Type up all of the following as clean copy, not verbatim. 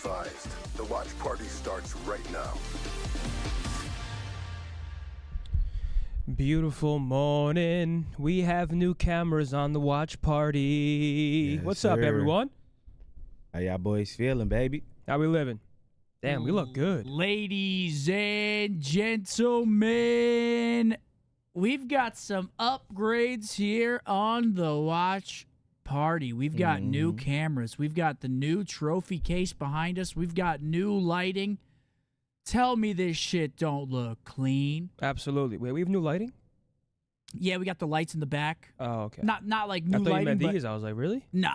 advised, the watch party starts right now. Beautiful morning. We have new cameras on the watch party. Yes, What's up, sir. everyone? How y'all boys feeling, baby? How we living? Damn, we look good. Ladies and gentlemen, we've got some upgrades here on the watch party. We've got new cameras. We've got the new trophy case behind us. We've got new lighting. Tell me this shit don't look clean. Absolutely. Wait, we have new lighting? Yeah, we got the lights in the back. Oh, okay. Not like new I thought lighting, you meant but these. I was like, really? no,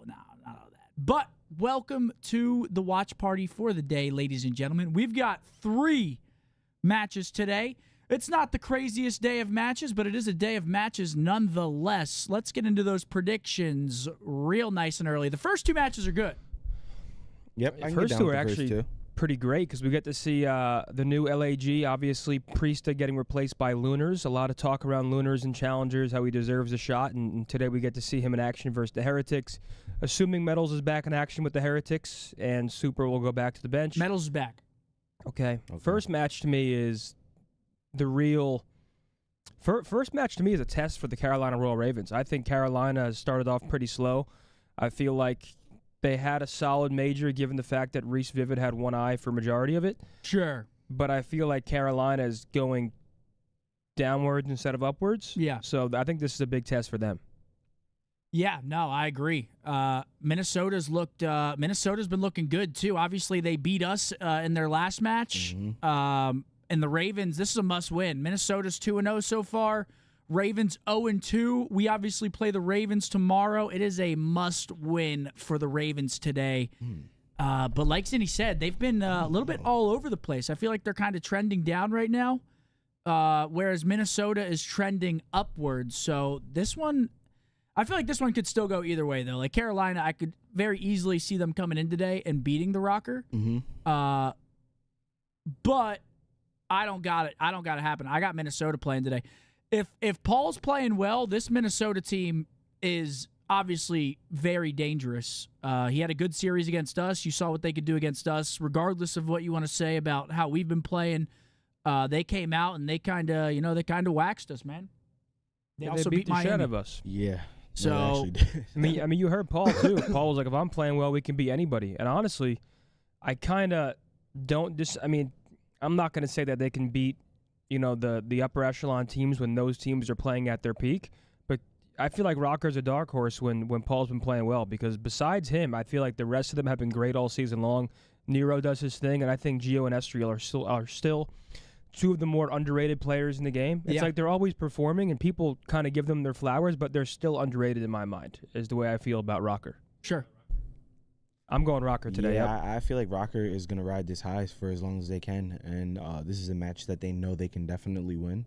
not all that. But welcome to the watch party for the day, ladies and gentlemen. We've got 3 matches today. It's not the craziest day of matches, but it is a day of matches nonetheless. Let's get into those predictions real nice and early. The first 2 matches are good. Yep, I can First get two down are with the actually first two. pretty great because we get to see the new LAG, obviously Priesta getting replaced by Lunars. A lot of talk around Lunars and Challengers, how he deserves a shot, and today we get to see him in action versus the Heretics. Assuming Metals is back in action with the Heretics, and Super will go back to the bench. Metals is back. Okay. First match to me is the real... First match to me is a test for the Carolina Royal Ravens. I think Carolina has started off pretty slow. I feel like they had a solid major given the fact that Reese Vivid had one eye for majority of it. Sure. But I feel like Carolina is going downwards instead of upwards. Yeah. So I think this is a big test for them. Yeah, no, I agree. Minnesota's been looking good too. Obviously, they beat us in their last match. And the Ravens, this is a must-win. Minnesota's 2-0 so far. Ravens 0-2. We obviously play the Ravens tomorrow. It is a must-win for the Ravens today. But like Cindy said, they've been a little bit all over the place. I feel like they're kind of trending down right now, whereas Minnesota is trending upwards. So this one, I feel like this one could still go either way, though. Like Carolina, I could very easily see them coming in today and beating the Rocker. But I don't got it. I don't got it happen. I got Minnesota playing today. If Paul's playing well, this Minnesota team is obviously very dangerous. He had a good series against us. You saw what they could do against us. Regardless of what you want to say about how we've been playing, they came out and they kind of waxed us, man. They also beat the Miami. shit out of us. Yeah. So- they actually did. I mean, you heard Paul too. Paul was like, "If I'm playing well, we can beat anybody." And honestly, I kind of don't. I'm not going to say that they can beat, the upper echelon teams when those teams are playing at their peak. But I feel like Rocker's a dark horse when Paul's been playing well, because besides him, I feel like the rest of them have been great all season long. Nero does his thing, and I think Gio and Estriel are still 2 of the more underrated players in the game. It's like they're always performing, and people kind of give them their flowers, but they're still underrated in my mind, is the way I feel about Rocker. Sure. I'm going Rocker today. Yeah, I feel like Rocker is going to ride this high for as long as they can, and this is a match that they know they can definitely win.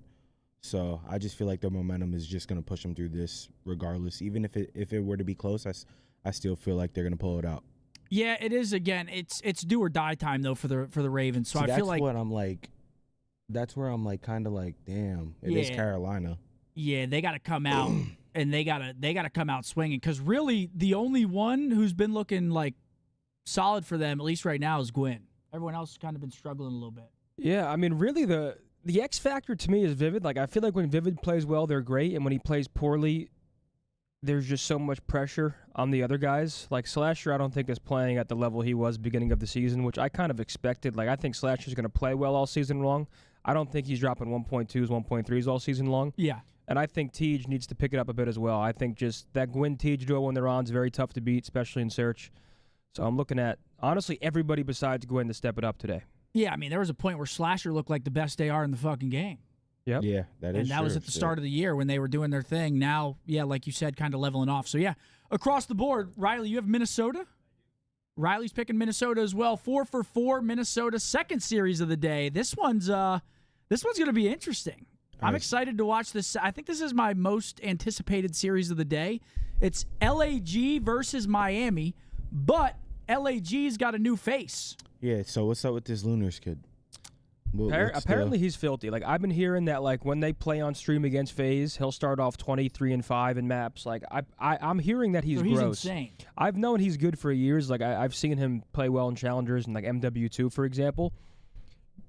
So I just feel like their momentum is just going to push them through this regardless. Even if it were to be close, I still feel like they're going to pull it out. Yeah, it is. Again, it's do or die time though for the Ravens. So See, I feel like that's where I'm like kind of like, damn, it is Carolina. Yeah, they got to come out and they got to come out swinging, because really the only one who's been looking like solid for them, at least right now, is Gwyn. Everyone else has kind of been struggling a little bit. Yeah, I mean, really the X factor to me is Vivid. Like, I feel like when Vivid plays well, they're great, and when he plays poorly, there's just so much pressure on the other guys. Like, Slasher, I don't think is playing at the level he was beginning of the season, which I kind of expected. Like, I think Slasher's going to play well all season long. I don't think he's dropping 1.2s, 1.3s all season long. Yeah. And I think Tej needs to pick it up a bit as well. I think just that Gwyn-Tej duo when they're on is very tough to beat, especially in search. So I'm looking at, honestly, everybody besides Gwyn to step it up today. Yeah, I mean, there was a point where Slasher looked like the best AR in the fucking game. Yep. Yeah, that is And that true. was at the start of the year when they were doing their thing. Now, yeah, like you said, kind of leveling off. So, yeah, across the board, Riley, you have Minnesota? Riley's picking Minnesota as well. 4 for 4, Minnesota, second series of the day. This one's going to be interesting. I'm excited to watch this. I think this is my most anticipated series of the day. It's LAG versus Miami, but LAG's got a new face. Yeah, so what's up with this Lunars kid? Apparently he's filthy. Like, I've been hearing that, like, when they play on stream against FaZe, he'll start off 23-5 in maps. Like, I'm hearing that he's So he's gross. insane. I've known he's good for years. Like, I've seen him play well in challengers and like MW2, for example.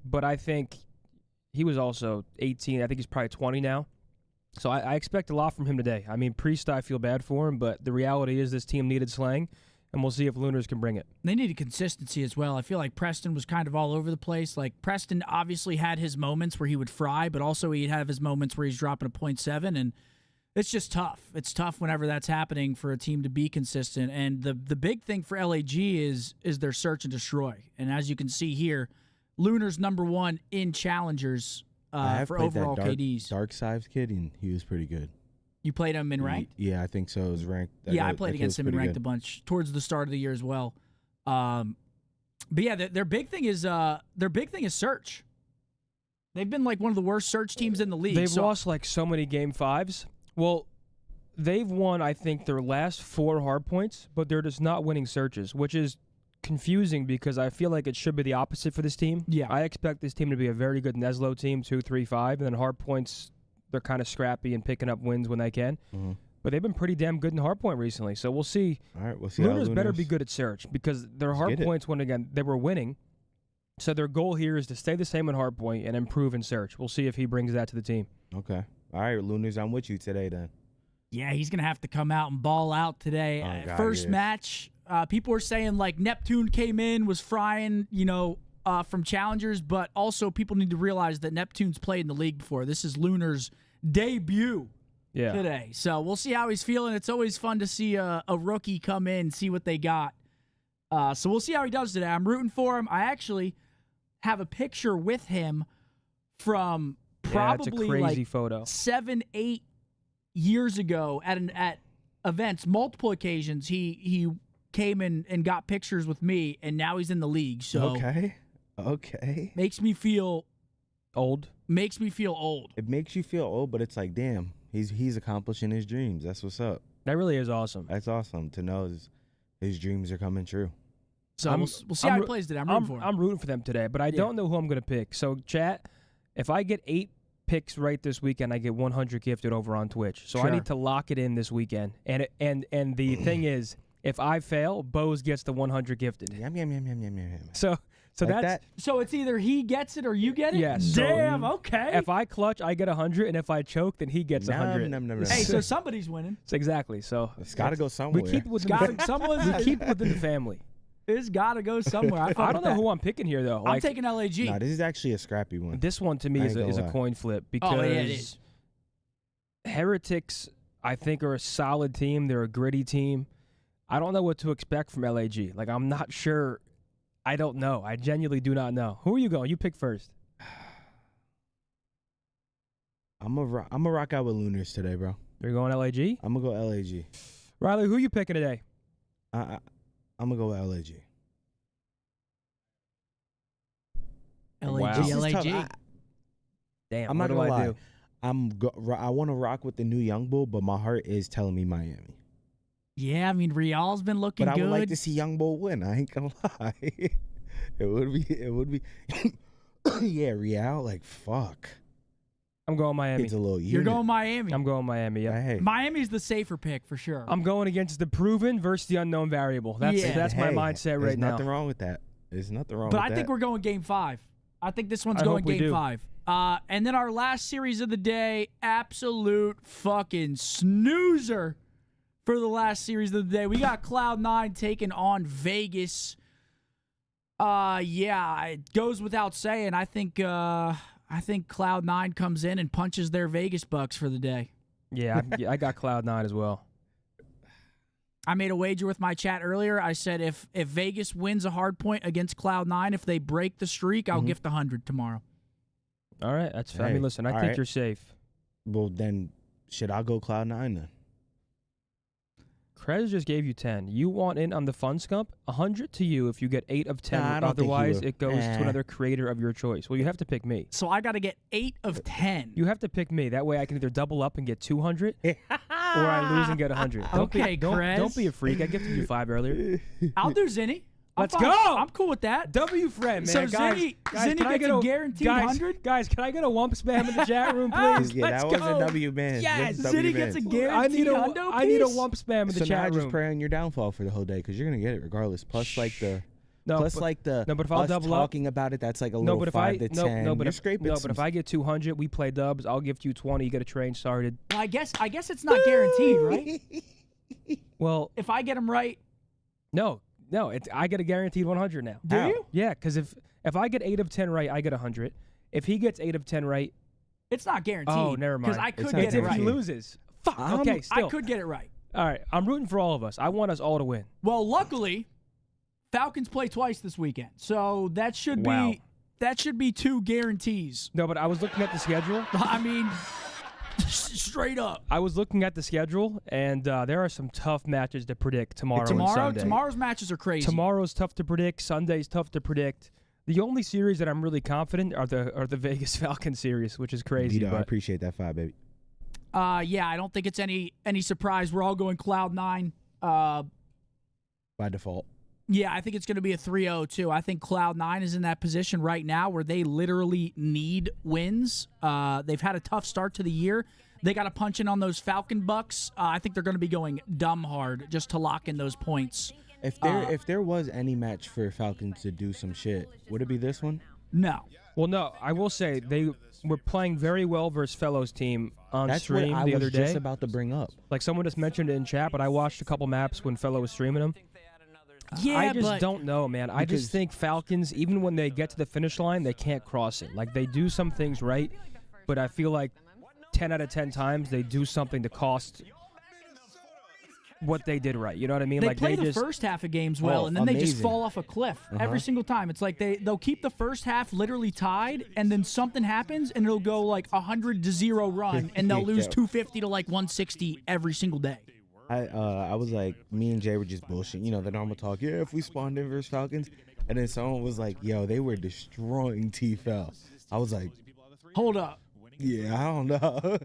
But I think he was also 18. I think he's probably 20 now. So I expect a lot from him today. I mean, Priest, I feel bad for him, but the reality is this team needed slang, and we'll see if Lunars can bring it. They needed consistency as well. I feel like Preston was kind of all over the place. Like, Preston obviously had his moments where he would fry, but also he'd have his moments where he's dropping a 0.7, and it's just tough. It's tough whenever that's happening for a team to be consistent. And the big thing for LAG is their search and destroy. And as you can see here, Lunar's #1 in challengers for overall KDs. Dark Sives kid, and he was pretty good. You played him in ranked? Yeah, I think so. It was ranked. Yeah, I played against him in ranked a bunch towards the start of the year as well. But yeah, their big thing is search. They've been like one of the worst search teams in the league. They've lost like so many game 5s. Well, they've won, I think, their last 4 hardpoints, but they're just not winning searches, which is confusing because I feel like it should be the opposite for this team. Yeah. I expect this team to be a very good Neslo team, 2, 3, 5, and then hardpoints, they're kind of scrappy and picking up wins when they can. Mm-hmm. But they've been pretty damn good in hardpoint recently, so we'll see. All right, we'll see. Lunars better be good at search because their hardpoints, when again, they were winning. So their goal here is to stay the same in hardpoint and improve in search. We'll see if he brings that to the team. Okay. All right, Lunars, I'm with you today then. Yeah, he's going to have to come out and ball out today. Oh, God, First yes. match, people were saying like Neptune came in, was frying, from challengers, but also people need to realize that Neptune's played in the league before. This is Lunar's debut today. So we'll see how he's feeling. It's always fun to see a rookie come in, see what they got. So we'll see how he does today. I'm rooting for him. I actually have a picture with him from probably it's a crazy like photo. 7-8 years ago at events, multiple occasions. He came in and got pictures with me, and now he's in the league. So okay, makes me feel old. Makes me feel old. It makes you feel old, but it's like, damn, he's accomplishing his dreams. That's what's up. That really is awesome. That's awesome to know his dreams are coming true. So we'll see how he plays today. I'm rooting for him. I'm rooting for them today, but I don't know who I'm going to pick. So, chat, if I get 8 picks right this weekend, I get 100 gifted over on Twitch. So I need to lock it in this weekend. And the thing is, if I fail, Bose gets the 100 gifted. Yum, yum, yum, yum, yum, yum. So Like that's that? So it's either he gets it or you get it? Yes. Damn, So okay. if I clutch, I get 100, and if I choke, then he gets 100. Hey, so somebody's winning. So exactly. So It's got to go somewhere. we keep it within the family. It's got to go somewhere. I don't know who I'm picking here, though. I'm taking LAG. Nah, this is actually a scrappy one. This one to me is a coin flip because it is. Heretics, I think, are a solid team. They're a gritty team. I don't know what to expect from LAG. Like, I'm not sure. I don't know. I genuinely do not know. Who are you going? You pick first. I'm a rock out with Lunars today, bro. You're going LAG? I'm gonna go LAG. Riley, who you picking today? I'm gonna go with LAG. LAG. Damn, I'm not what gonna do I lie. do? I want to rock with the new Young Bull, but my heart is telling me Miami. Yeah, I mean, Real's been looking good. But I would like to see Young Bull win. I ain't gonna lie. It would be. Yeah, Real. Like fuck. I'm going Miami. It's a little. You're going Miami. I'm going Miami. Yeah. Hey. Miami's the safer pick for sure. I'm going against the proven versus the unknown variable. That's my mindset right now. There's nothing wrong with that. There's nothing wrong But with I that. think we're going Game 5. I think this one's I going hope we Game do. 5. And then our last series of the day, absolute fucking snoozer for the last series of the day. We got Cloud9 taking on Vegas. Yeah, it goes without saying. I think Cloud9 comes in and punches their Vegas Bucks for the day. Yeah, I got Cloud9 as well. I made a wager with my chat earlier. I said if Vegas wins a hard point against Cloud9, if they break the streak, I'll gift 100 tomorrow. All right, that's fair. I mean, listen, I think you're safe. Well, then should I go Cloud9 then? Krez just gave you 10. You want in on the fun Scump? 100 to you if you get 8 of 10. Nah, I don't think he Otherwise, would. it goes to another creator of your choice. Well, you have to pick me. So I got to get 8 of 10. You have to pick me. That way I can either double up and get 200 or I lose and get 100. Okay, Krez. Don't be a freak. I gifted you 5 earlier. I'll do Zinni. Let's fine. go. I'm cool with that. W friend, man. So Zinni can I get a guaranteed 100? Guys, can I get a wump spam in the chat room, please? Yeah, Let's that was go. a W man. Yes, That's a W Zinni gets a man. guaranteed I need a wump spam in the So now I chat just room. pray on your downfall for the whole day because you're gonna get it regardless. Plus, like the No, Plus, but, like the no, but if I'll us double up, talking about it, that's like a no, little but if 5 to 10. no, but You're if, scraping no, some but if I get 200, we play dubs. I'll gift you 20. You get a train started. Well, I guess it's not guaranteed, right? Well, If I get them right, no, I get a guaranteed 100 now. do How? you? Yeah, because if I get 8 of 10 right, I get 100. If he gets 8 of 10 right, It's not guaranteed. oh, never mind. Because I could It's get It's it if not he right. loses. Fuck. Okay, still. I could get it right. All right, I'm rooting for all of us. I want us all to win. Well, luckily, Falcons play twice this weekend, so that should Wow. be 2 guarantees. No, but I was looking at the schedule. I mean, straight up. I was looking at the schedule, and there are some tough matches to predict tomorrow and Sunday. Tomorrow's matches are crazy. Tomorrow's tough to predict. Sunday's tough to predict. The only series that I'm really confident are the Vegas Falcons series, which is crazy. Vito, I But appreciate that 5, baby. Yeah, I don't think it's any surprise. We're all going Cloud9. By default. Yeah, I think it's going to be a 3-0 too. I think Cloud9 is in that position right now where they literally need wins. They've had a tough start to the year. They got to punch in on those Falcon Bucks. I think they're going to be going dumb hard just to lock in those points. If there was any match for Falcons to do some shit, would it be this one? No. well, no, I will say they were playing very well versus Fellows team on That's stream what I the was other just day. about to bring up. Like someone just mentioned it in chat, but I watched a couple maps when Fellow was streaming them. Yeah, I just but don't know, man. I Because- just think Falcons, even when they get to the finish line, they can't cross it. Like, they do some things right, but I feel like 10 out of 10 times they do something to cost what they did right. You know what I mean? they like play they the just first half of games well, Oh, and then they just amazing. fall off a cliff every single time. It's like they'll keep the first half literally tied, and then something happens, and it'll go like 100-0 run, and they'll lose Yeah. 250 to like 160 every single day. I was like, me and Jay were just bullshit. You know, the normal talk. Yeah, if we spawned in versus Falcons. And then someone was like, yo, they were destroying T-Fel. I was like, Hold up. yeah, I don't know.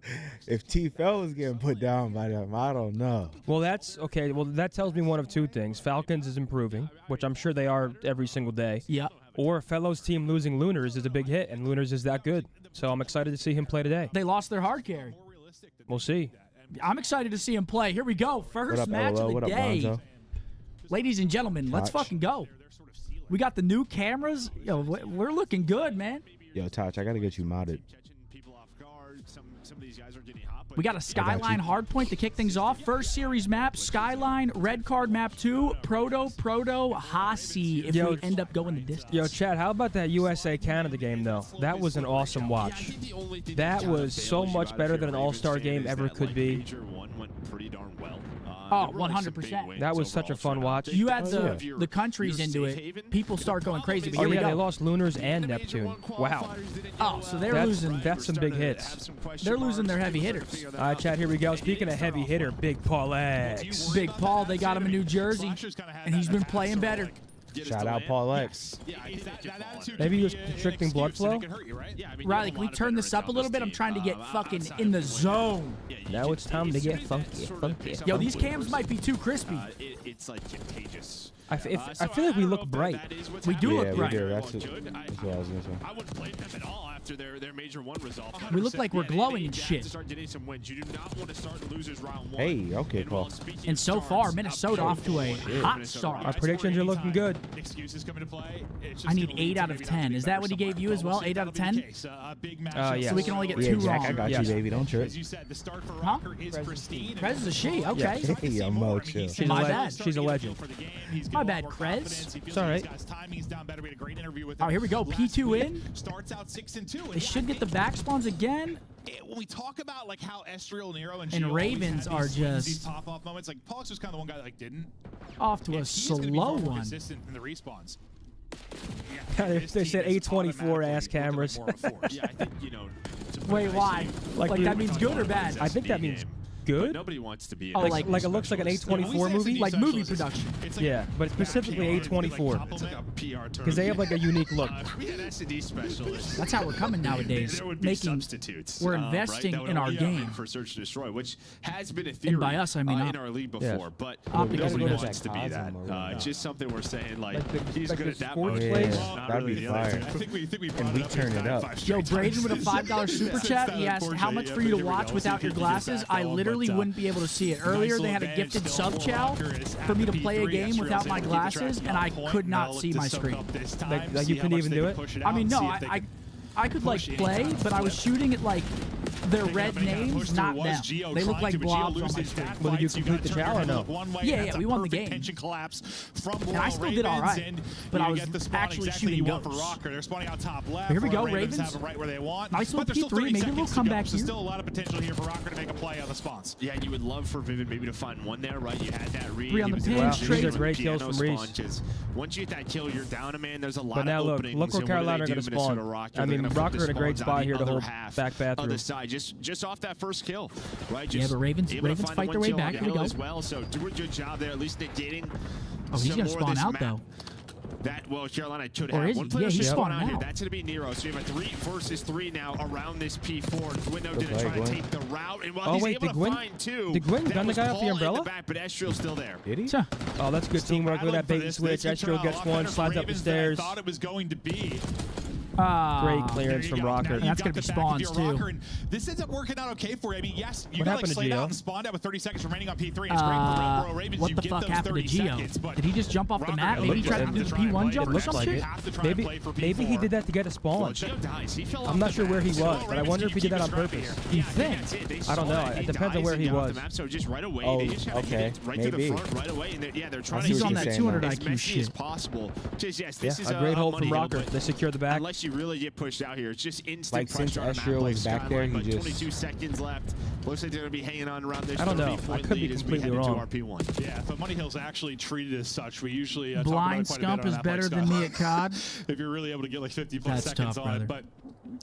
If T-Fel was getting put down by them, I don't know. Well, that's okay. Well, that tells me one of two things. Falcons is improving, which I'm sure they are every single day. Yeah. Or Fellows team losing Lunars is a big hit, and Lunars is that good. So I'm excited to see him play today. They lost their hard carry. We'll see. I'm excited to see him play. Here we go. What First up, match LOL? of What the up, day. Lonzo? Ladies and gentlemen, let's Touch. fucking go. We got the new cameras. Yo, we're looking good, man. Yo, Touch, I got to get you modded. We got a Skyline Hardpoint to kick things off. First series map, Skyline, Red Card map 2, Proto, Hasi, if Yo, we end up going the distance. Yo, Chad, how about that USA-Canada game, though? That was an awesome watch. That was so much better than an all-star game ever could be. Oh, 100%. That was such a fun watch. You add the countries into it, people start going crazy. But Oh, here we yeah, they go. lost Lunars and Neptune. Wow. Oh, so they're losing. That's some big hits. They're losing their heavy hitters. All right, Chad, here we go. Speaking of heavy hitter, Big Paul X. Big Paul, they got him in New Jersey, and he's been playing better. Shout out Paul X. Maybe he was constricting blood flow. Riley, can we turn this up a little bit? I'm trying to get fucking in the zone. Now it's time to get funky. Yo, these cams might be too crispy. It's like contagious. I feel like we look bright. We do Yeah, look we bright. do. That's what I was going to say. I wouldn't blame them at all after their major one result. We look like we're glowing and shit. To start getting some wins. You do not want to start losers round one. Hey, okay, Paul. And so far, Minnesota off to a hot start. Our predictions are looking good. Excuses come into play. I need 8 out of 10. Is that what he gave you as well? 8 out of 10? Yes. So we can only get Yeah, 2 Jack, I wrong. got Yes. you, baby. Don't trip. As you said, the start for Huh? Rocker is pristine. Krez is a she. Okay. Hey, I'm Mo, chill. She's My a bad. She's a legend. My bad, Krez. It's all right. Oh, here we go. P2 in. Starts out 6-2. They should get the back spawns again. When we talk about like how Estriel, Nero, and And Gio Ravens are always had these just- pop-off moments. Like Pollux was kind of the one guy that like didn't. Off to a He's gonna be slow far more one. consistent in the respawns. They said 824 ass cameras. Yeah, I think Wait, why? Like Like we- that means good or bad? I think that means good. Nobody wants to be. Oh, like it looks like an 824 movie. Like movie production. Yeah, but specifically 824 because they have like a unique look. We had S&D specialists. That's how we're coming nowadays. There would be Making substitutes. we're right, investing that would in our only game. for search and destroy, which has been a theory. And by us, I mean in Op. our league Yeah. before, but Optic nobody is wants to be that. Cosmo or It's just something we're saying. Like the- he's like good the at that sports mode. place? Not That'd really be the other fire. two. I think we And brought we it up turn like it up. 5 Yo, straight Braden with a times. $5 super chat. He asked, "How much for you to watch without your glasses?" I literally literally wouldn't be able to see it. Earlier, they had a gifted sub chow for me to play a game without my glasses, and I could not see my screen. Like you couldn't even do it? I mean, no, I could like play, but I was shooting at like their red names, not them. They look like blobs on my screen. Well, did you complete the chow or no? Yeah, we won the game. And I still did all right, but I was actually shooting ghosts. Here we go, Ravens. Nice little P3, maybe a little comeback here. Still a lot of potential here for Rocker to make a play on the spawns. Yeah, you would love for Vivid maybe to find one there, right? You had that read. 3 on the pin, straight. These are great kills from Reese. Once you get that kill, you're down a man. There's a lot But now of look, openings. look where Carolina are going to spawn. I mean, Rocker in a great spot here to hold back bathroom. Other side, just off that first kill, right? Yeah, but Ravens fight their way back. Here we go. As well, so do a good job there, at least negating. Oh, he's going to spawn out, though. Well, Carolina should Or have is one he? player Yeah, he's should spawn spawning out here. out. That's going to be Nero. So you have a 3 versus 3 now around this P4. Window didn't try to take the route, and while he's able to find 2, did Gwyn gun the guy off the umbrella? Back, but Estriel's still there. Did he? Oh, that's good teamwork. Look at that bait and switch. Estriel gets one, slides up the stairs. Thought it was going to be. Great clearance from Rocker. And that's going to be spawns, too. This ends up working out okay for you. I mean, yes, you What got like happened to slayed Gio? out and spawned out with 30 seconds remaining on P3. And it's great for Royal Ravens. What You the get fuck those happened to 30 Gio? seconds, but Did he just jump off the Rocker map? Maybe he looked tried like to do it. the P1 jump It or looks some like shit? it. Have to try and play for Maybe he P4. did that to get a spawn. Gio dies. He fell off I'm not the sure where he map. was, but I wonder if he did that on purpose. You think? I don't know. It depends on where he was. So just right away, Oh, they just have to okay. get right to the Maybe. front right away. And they're trying see He's to what on you're that saying, 200 though. as IQ messy as shit. possible. Just yes, Yeah, this is a great hold money from hill, Rocker. but They secure the back. Unless you really get pushed out here, it's just instant Like, since pressure on a map Estriel like was back there, Skyline, he but just- 22 seconds left. Looks like they're going to be hanging on around this I don't know. 30-point I could be lead as we completely head into wrong. our P1. Yeah, but Money Hill's actually treated as such. We usually talk about Blind it quite a bit Scump on is App better like than me at Scott. COD. If you're really able to get like 50 plus That's seconds tough, on it, brother.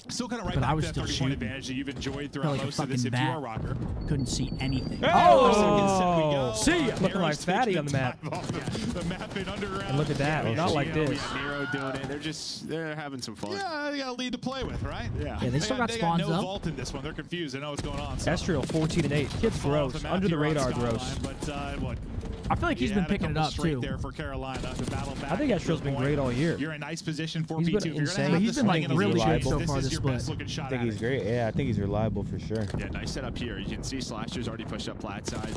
but still kind of right But back I was to that still 30-point shooting. advantage that you've enjoyed Felt throughout like a most of this fucking if you bat. are Rocker. Couldn't see anything. Oh! See ya! Nero's Looking like Fatty taking on the map. time off the map in underground. And look at that. Yeah, Not like We this. got Nero doing it. They're having some fun. Yeah, they got a lead to play with, right? Yeah. Yeah, they still got They spawns got no up. vault in this one. They're confused. They know what's going on. So. Estriel 14-8. Kid's Fall off gross. the map Under the here on radar Skyline, gross. But what? I feel like he's You been had a picking it couple up, straight too. there for Carolina to battle back. I think Estriel's been great all year. You're in nice position for He's P2. been If you're insane. gonna have He's this been, one like, in the really lead, good so this far is this your split. best looking shot I think at he's it. great. Yeah, I think he's reliable for sure. Yeah, nice setup here. You can see Slasher's already pushed up flat side.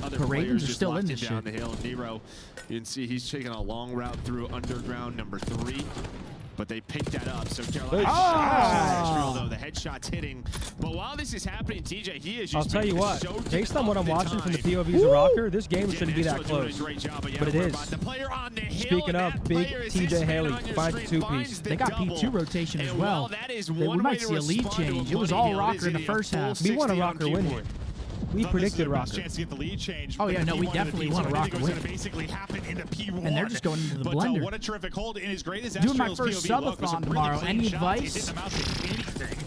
Other But Ravens players are just still in locked this it down shit. the hill. Nero, you can see he's taking a long route through underground number 3. But they picked that up, so Carolina though the headshot's hitting. But while this is happening, TJ, he is just I'll tell you being what. so Based on what I'm watching from the time. POVs of Rocker, this game shouldn't be that close. But it is. Speaking of, big TJ Haley finds a 2-piece. They got P2 rotation as well. We might see a lead change. It was all Rocker in the first half. We want a Rocker win here. We predicted Rocker. Chance to get the lead change. Oh, but yeah, the no, we P1 definitely and the want a P2 Rocker was gonna win. basically happen in the P1. And they're just going into the But, blender. what a terrific hold. And as great as Doing my Estriel's first POV look, with some subathon really tomorrow. clean Any shots, advice? It didn't amount to anything.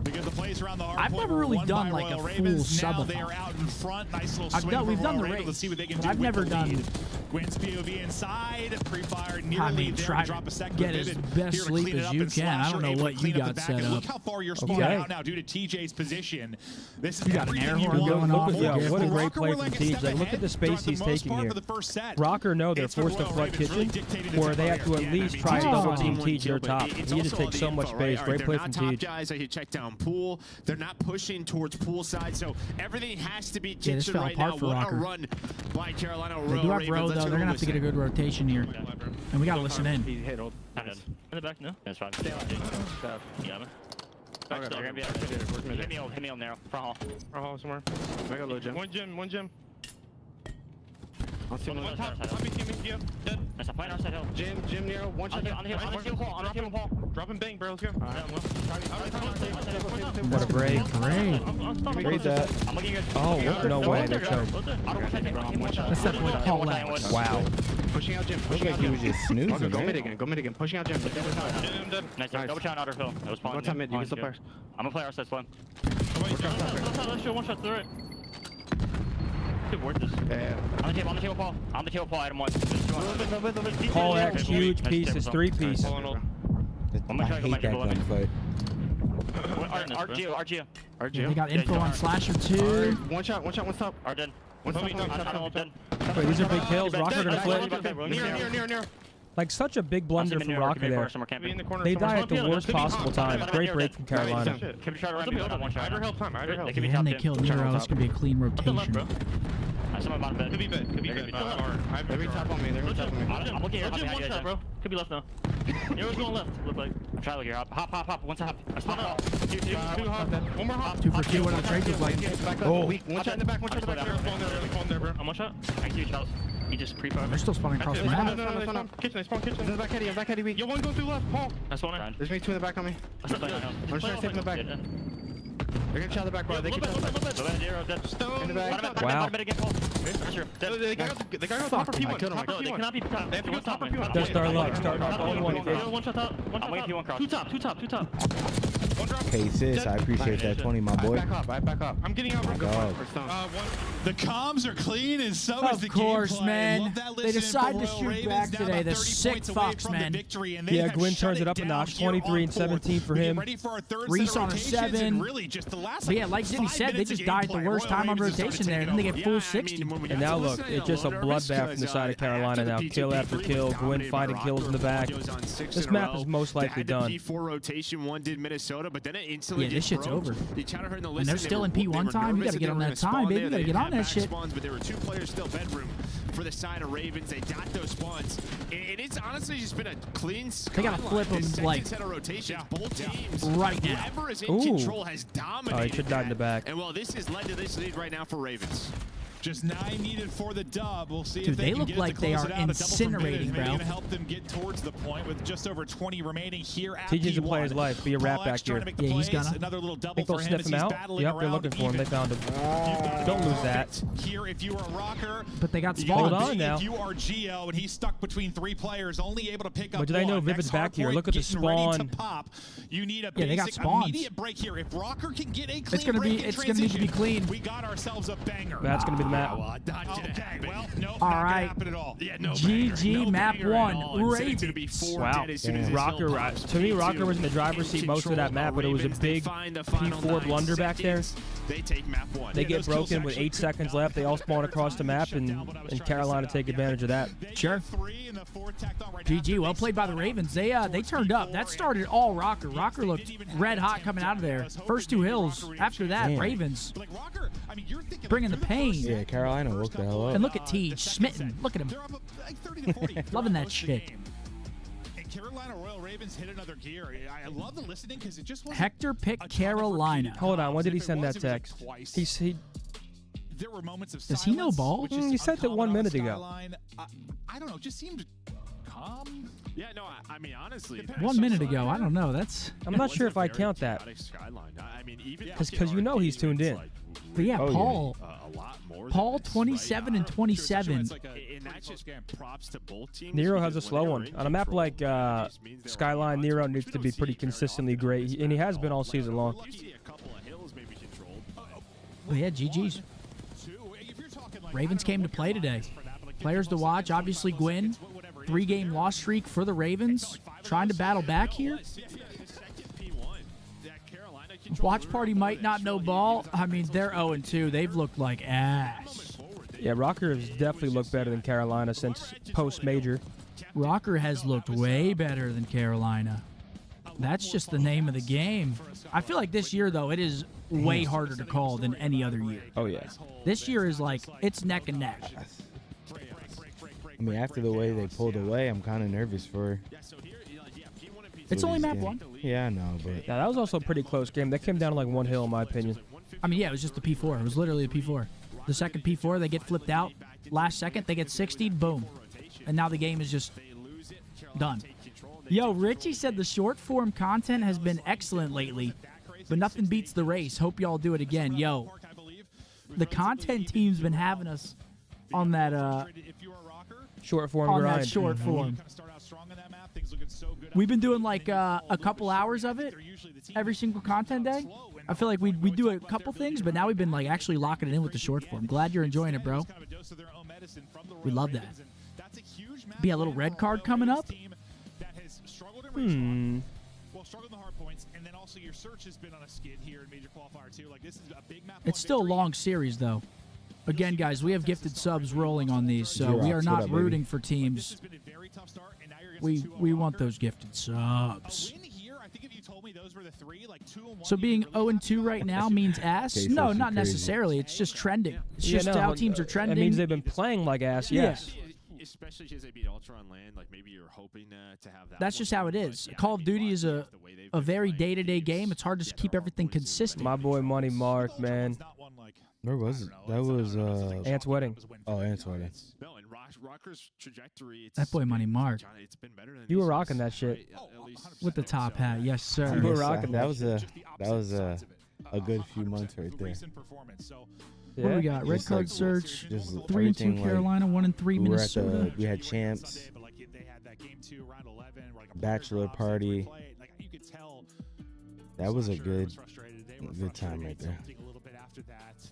Because the plays around the hard I've point never were really won done, by like, Royal a full Ravens. Now they subathon. are out in front. Nice little I've swing done- from we've done Royal the Ravens. race, Let's see what they can but do I've with never the done- lead. Gwen's POV inside, pre-fired, near I lead mean, there, try drop a second. get as Vivid best here to sleep clean it as up, you and can. I Slasher don't know able to what you clean up got the back set end. up. Look how far you're spawning Okay. out now due to TJ's position. This is You got an everything air you horn want. going off. Yeah, what a great Rocker play were from like a TJ. step Look at ahead the space throughout the he's most taking part here. for the first set. Rocker know they're It's for forced to Royal flood Ravens, really kitchen, dictated or its they have to player. at least try and Oh. double team Teej their top. He just takes so much space. Great play from They're not Teej. top guys that hit check down pool. They're not pushing towards pool side, so everything has to be Yeah, this kitchen fell right apart now. for What Rocker. a run by Carolina They Royal do have Ravens. row, Let's though. go They're going to have to get a listen. good rotation here. And we got to listen in. He's hit old. In the back, no? That's fine. Stay on. Yeah, man. Back still. Hit me on narrow. Front hall. Front hall somewhere. I got a little gym. One gym. I'll see One top. Yeah. Dead. That's a point outside hill. Gym near one shot. On the table pole. Drop and bang, bro. Let's go. What a break. Great. Read that. I'm looking at. Oh, no way. They're choked. That's that point Paul left. Wow. Pushing out gym. Looked Pushing like out he gym. was just snoozing. Go right? mid again. Go mid again. Pushing out gym. Nice. Double shot outer hill. That was spawn. One time mid. You can still fire. I'm gonna play our set one. One shot through it. Good work this. Yeah. On the table, Paul. On the table, Paul. Item one. Paul X, huge pieces, 3-piece. I'm gonna I try to go hate back that to 11. gunfight. RGO. They got info on Slasher, too. One shot. One stop. Arden. One stop. I'm dead. Wait, these are big kills. Rocker gonna flip. Near. Like such a big blunder from Rocker there. Be in the corner. They somewhere. die at the worst possible time. Great break from Carolina. Shit. Could be trying to run me on one shot. Either help time. Either help. They could be And they top killed Nero. This could be a clean Up the left, bro. rotation. I saw my bottom bed. Could be bed. Could be They're bed. gonna be top. They're top on me. They're top on me. I'm looking here. Jim, One shot, bro. Could be left now. Nero's going left. Look like. I'm trying to look here. Hop. One hop. I spun up. Two hop. One more hop. 2 for 2. What are the trades look like? Back up. Oh. Weak. One shot in the back. One shot in the back. Spawn there, bro. I'm one shot. I can see you, Charles. He just pre-fired. They're still spawning across the No, map. no. Kitchen. I spawn kitchen. In the back heady. I'm back heady weak. Yo, one going through left. Paul. That's one. There's me 2 in the back on me. I'm just trying to save in the back. They're gonna shot the back, bro. They can shot the back. Nero dead. In the back. Wow. Again, Paul. Pressure. The guy got top P1. They cannot be top. They have to go top for P1. Just start luck. Start off on one. One shot top. I'm waiting P1 cross. Two top. One drop. Okay, sis, I appreciate that 20, my boy. I back up. I'm getting out. My dog. The comms are clean, and so is Of the course, gameplay. man. Love that They listening decide from to Royal shoot Ravens, back now today. about The 30 sick points away Fox, from the man. victory, and they Yeah, have Gwyn shut turns it up a down notch. here 23 and on fourth. 17 for We get him. ready for our third set Reese of on a rotations, 7. and really just the last, But yeah, like Jimmy 5 said, they minutes just of died the gameplay. worst Royal time on Ravens have rotation started there, and then they taking get over. full 60. And now look, it's just a bloodbath from the side of Carolina now. Kill after kill. Gwyn finding kills in the back. This map is most likely done. P4 rotation, one did Minnesota, but then it instantly Yeah, this shit's broke. over. You chat heard in the And list, they're they still were- in P1 they were time. You nervous gotta get they on were that gonna time, spawn baby. there. You gotta They get on had that back shit. spawns, but there were 2 players still bedroom for the side of Ravens. They got those spawns. And it's honestly just been a clean They gotta skyline. flip them, This second like, set of rotations, both teams, right now. whoever is in Ooh. control has dominated. Oh, he should die in the back. And well, this has led to this lead right now for Ravens. Just 9 needed for the dub. We'll see Dude, if they they can look get it like to they close are it out. A double from incinerating, Maybe bro. gonna help them get towards the point with just over 20 remaining here at TJ's a P1. player's life. Be a rat Paul back X trying here. to make the Yeah, he's plays. gonna. Another little double Think they'll for him sniff as him he's out? battling Yep, they're around looking for him. They even. found him. You've Don't got lose that. Here, if you are a rocker, But they got you spawns. Hold on big now. If you are Geo and he's stuck between 3 players, only able to pick up But did I know one. Vivid's Next back here? Hardpoint Look at the getting ready spawn. to pop. You need a Yeah, they got basic spawns. immediate break here. If Rocker can get a clean It's gonna break be- in it's gonna need to be transition, clean. We got ourselves a banger. That's going to be the map. Okay, well, no, All not gonna right. happen at all. Yeah, no GG, banger, no map banger at 1, all. And so it's gonna be Ravens. 4 Wow. dead as soon as Damn. this Rocker, hill pops. to me, Rocker P2 was in the driver's seat most of that control map, but it was a Ravens. They big find the final P4 9 blunder back there. seconds. They take map 1. They Yeah, get those kills broken with actually 8 could seconds come left. They all down. spawn across the map, and Carolina take advantage of that. Sure. GG, well played by the Ravens. They turned up. That started all Rocker. Rocker looked red hot coming out of there. First 2 hills. After that, Damn. Ravens bringing the pain. Yeah, Carolina woke the hell up. And look at Teej, smitten. Look at him. Loving that shit. And Carolina Royal Ravens hit another gear. I love the listening because it just wasn't Hector picked Carolina. Hold on, when did he If it send was, that it was like text? twice. He There were moments of Does he know silence, ball? which is He sent it uncommon 1 on minute ago. Skyline. I don't know. It just seemed calm. Yeah, no, I mean, honestly. 1 minute ago. I don't know. That's. I'm not sure if I count that. Because you know he's tuned in. But yeah, Oh, yeah. Paul. A lot more Paul, than this, 27 and 27. and that's just props to both teams. Nero has a because slow when one. they were in On a map control, like it just means they're Skyline, on Nero offense. needs We to don't be see pretty it very consistently often. great, and he has been all season long. You see a couple of hills maybe controlled. But yeah, GG's. Ravens came to play today. Players to watch, obviously Gwyn. 3-game loss streak for the Ravens. Trying to battle back here. Watch party might not know ball. I mean, they're 0-2. They've looked like ass. Yeah, Rocker has definitely looked better than Carolina since post-major. Rocker has looked way better than Carolina. That's just the name of the game. I feel like this year, though, it is way harder to call than any other year. Oh, yeah. This year is like, it's neck and neck. I mean, after the way they pulled away, I'm kind of nervous for. It's only map yeah. 1. Yeah, I know, but Yeah, that was also a pretty close game. That came down to like 1 hill, in my opinion. I mean, yeah, it was just the P4. It was literally the P4. The second P4, they get flipped out. Last second, they get 60'd, boom. And now the game is just done. Yo, Richie said the short form content has been excellent lately, but nothing beats the race. Hope y'all do it again. Yo, the content team's been having us on that Short form on grind. that short form. We've been doing like a couple hours of it every single content day. I feel like we do a couple things, but now we've been like actually locking it in with the short form. Glad you're enjoying it, bro. We love that. Be a little red card coming up. Well, struggled in the hard points, and then also your search has been on a skid here in major qualifier too. Like this is a big map. It's still a long series though. Again, guys, we have gifted subs rolling on these, so we are Xerox, not what up, baby? rooting for teams. We want those gifted subs. So being 0-2 right now means ass? Okay, No, so not crazy. necessarily. It's just trending. It's Yeah, just no, how teams are trending. It means they've been playing like ass. Yeah. Yes. Especially because they beat Ultra on land, like maybe you're hoping to have that. That's just how it is. Call of Duty is a very day-to-day game. It's hard to keep everything consistent. My boy Money Mark, man. Where was it? That was Ant's wedding. Oh, Ant's wedding. No, and Rocker's trajectory. That boy Money Mark. It's been better than You were these rocking years, that shit. right? At least With the top hat, yes, sir. You were Yes, rocking that was a good few months right there. What do we got? Red Just card like- search. Just 3-2 everything, like, Carolina, 1-3 we were at Minnesota. we had champs, bachelor party. That was a good time right there.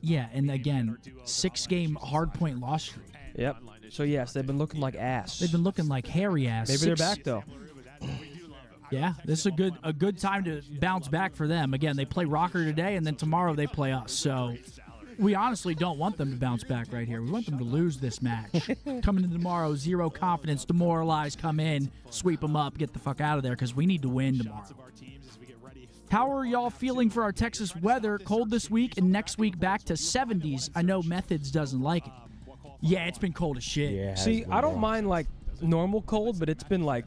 Yeah, and again, 6-game hardpoint loss streak. Yep. So yes, they've been looking like ass. They've been looking like hairy ass. Maybe they're back though. Yeah, this is a good time to bounce back for them. Again, they play Rocker today, and then tomorrow they play us. So we honestly don't want them to bounce back right here. We want them to lose this match. Coming into tomorrow, zero confidence, demoralized, come in, sweep them up, get the fuck out of there, because we need to win tomorrow. How are y'all feeling for our Texas weather? Cold this week, and next week back to 70s. I know Methods doesn't like it. Yeah, it's been cold as shit. Yeah. it has See, been I don't bad. mind like normal cold, but it's been like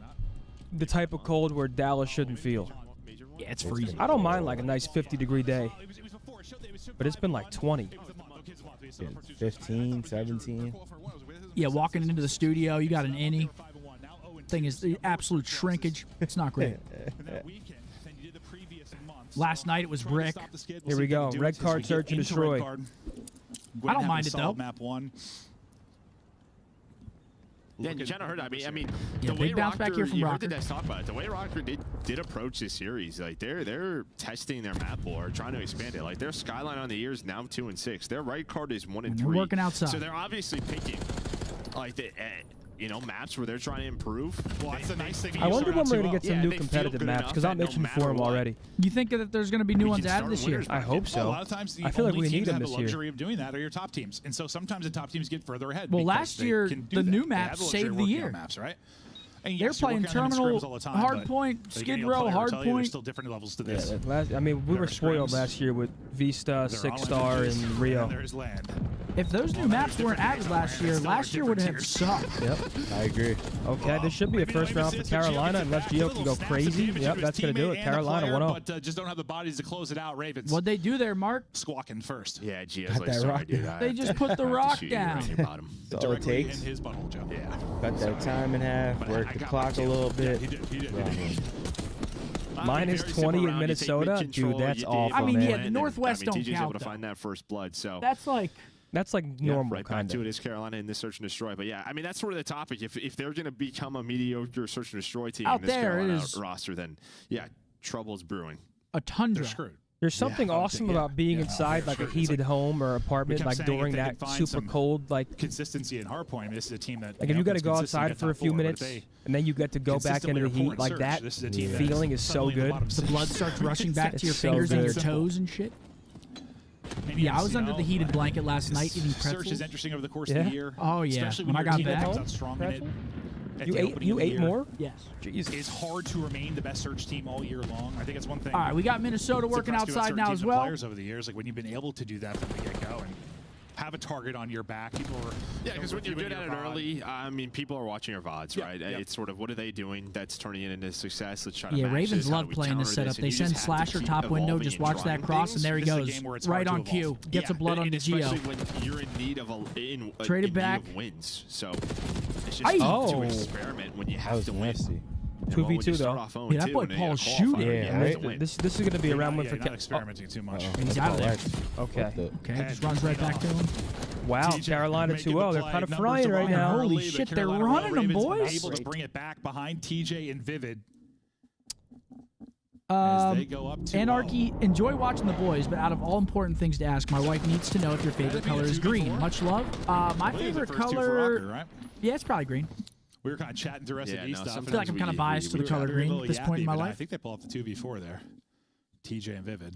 the type of cold where Dallas shouldn't feel. Yeah, it's freezing. I don't mind like a nice 50-degree day, but it's been like 20. Yeah, 15, 17. Yeah, walking into the studio, you got an innie. Thing is the absolute shrinkage. It's not great. Last night it was brick. Here we go. Red card search and destroy. I don't mind it though. Map 1. Yeah, Jenna heard. I mean, Yeah, the way big bounce back Rocker, here from you Rocker. heard the guys talk about it. The way Rocker did approach this series, like they're testing their map board, trying to expand it. Like their skyline on the year is now 2-6. Their right card is 1-3. They're working outside. So they're obviously picking like the maps where they're trying to improve. Well, that's the nice thing. I wonder when we're gonna get some Yeah, new they feel competitive good maps enough because I'm that no itching matter for them what- already. You think that there's going to be new We ones can added start this year? winners I hope Well, a so. lot of times the I feel like only we need teams them that have this the year. luxury of doing that are your top teams, and so sometimes the top teams get further ahead. Well, because last they year, can do the that. new They maps have the luxury saved of the working year. on maps, right? And They're yes, you're playing working on them in Terminal, scrims all the time, but Hardpoint, the Skid game Row, player will tell you there's Hardpoint. still different levels to Yeah, this. I mean, we There were are spoiled scrims. last year with Vista, They're all Six Star, images, and Rio. And there is land. If those new maps weren't added last year would have sucked. Yep. I agree. Okay, this should be a first round for Carolina unless Gio can go crazy. Yep, that's gonna do it. Carolina 1-0. But just don't have the bodies to close it out. Ravens What'd they do there, Mark? squawking first. Yeah, Gio's Got like, that sorry, rock dude. down. I They have just to- put the I have to rock shoot you right down. in your bottom. That's all it Directly takes. in his butthole, Joe. Yeah. Cut that time in half. But Work I the got clock my a little Yeah, bit. he did. He did. Wrong one. Minus Very 20 simple in round. You take Minnesota? mid-control, Dude, that's you awful, dig I mean, man. yeah, the Northwest don't TJ's able count, to though. find that first blood, so That's like That's like normal, right kind back to of. it is Carolina in this search and destroy. But yeah, I mean that's sort of the topic. If they're going to become a mediocre search and destroy team Out in this there Carolina is- roster, then yeah, trouble's brewing. a tundra. They're screwed. There's something awesome about being inside like a heated home or apartment, kept like saying during if they that could find super some cold, like Consistency in Hardpoint. This is a team that if you got to is go consistent outside at for a top few four, but minutes if they and then you get to go back into the consistently heat report like search, that. this is a team that Feeling is so suddenly in the good. bottom The six. blood starts rushing back to your It's so fingers and your good. toes and shit. And Yeah, I yes, was you under know, the heated blanket last night eating Search is pretzels. interesting over the course Yeah? of the year. Oh, yeah. Especially When when I your got team back- comes out strong in it. Pretzel? at You the ate opening you of the ate year. more? Yes. Jesus. It's hard to remain the best search team all year long. I think it's one thing. All right, we got Minnesota It's working impressed me about outside certain now teams as and well. Players over the years, like when you've been able to do that from the get-go and have a target on your back, people are Yeah, because when you're good at it VOD. early, I mean, people are watching your VODs, Yeah, right? yeah. It's sort of what are they doing that's turning it into success? Let's try to Yeah, match Ravens this. How love do we playing this counter setup. And They you send just have to slasher keep top window, evolving just and watch that trying cross, things. and there he This is a goes. game where it's Right hard on to cue. evolve. Gets a blood on the especially Geo. when you're in need of Traded in back. need of wins. So it's Aye. just tough to Oh. experiment when you That have was to win. nasty. And 2v2 when you start though. off Yeah, that 0-2 boy and you Paul's gotta shooting. qualify, Yeah, you have right? to win. This is gonna be a round one Yeah, for not experimenting too much. Uh-oh. He's out of there. Okay. What the- Okay, just runs right back to him. Wow, TJ Carolina making 2-0. the They're play. kind of Numbers frying to right run now. Holy early, but shit, they're Carolina running them, Ravens boys. Able to bring it back behind TJ and Vivid as Um, they go up 2-0. Anarchy, enjoy watching the boys, but out of all important things to ask, my wife needs to know if your favorite That'd be color a is 2v4. green. Much love. My I believe the favorite first two for color, Rocker, right? yeah, it's probably green. We were kind of chatting through Yeah, SD no, stuff. sometimes I feel like I'm kind of biased to the color They're a green little at this point in yappy, my but I life. think they pull off the 2v4 there. TJ and Vivid.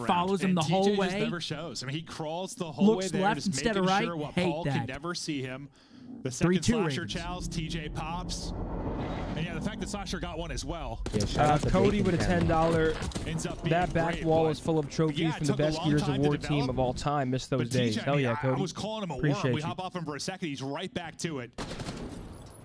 round. follows him the TJ whole just way. never shows. I mean, he crawls the whole Looks way there, left just instead of making right. sure what Hate Paul that. can never see him. The second 3-2 slasher Ravens. chows, TJ pops. And yeah, the fact that Slasher got one as well. Yeah, shout out to Cody Bacon with a Camera. $10. Ends up being That back great, wall but is full of trophies yeah, it from the took a best long Gears of time to War team develop. of all time. Miss those But days. TJ, Hell yeah, I Cody. was calling him a worm. Appreciate We you. hop off him for a second. He's right back to it.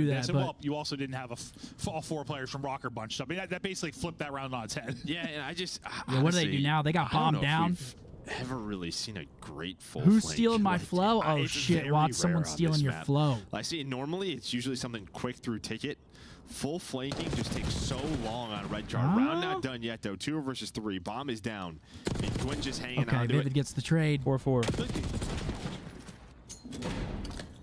do this. that. And But well, you also didn't have all 4 players from Rocker bunched up. I mean, that basically flipped that round on its head. Yeah, and I just yeah, what do they do now? They got I don't bombed know if down. we've ever really seen a great full Who's flank stealing my like flow? Oh it's shit, very Watts! rare Someone's on stealing this your map. flow. I see. Normally, it's usually something quick through ticket. Full flanking just takes so long on Red Jar. Round not done yet though. 2 versus 3. Bomb is down. And Gwyn just hanging Okay, on to Vivid it. gets the trade. 4-4.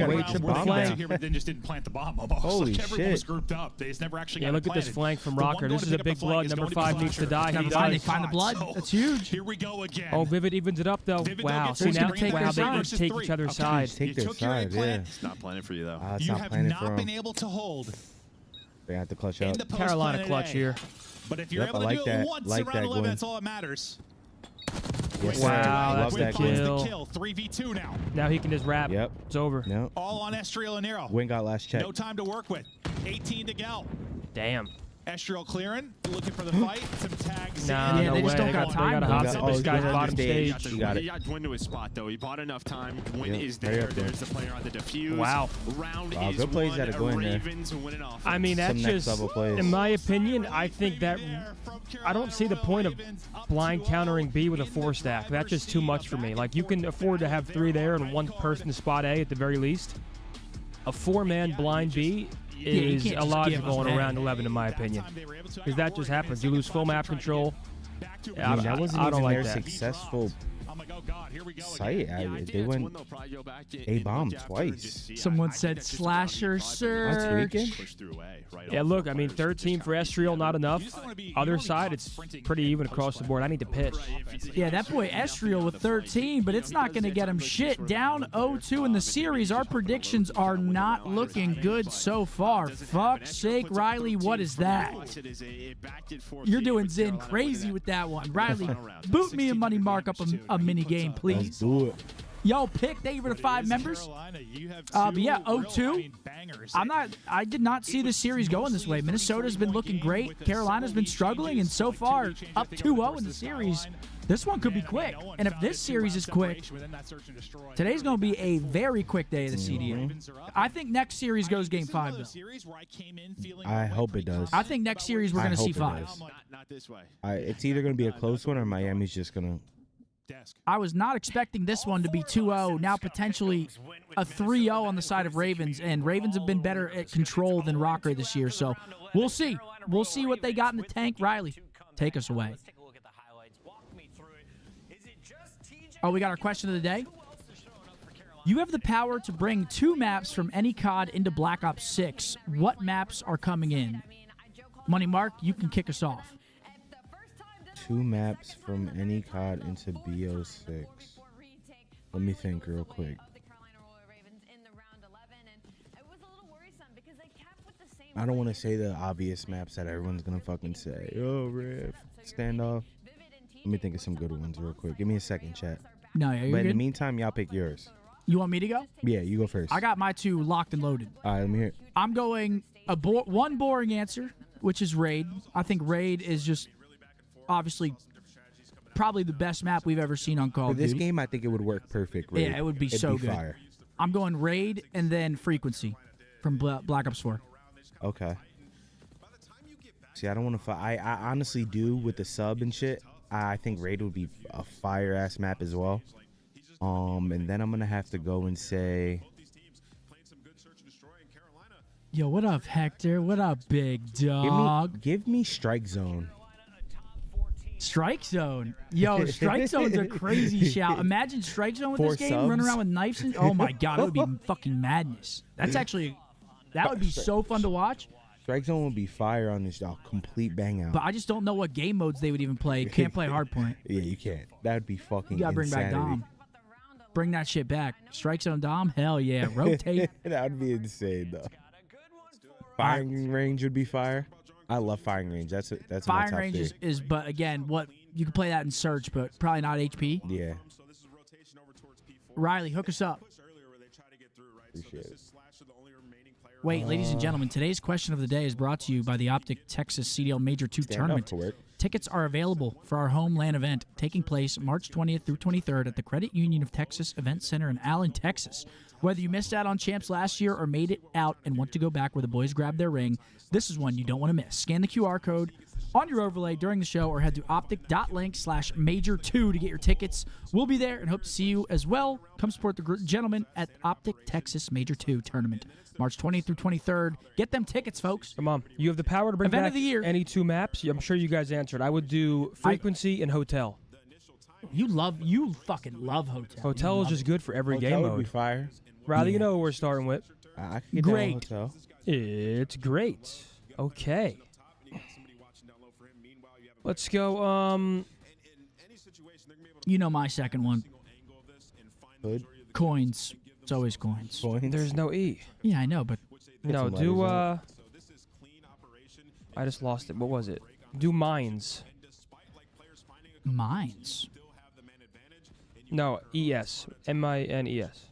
one gotta round get your where bomb they got down. to here, but then just didn't plant the bomb almost. Holy like everyone was shit. grouped up. They just never actually Yeah, got look it at this planted. flank from The one Rocker. going This to is a pick up big the flank blood. is Number going to be 5 needs to Slasher. die. He Never mind, they does. find the blood. So, That's huge. Here we go again. Oh, Vivid evens it up though. Vivid Wow. gets See it. now, Bring it wow, back they inside. each take each other's Okay. side. Take You their took your A side, plan. yeah. It's not planning for you though. It's You not have planning for not him. been able to hold They have to clutch in up. the post Carolina plan clutch today. here. But if you're Yep, able to I do like it that. once Like around that, 11, Gwen. that's all that matters. Yes, Wow, sir. that's Love a that, Finds Gwen. kill. the kill. 3v2 now. Now he can just wrap. Yep. It's over. No. All on Estriel and Nero. Win got last check. No time to work with. 18 to go. Damn. Estriel clearing, looking for the fight. Some tags Nah, Yeah, no they way. just don't got time, They got though. hot seat. This guy's bottom stage. You got He it. got Gwyn to his spot, though. He bought enough time. Gwyn Yep, is very there. up there. There's the player on the defuse. Wow. Round Wow, is good plays won. out of Gwyn there. Ravens winning off. I mean, that's Some next just, level plays. in my opinion, I think that I don't see the point of blind countering B with a 4-stack. That's just too much for me. Like, you can afford to have 3 there and 1 person spot A at the very least. A 4-man blind B you is can't just illogical give in up around A. 11, in my opinion. Because that just happens. You lose full map control. I mean, that wasn't I don't even like their that. successful I'm like, oh God, here we go site. again. They went A-bomb twice. Someone said slasher search. Push through A, right Yeah, off look, the I mean, players. third team for Estriel, not enough. Other side, it's pretty even across the board. I need to pitch. Yeah, that boy Estriel with 13, but it's not going to get him shit. Down 0-2 in the series. Our predictions are not looking good so far. Fuck's sake, Riley, what is that? You're doing Zin crazy with that one. Riley, boot me a money mark up a mini game, Let's please. do it. Yo, pick. Thank you for the 5 members. But yeah, 0-2. I did not see this series going this way. Minnesota's been looking great. Carolina's been struggling, and so far, up 2-0 in the series. This one could be quick. And if this series is quick, today's going to be a very quick day of the CDL. I think next series goes game 5, though. I hope it does. I think next series we're going to see hope it 5. does. Not this way. It's either going to be a close one or Miami's just going to. I was not expecting this one to be 2-0, now potentially a 3-0 on the side of Ravens, and Ravens have been better at control than Rocker this year, so we'll see. We'll see what they got in the tank. Riley, take us away. Oh, we got our question of the day. You have the power to bring 2 maps from any COD into Black Ops 6. What maps are coming in? Money Mark, you can kick us off. 2 maps from any COD into BO6. Let me think real quick. I don't want to say the obvious maps that everyone's going to fucking say. Oh, Riff, standoff. Let me think of some good ones real quick. Give me a second, chat. No, yeah, But you're in the good. meantime, y'all pick yours. You want me to go? Yeah, you go first. I got my 2 locked and loaded. All right, let me hear it. I'm going one boring answer, which is Raid. I think Raid is just obviously probably the best map we've ever seen on Call For of this Duty. game, I think it would work perfect. Yeah, Raid. it would be It'd so good. Fire. I'm going Raid and then Frequency from Black Ops 4. Okay. See, I don't want to fight. I honestly do with the sub and shit. I think Raid would be a fire ass map as well. And then I'm gonna have to go and say, Yo, what up, Hector? What up, big dog? give me Strike Zone. Strike Zone. Yo, Strike Zone's a crazy shout. Imagine Strike Zone with 4 this game, subs. running around with knives. And, oh my god, it would be fucking madness. That would be so fun to watch. Strike Zone would be fire on this complete bang out. But I just don't know what game modes they would even play. Can't play Hardpoint. Yeah, you can't. That would be fucking. You gotta bring back insanity. Dom. Bring that shit back. Strike Zone Dom? Hell yeah. Rotate. That would be insane though. Firing range would be fire. I love firing range. That's my Firing top range 3. is, but again, what you can play that in search, but probably not HP. Yeah, Riley, hook us up. appreciate it. Wait, ladies and gentlemen, today's question of the day is brought to you by the Optic Texas CDL Major 2 Stand up Tournament. for work. Tickets are available for our home LAN event taking place March 20th through 23rd at the Credit Union of Texas Event Center in Allen, Texas. Whether you missed out on champs last year or made it out and want to go back where the boys grab their ring, this is one you don't want to miss. Scan the QR code on your overlay during the show or head to optic.link/major2 to get your tickets. We'll be there and hope to see you as well. Come support the gentlemen at Optic Texas Major 2 Tournament. March 20th through 23rd. Get them tickets, folks. Come on. You have the power to bring Event back of the year. any 2 maps. I'm sure you guys answered. I would do Frequency and Hotel. You fucking love Hotel. Hotel is just good for every Hotel game would be mode. fire. Riley, you know what we're starting with. I could get Great. down Hotel. It's great. Okay. Let's go. You know my second one. Hood. Coins. It's always coins. Points. There's no E. Yeah, I know, but No, some do letters I just lost it. What was it? Do mines. mines. No, ES. MINES.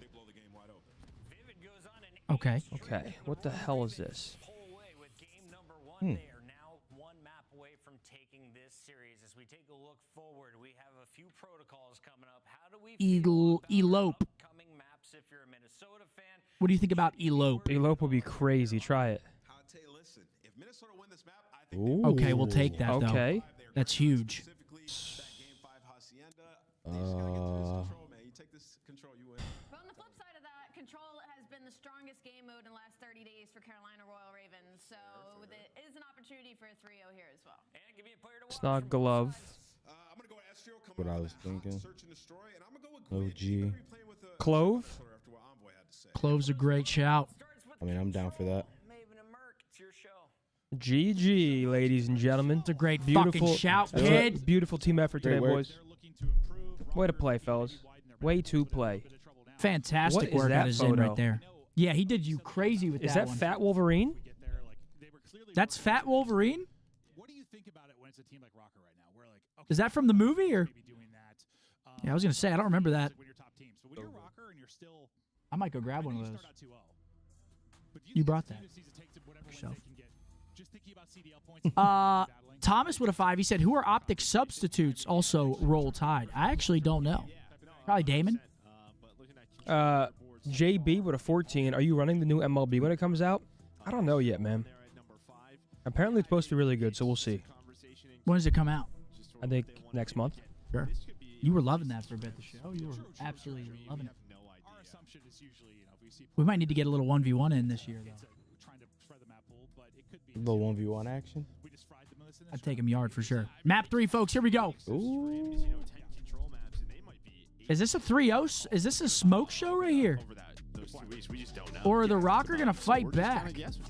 Okay. Okay. What the hell is this? They are now one map away from taking this series. As we take a look forward, we have a few protocols coming up. How do we feel about Elope. upcoming maps if you're a Minnesota fan? What do you think about Elope? Elope would be crazy. Try it. Listen, if Minnesota win this map, I think Okay, we'll take that, though. Okay. That's huge. specifically that game 5 Hacienda. They just gotta get through this control, man. You take this control, you win. But on the flip side of that, Control has been the strongest game mode in the last 30 days for Carolina Royal Ravens. So it is an opportunity for a 3-0 here as well. And give me a player to watch Snug from both glove. sides. I'm gonna go Astro coming What I off was that hot thinking. search and destroy, and I'm gonna go with Oh, Gwyn. gee. He's gonna be playing with a Clove? after what Envoy had to say. Clove's a great shout. Starts with I mean, I'm down for that. Maven and Merc, it's your show. GG, ladies and gentlemen. It's a great Beautiful- fucking shout, That's kid. right. Beautiful team effort Great today, work. boys. Way to play, fellas. Way to play. Fantastic What is work that out of Zen photo? right there. Yeah, he did you crazy with Is that that one. Fat Wolverine? That's Fat Wolverine? What do you think about it when it's a team like Rocker right now? Where like, okay, Is that from the movie or? maybe doing that. Yeah, I was gonna say I don't remember that. When you're top team, so when you're Rocker and you're still, I might go grab one I know of you those. start out 2-0. But do You think brought it's a team that. needs to take whatever wins Yourself. they can get? Just thinking about CDL points. battling. Thomas with a 5. He said, "Who are optic substitutes?" Also, Roll Tide. I actually don't know. Probably Damon. JB with a 14. Are you running the new MLB when it comes out? I don't know yet, man. Apparently it's supposed to be really good, so we'll see. When does it come out? I think next month. Sure. You were loving that for a bit. The show. You were absolutely loving it. Our assumption is usually, you know, if we see We might need to get a little 1v1 in this year, though. trying to spread the map pool, but it could be. A little 1v1 action. We just fried them in this. I'd take him yard for sure. Map 3, folks. Here we go. Ooh. Is this a 3-0? Is this a smoke show right here? Over that, those 2 weeks, we just don't know. Or are the Rocker gonna fight We're just kinda back? guessing.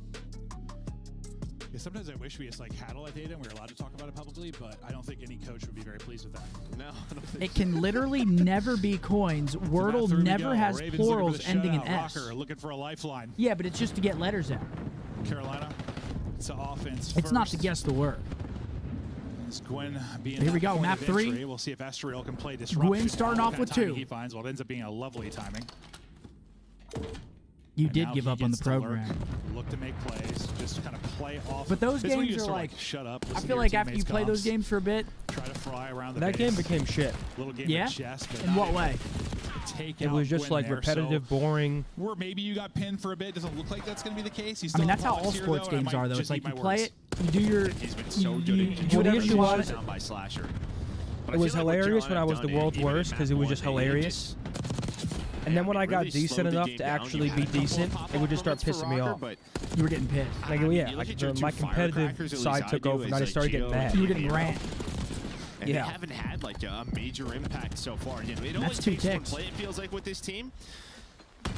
Yeah, sometimes I wish we just like had all that data and we were allowed to talk about it publicly, but I don't think any coach would be very pleased with that. No, I don't think It can literally never be coins. Wordle Through we never go. has Ravens looking for plurals the ending in shutout. S. Rocker looking for a lifeline. Yeah, but it's just to get letters out. Carolina, it's an offense. It's not to first. guess the word. It's Gwyn being Here we that go, point map of 3. entry. We'll see if Estorial can play disruption. Gwyn starting What off kind with of timing 2. He finds well, it ends up being a lovely timing. You And did now give he up on the gets to lurk, program. Look to make plays, just kind of play off. But those This is when you games just are sort of, like- shut up. I listen to feel your like after you teammates' play those comms, games for a bit, try to fly around the That game base. became shit. Little game yeah? of chess, but In not what able way? to take It out was just Gwyn like there, repetitive, so boring. where maybe you got pinned for a bit. Doesn't look like that's going to be the case. He's I mean, still that's how in all here, sports though, and I games might are, though. just It's like eat you my play words. it, you do your. He's been so you, good you, at you do What whatever issue you was want. it? down by Slasher. But It I was feel like what hilarious when Carolina I was have the done, world's even in worst map because it was one, just they hilarious. And then when I got really decent slowed the enough game to down. actually You be had a couple of decent, pop-off it would just start moments for pissing me Rocker, off. but You were getting pissed. Like, I mean, yeah, you like look at your my two competitive firecrackers, at side least I took do, over, is and I like just started getting Gio mad. You were and getting Hero. rant. And Yeah. they haven't had like a major impact so far. Again, it only That's 2 takes one ticks. play, it feels like, with this team.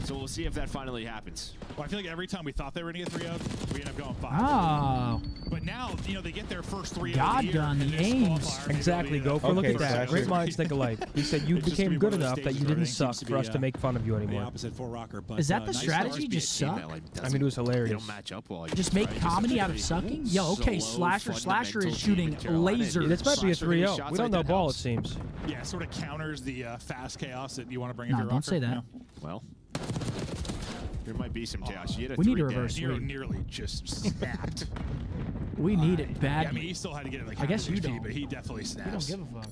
So we'll see if that finally happens. Well, I feel like every time we thought they were going to get 3-0, we end up going 5. Oh. But now, you know, they get their first 3 God of the year. done, and the this aims. qualifier, maybe Exactly. they'll Go be for the look at Okay, that. Slasher. Great minds think alike. He said you It's just became gonna be good one of those enough that stages you where didn't everything suck seems to for us be, to make fun of you the anymore. opposite for Rocker. But, Is that the nice strategy? start. Just suck? I mean, it was They hilarious. don't match up well. Just make right? comedy Just out of sucking? Yo, okay, solo, Slasher is fundamental shooting team in Carolina. lasers. This might be a Slasher hitting 3-0. shots We don't like know that ball, it helps. seems. Yeah, it sort of counters the fast chaos that you want to bring No, if you're don't Rocker. say that. You know? Well, there might be some chaos. You had a We need to 3 reverse game. Nero sweep. nearly just snapped. We need it Yeah, I badly. mean, he still had to get it like I guess half you HP, don't. but he definitely We snaps. don't give a fuck.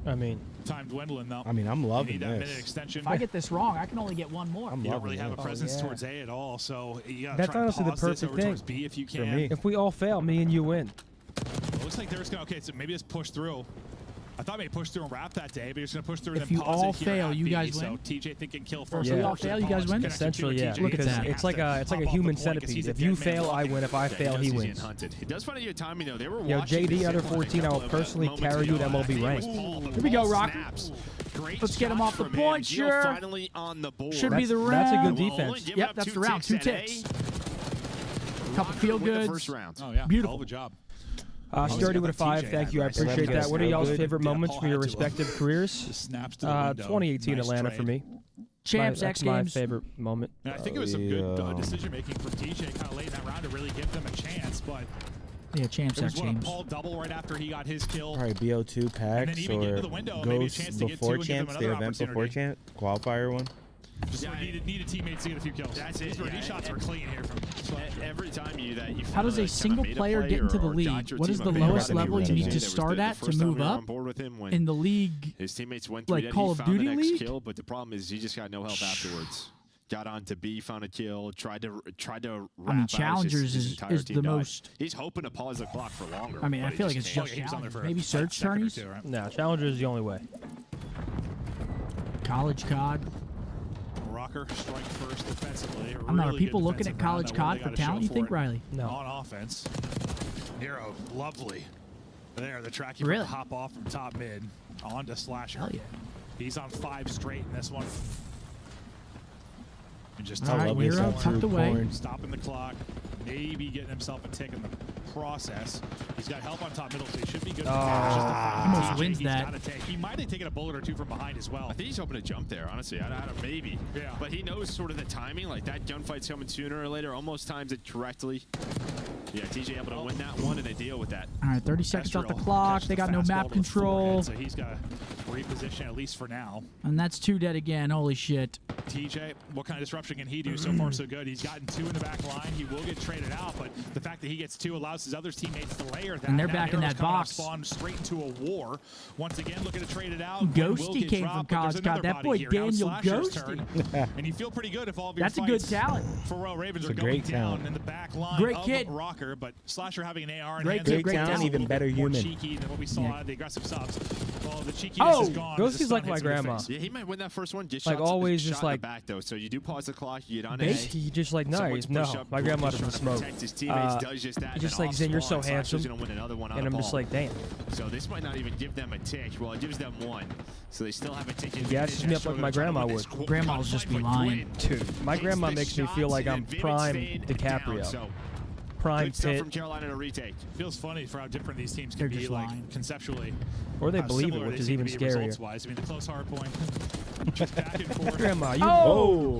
I mean, Time dwindling though. I mean, I'm You loving need that minute this. extension. If I get this wrong, I can only get one more. I'm You don't loving really have a this. presence yeah. towards A at all, so you gotta That's try and honestly the pause this perfect over towards thing B if you for can. me. if we all fail, me and you win. It looks like there's gonna so maybe just push through. I thought maybe push through and wrap that day, but he's gonna push through and If then you pause all it here fail, at you B, guys so win? TJ thinking kill first. If we all fail, you guys win? Essentially, yeah. Look at Because that. it's like a human centipede. If you fail, I win. If I fail, he wins. Hunted. It does find a good timing though. They were Yo, watching JD this under hit one a 14, I will couple of, personally moments carry you ago. to I think MLB it was rank. Paul, but Here we go, Paul Rocker. snaps. Great Let's get him shots off the from him. point, Gio sure. finally on the board. Should be the That's a round. good Will only defense. give Yep, up that's 2 the round. ticks 2 at A. ticks. Couple Rocker feel with the goods. first round. Oh yeah, Beautiful. hell of a job. Sturdy with a 5. Thank you. I appreciate Remember that. What are this. y'all's Good. favorite Yeah, moments Paul from your had to. respective careers? Just snaps to the window. 2018 Nice Atlanta trade. for me. Champs, That's X my Games. favorite moment. And I think it was some good Yeah. decision making from TJ kind of late in that round to really give them a chance, but Yeah, Champs, it was X what, a Games. Paul double right after he got his kill. Probably BO2 then packs even get or into the window, maybe a Ghosts chance to get before two and give them champs, the another event before opportunity. champ, qualifier one. Just needed teammates to get a few kills. That's it. These shots were clean here from every time you do that. You How does a single player get into the league? What is the lowest level you need to start at to move up in the league? His teammates went through like Call of Duty League? kill, but the problem is he just got no help afterwards. Got on to B, found a kill, tried to wrap out. Challengers is the most. He's hoping to pause the clock for longer. I mean, I feel like it's just maybe Surge tourneys. Right? No, Challenger is the only way. College COD. Rocker strike first defensively. I don't know. Are people looking at college COD for talent, you think, Riley? No. On offense. Hero, lovely. There, the track Really? hop off from top mid on to Slasher. Hell yeah. He's on 5 straight in this one. And just All right, Hero tucked away. Stopping the clock. Maybe getting himself a tick in the process. He's got help on top middle, so he should be good. Almost wins that. He might have taken a bullet or two from behind as well. I think he's hoping to jump there, honestly. I don't maybe. Yeah. But he knows sort of the timing. Like that gunfight's coming sooner or later. Almost times it correctly. Yeah, TJ able to win that one and they deal with that. All right, 30 seconds off the clock. They got no map control. So he's got to reposition at least for now. And that's 2 dead again. Holy shit. TJ, what kind of disruption can he do? So far, so good. He's gotten 2 in the back line. He will get traded out, but the fact that he gets 2 allows his other teammates to layer that. And they're back in that box. Spawn straight into a war. Once again, looking to trade it out. Ghosty came from college COD. That boy Daniel Ghosty. And you feel pretty good if all of your That's a good talent. For Royal Ravens are going down in the back line. Great kid. Rocker, but Slasher having an AR. Great talent, even better human. Cheeky than what we saw out of the aggressive subs. Well, the cheekiness is gone. Ghosty's like my grandma. Yeah, he might win that first one. Just like shots, always, shot just in like the back though. So you do pause the clock. You get on A. He just like nice. No, my grandma doesn't smoke. His teammates does just that. He's just like, Zin, you're so handsome. Gonna win another one on and I'm the just ball. like, damn. So this might not even give them a tick. Well, it gives them 1. So they still have a tick. Yeah, it's just me up like my grandma would. Grandma's just be lying. Dude, my grandma makes me feel like I'm prime DiCaprio. Prime Good stuff Pitt. from Carolina to retake. Feels funny for how different these teams can be, like conceptually. Or they believe it, which is even scarier. I mean, the close hard point, just back and forth. Grandma,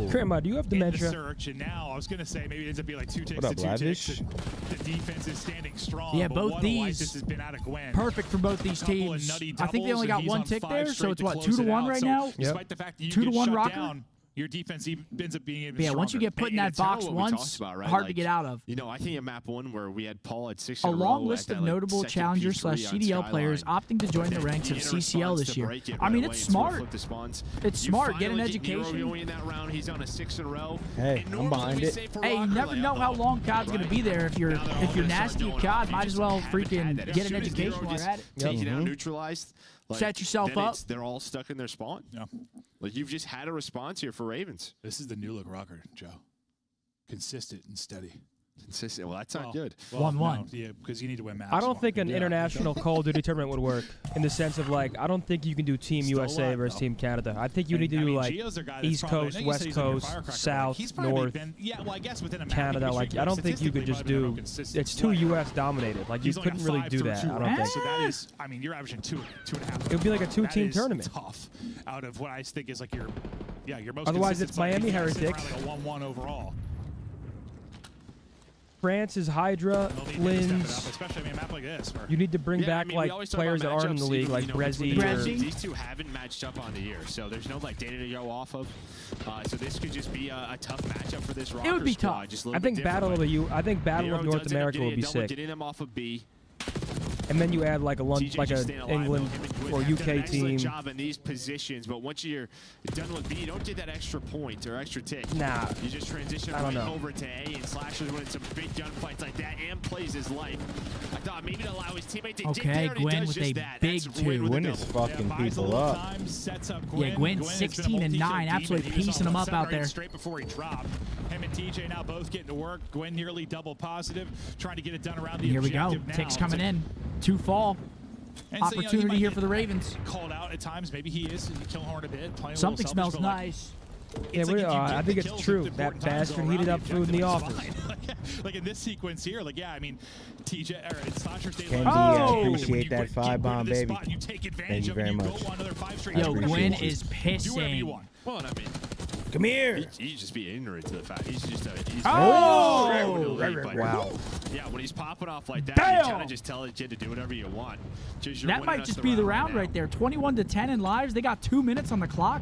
Grandma, do you have dementia? In the search, and now I was gonna say maybe it ends up being like 2 ticks What up, to 2 Lavish? ticks. The defense is standing strong. Yeah, but both what a life these this has been out of Gwen. perfect for both these teams. I think they only got 1 tick there, so it's what, 2-1 right now? Despite the fact that you 2-1 get Rocker? shut down, your defense ends up being even Yeah, stronger. once you get put in that box once, hard to get out of. You know, I think in map 1 where we had Paul at 6 in A a long row list at of that, notable second challenger P3 slash on CDL players Skyline. opting to join the But ranks of then CCL response this to year. break it I right mean, away it's and sort of smart. flip the spawns. It's You smart. Get an finally Nero education. in that round. He's on a 6 in a row. Hey, And I'm normally behind we it. say for Hey, you Rocker never know layup, how though. long COD's gonna be there. If you're Now they're all gonna nasty start at going off. COD, You might just as well haven't had freaking it. get an As soon as education Nero while just you're at it. Take it out, neutralized. Set yourself then up. They're all stuck in their spawn. Yeah. Like you've just had a response here for Ravens. This is the new look Rocker, Joe. Consistent and steady. Consistent. Well, that's not good. 1-1. No, yeah, because you need to win maps. I don't think an international Call of Duty tournament would work in the sense of like I don't think you can do Team Still USA alive, versus though. Team Canada. I think you need to do like Gio's their guy that's East probably- I Coast, know you West said he's on your Coast, firecracker, South, he's probably North, been, yeah, well, I guess within a map, Canada. Like I don't think you could just do. It's too U.S. dominated. Like you He's only couldn't got really 5 do through that. 2 I don't rounds, think. So that is, I mean, you're averaging 2.5. It would be like a 2-team That is tournament. Tough. Out of what I think is like your most. Otherwise, consistent it's Miami play. He's sitting Heretics. around like a 1-1 overall. France is Hydra, They'll need to step it up, Lins. especially I mean, a map like this. Where You need to bring Yeah, back I mean, we like always talk players about that aren't in the matchups, league, even, like you know, between Brezzy. These two haven't matched up on the year, so there's no like data to go off of. So this could just be a tough matchup for this Rocker It would be squad, tough. just a little I think bit Battle of different. the I think Battle of Nero North does end up America getting would be a double, sick. Getting them off of B. And then you add like a TJ like just a staying alive, England though. Him and or Gwyn have UK done an excellent team. job in these positions, but once you're done with B, you don't get that extra point or extra tick. Nah. You just transition I don't right know. over to A, and Slasher's winning some big gunfights like that and plays his life. I thought maybe to allow his teammate to dig Okay, there, and he Gwyn does with just a that. big That's Gwyn 2. with a Gwyn is double. fucking buys a people little up. time, sets up Yeah, Gwyn's Gwyn has been a 16 and multi-kill 9, demon. absolutely He was piecing on them up 7 out or 8 there. Straight before he dropped. Him and TJ now both getting to work. Gwyn nearly double positive, trying to get it done around the Here we go. objective now. Ticks coming in. 2 fall. And so, you know, he Opportunity might here get for the Ravens. Called out at times. Maybe he is Killhorn a bit. Playing Something a little selfish, smells but, like, nice. Yeah, it's like if you I get think the it's kills true. at That important times bastard all heated around up food in the objective, office. it's fine. Like in this sequence here, like yeah, I mean, TJ or Slasher stayed Kenzie, alive. I When appreciate you that get 5 bomb, to this baby. spot, you take advantage Thank you of it, very you much. go on another 5 straight. I Yo, appreciate Gwyn it. is Do whatever you pissing. want. Well, and I mean, Come here. he's just being ignorant to the fact. He's just he's Oh! Wow. Yeah, when he's popping off like that, Damn! you kind of just tell the kid to do whatever you want. That might just be the round right there. 21-10 in lives. They got 2 minutes on the clock.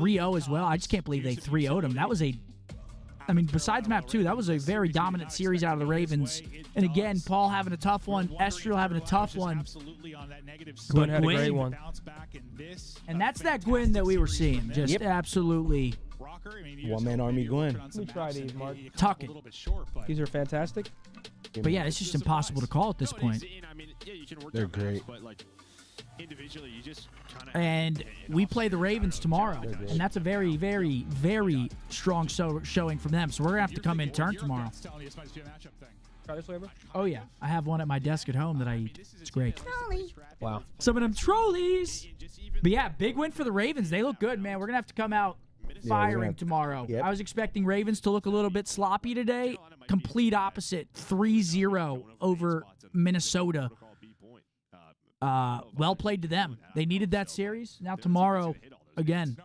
3-0 as well. I just can't believe they 3-0'd him. That was a I mean, besides map 2, that was a very dominant series out of the Ravens. And again, Paul having a tough one, Estriel having a tough one. Gwyn had a great one. And that's that Gwyn that we were seeing. Just absolutely. One-man army Gwyn. Let me try these, Mark. Tucking. These are fantastic. But yeah, it's just impossible to call at this point. They're great. And we play the Ravens tomorrow. And that's a very, very, very strong showing from them. So we're going to have to come in turn tomorrow. Try this flavor? Oh, yeah. I have one at my desk at home that I eat. It's great. Wow. Some of them trolleys. But yeah, big win for the Ravens. They look good, man. We're going to have to come out firing tomorrow. Yep. I was expecting Ravens to look a little bit sloppy today. Complete opposite. 3-0 over Minnesota. Well played to them. They needed that series. Now tomorrow, again,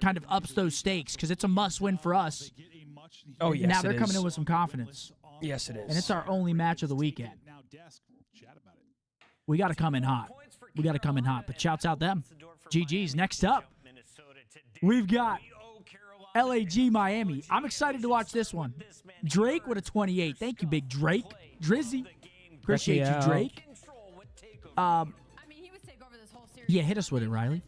kind of ups those stakes because it's a must-win for us. Oh, yes, now they're coming in with some confidence. Yes, it is. And it's our only match of the weekend. We got to come in hot. We got to come in hot. But shouts out them. GG's. Next up, we've got LAG Miami. I'm excited to watch this one. Drake with a 28. Thank you, big Drake. Drizzy. Appreciate you, Drake. Yeah, hit us with it, Riley.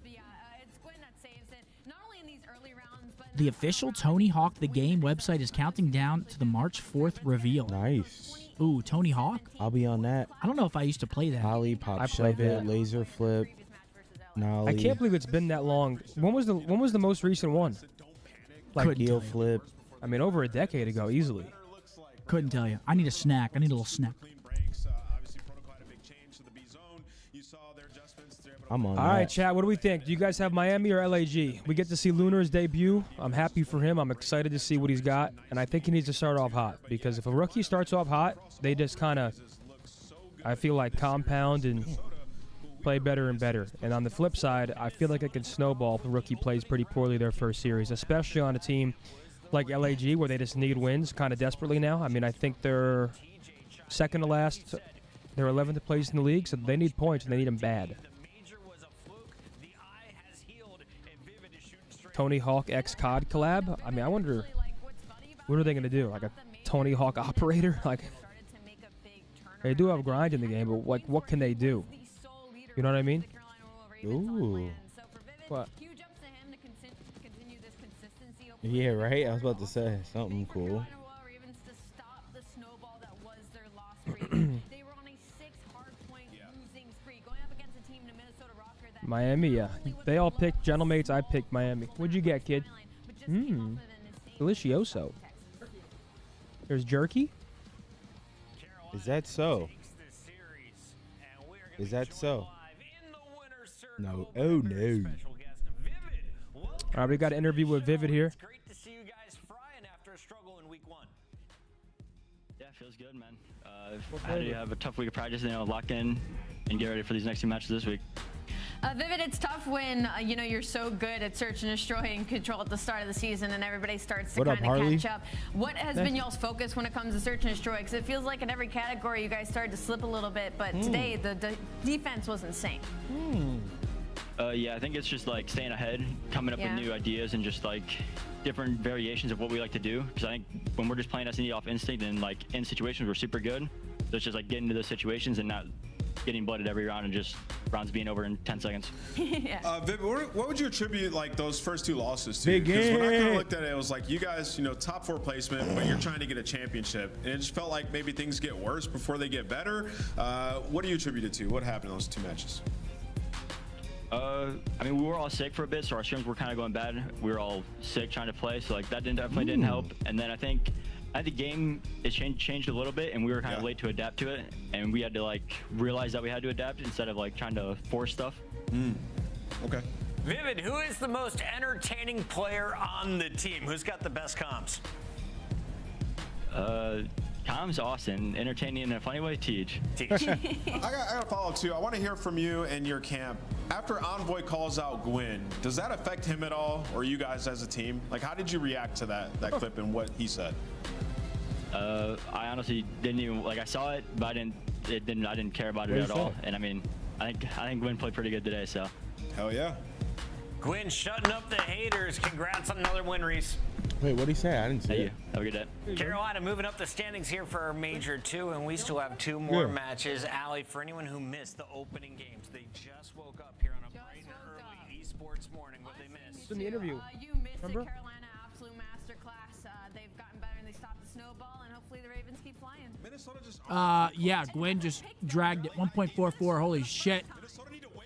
The official Tony Hawk The Game website is counting down to the March 4th reveal. Nice. Ooh, Tony Hawk? I'll be on that. I don't know if I used to play that. Ollie, pop, I shove played it, that. laser flip. Nollie. I can't believe it's been that long. When was the most recent one? Couldn't heel tell you. flip. I mean, over a decade ago, easily. Couldn't tell you. I need a snack. I need a little snack. I'm on All that. right, chat. What do we think? Do you guys have Miami or LAG? We get to see Lunar's debut. I'm happy for him. I'm excited to see what he's got. And I think he needs to start off hot. Because if a rookie starts off hot, they just kind of, I feel like, compound and play better and better. And on the flip side, I feel like it can snowball if a rookie plays pretty poorly their first series, especially on a team like LAG where they just need wins kind of desperately now. I mean, I think they're second to last. They're 11th place in the league, so they need points, and they need them bad. Tony Hawk X COD collab? I mean, I wonder, what are they going to do? Like a Tony Hawk operator? Like, they do have grind in the game, but like, what can they do? You know what I mean? Ooh. What? Yeah, right? I was about to say something cool. Miami, yeah. They all picked Gentlemates. I picked Miami. What'd you get, kid? Delicioso. There's jerky? Is that so? Is that so? No. Oh, no. All right, we got an interview with Vivid here. Great to see you guys frying after a struggle in week 1. Yeah, feels good, man. How do you have a tough week of practice, lock in and get ready for these next 2 matches this week? Vivid, it's tough when you're so good at search and destroy and control at the start of the season, and everybody starts to kind of catch up. What has been y'all's focus when it comes to search and destroy? Because it feels like in every category you guys started to slip a little bit, but today the defense was insane. Yeah, I think it's just like staying ahead, coming up with new ideas, and just like different variations of what we like to do. Because I think when we're just playing S&D off instinct and like in situations we're super good, so it's just like getting into those situations and not getting blooded every round and just rounds being over in 10 seconds. Viv, what would you attribute like those first 2 losses to? Big Because when I kind game. of looked at it, it was like you guys, top 4 placement, but you're trying to get a championship, and it just felt like maybe things get worse before they get better. What do you attribute it to? What happened in those 2 matches? I mean, we were all sick for a bit, so our streams were kind of going bad. We were all sick trying to play, so like that definitely didn't help. And then I think the game changed a little bit, and we were kind of late to adapt to it, and we had to like realize that we had to adapt instead of like trying to force stuff. Okay. Vivid, who is the most entertaining player on the team? Who's got the best comms? Comms, Austin. Entertaining in a funny way, Teach. I got a follow-up too. I want to hear from you and your camp. After Envoy calls out Gwyn, does that affect him at all, or you guys as a team? Like, how did you react to that clip and what he said? I honestly didn't even like. I saw it, but I didn't care about it at all. And I mean, I think Gwyn played pretty good today. So. Hell yeah. Gwyn shutting up the haters. Congrats on another win, Reese. Wait, what did he say? I didn't see it. Have a good day. Carolina moving up the standings here for our Major 2, and we still have 2 more matches. Allie, for anyone who missed the opening games, they just woke up here on a bright and early esports morning. What they missed? In the interview. You missed it, Carolina, absolute masterclass. They've gotten better and they stopped the snowball, and hopefully the Ravens keep flying. Yeah, Gwyn just dragged it. 1.44. Holy shit.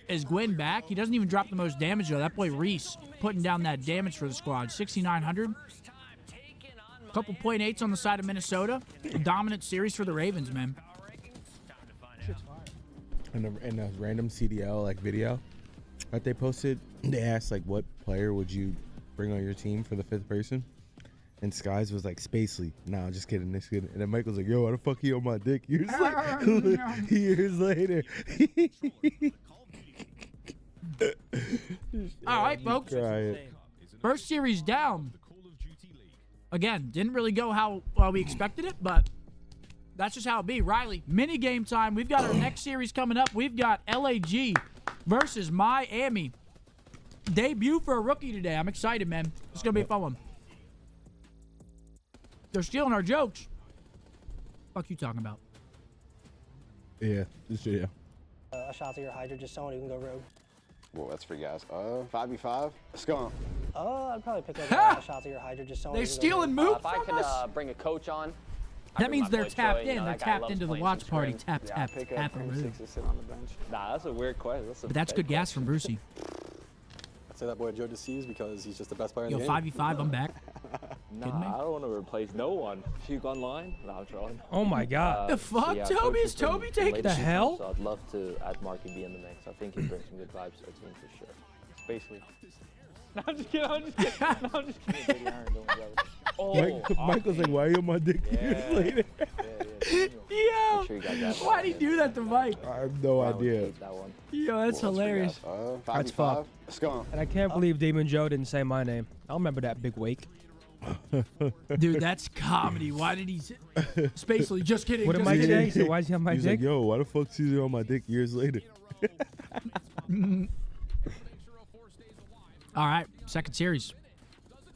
Is Gwyn back? He doesn't even drop the most damage, though. That boy Reese putting down that damage for the squad. 6,900. Couple .8s on the side of Minnesota. A dominant series for the Ravens, man. In a random CDL like video that they posted, they asked like, what player would you bring on your team for the 5th person? And Skies was like, Spacely. Nah, just kidding. This kid. And then Michael's like, yo, why the fuck he on my dick? Years later. All right, folks. First series down. Again, didn't really go how well we expected it, but that's just how it be. Riley, mini game time. We've got our next series coming up. We've got LAG versus Miami. Debut for a rookie today. I'm excited, man. It's going to be a fun one. They're stealing our jokes. Fuck you talking about? Yeah, this video. A shot to your Hydra, just someone who can go rogue. Well, that's for you guys. 5v5. Scump. I'd probably pick up a shot to your Hydra, just someone. They're stealing moves If I could bring a coach on. That means they're tapped in. They're tapped into the watch party. Tap, tap, Pick tap, up and Cream move. 6 to sit on the bench. Nah, that's a weird question. But that's good gas from Brucey. I'd say that boy Joe deceives because he's just the best player in Yo, the game. 5v5, I'm back. Nah, I don't want to replace no one. Puke online? Nah, I'm trolling. Oh my God. The fuck, yeah, Toby? Is coach has been Toby taking the leadership, hell? So I'd love to add Marky B in the mix. I think he'd bring some good vibes to our team for sure. Basically. No, I'm just kidding. I'm just kidding. No, I'm just kidding. Michael's like, why are you on my dick years later? Yo, Sure you got that why'd he do that to Mike? I have no idea. That one. Yo, that's hilarious. 5v5. That's fucked. Scump. And I can't believe Demon Joe didn't say my name. I'll remember that big wake. Dude, that's comedy. Why did he say? Spacely, just kidding. What did Mike say? He said, why is he on my He's dick? like, yo, why the fuck Caesar on my dick years later? All right, second series.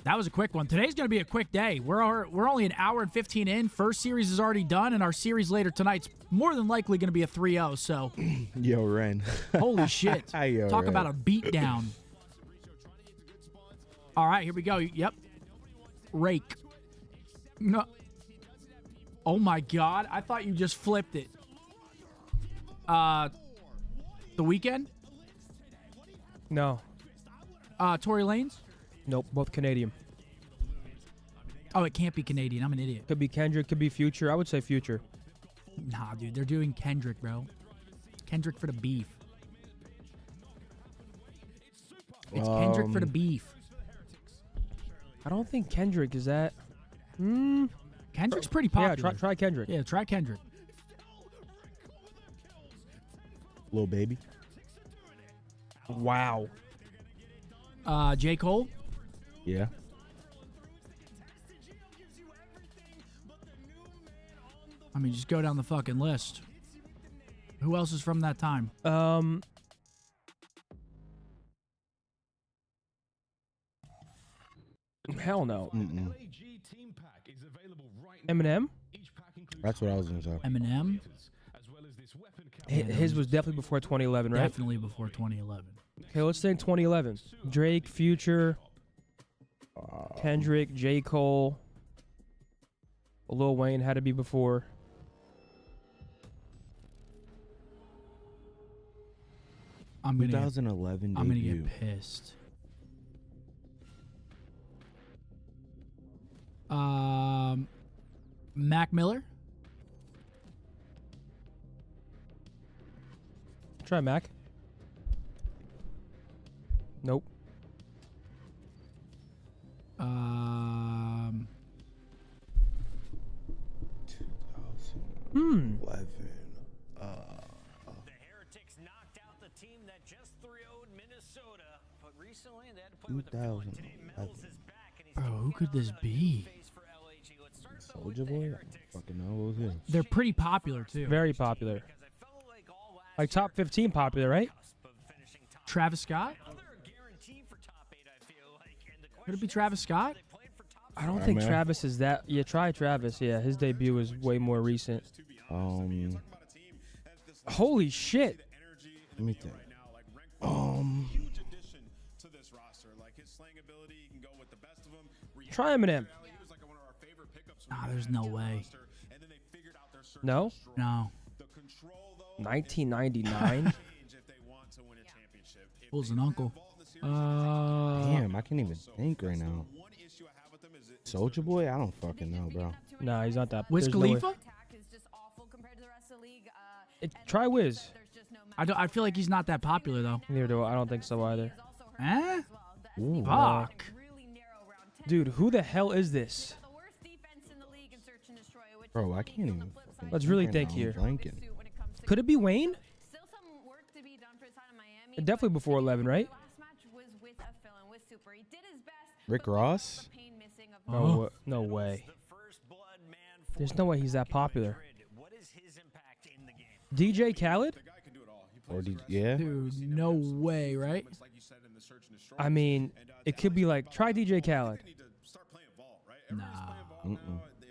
That was a quick one. Today's going to be a quick day. We're only an hour and 15 in. First series is already done, and our series later tonight's more than likely going to be a 3-0. So, Yo, Ren. holy shit. Yo, Talk Ren. about a beatdown. All right, here we go. Yep. Rake. No. Oh, my God. I thought you just flipped it. The Weeknd? No. Tory Lanez? Nope. Both Canadian. Oh, it can't be Canadian. I'm an idiot. Could be Kendrick. Could be Future. I would say Future. Nah, dude. They're doing Kendrick, bro. Kendrick for the beef. It's Kendrick for the beef. I don't think Kendrick is that. Kendrick's pretty popular. Yeah, try Kendrick. Yeah, try Kendrick. Little baby. Wow. J. Cole? Yeah. I mean, just go down the fucking list. Who else is from that time? Hell no. Mm-mm. Eminem? That's what I was gonna say. Eminem? His was definitely before 2011, right? Definitely before 2011. Okay, let's think 2011. Drake, Future, Kendrick, J. Cole, Lil Wayne had to be before. I'm gonna 2011 I'm gonna debut. get pissed. Mac Miller? Try Mac. Nope. 11. The Heretics knocked out the team that just 3-0'd Minnesota, but recently they had to play with the field. Today Mills is back and he's Bro, who could this be? Soldier Boy? I don't fucking know what was him. They're pretty popular, too. Very popular. Like top 15 popular, right? Travis Scott? Could it be Travis Scott? I don't think Travis is that. Yeah, try Travis. Yeah, his debut is way more recent. Holy shit. Let me think. Try Eminem. Nah, there's no way. No? No. 1999? Pulls an uncle. Damn, I can't even think right now. Soulja Boy? I don't fucking know, bro. Nah, he's not that. Wiz there's no way. Khalifa? Try Wiz. I feel like he's not that popular, though. Neither do I. I don't think so either. Eh? Ooh, Fuck. Dude, who the hell is this? bro, I can't even. Let's really right think now. here. I'm blanking. Could it be Wayne? Definitely before 11, right? Rick Ross? Oh, no way. There's no way he's that popular. DJ Khaled? Or yeah? Dude, no way, right? I mean, it could be like, try DJ Khaled. Nah.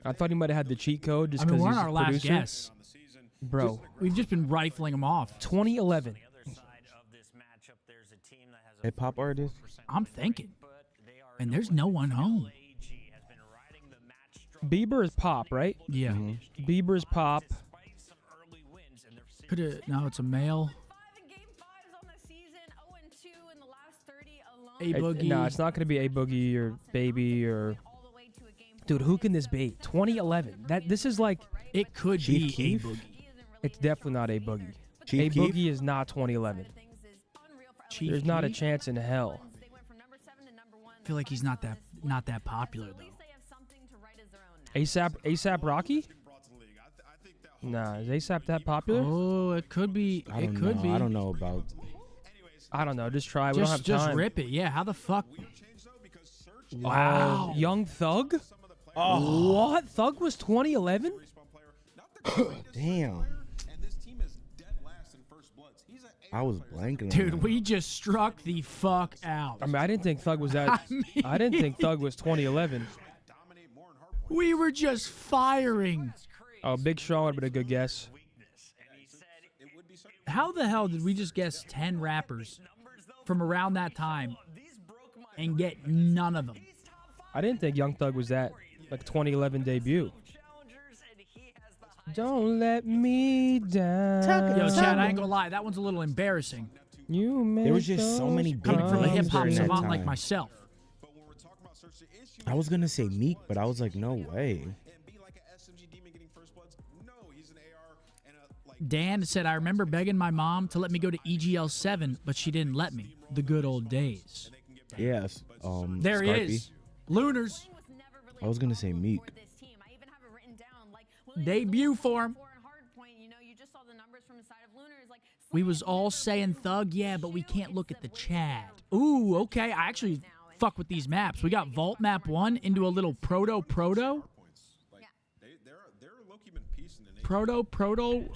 I thought he might have had the cheat code just I mean, because we're he's on our a last producer. guess. Bro. We've just been rifling them off. 2011. Hip hop artist? I'm thinking. And there's no one home. Bieber is pop, right? Yeah. Bieber is pop. Could it? No, it's a male. A Boogie. No, it's not going to be A Boogie or Baby or... Dude, who can this be? 2011. This is like... It could Chief be Keef? A Boogie. It's definitely not A Boogie. Chief A Keef? Boogie is not 2011. There's not a chance in hell. I feel like he's not that popular though. ASAP Rocky? Nah, is ASAP that popular? Oh, it could be. It could be. I don't know about. I don't know. Just try. We don't have time. Just rip it. Yeah. How the fuck? Wow. Young Thug? Oh. What? Thug was 2011? Damn. I was blanking. Dude, we just struck the fuck out. I mean, I didn't think Thug was that. I didn't think Thug was 2011. We were just firing. Oh, Big Sean would have been a good guess. How the hell did we just guess 10 rappers from around that time and get none of them? I didn't think Young Thug was that, like, 2011 debut. Don't let me down. Yo, Chad, I ain't gonna lie. That one's a little embarrassing. There was just so many big Coming from a names hip-hop during that savant like time. myself. I was gonna say Meek, but I was like, no way. Dan said, I remember begging my mom to let me go to EGL 7, but she didn't let me. The good old days. Yes. There he Scarpy. is. Lunars. I was gonna say Meek. Debut for him. We was all saying Thug, yeah, but we can't look at the chat. Ooh, okay. I actually fuck with these maps. We got Vault Map 1 into a little Proto,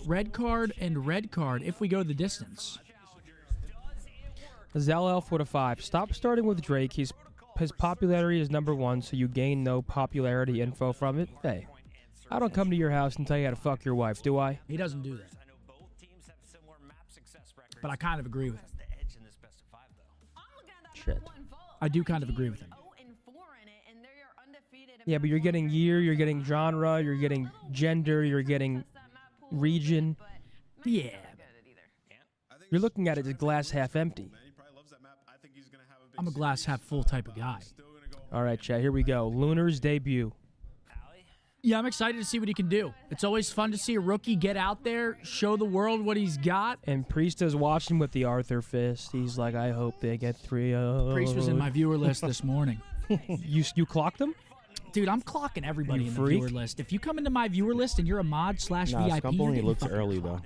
red card, and red card if we go the distance. Zal Elf with a 5. Stop starting with Drake. His popularity is #1, so you gain no popularity info from it. Hey, I don't come to your house and tell you how to fuck your wife, do I? He doesn't do that. But I kind of agree with him. Shit. I do kind of agree with him. Yeah, but you're getting year, you're getting genre, you're getting gender, you're getting region. Yeah. You're looking at it as glass half empty. I'm a glass half full type of guy. All right, Chad, here we go. Lunar's debut. Yeah, I'm excited to see what he can do. It's always fun to see a rookie get out there, show the world what he's got. And Priest is watching with the Arthur fist. He's like, I hope they get 3-0. Priest was in my viewer list this morning. You clocked him? Dude, I'm clocking everybody You in freak. the viewer list. If you come into my viewer list and you're a mod / Nah, VIP, Scump you're only getting looks fucking early though. clocked.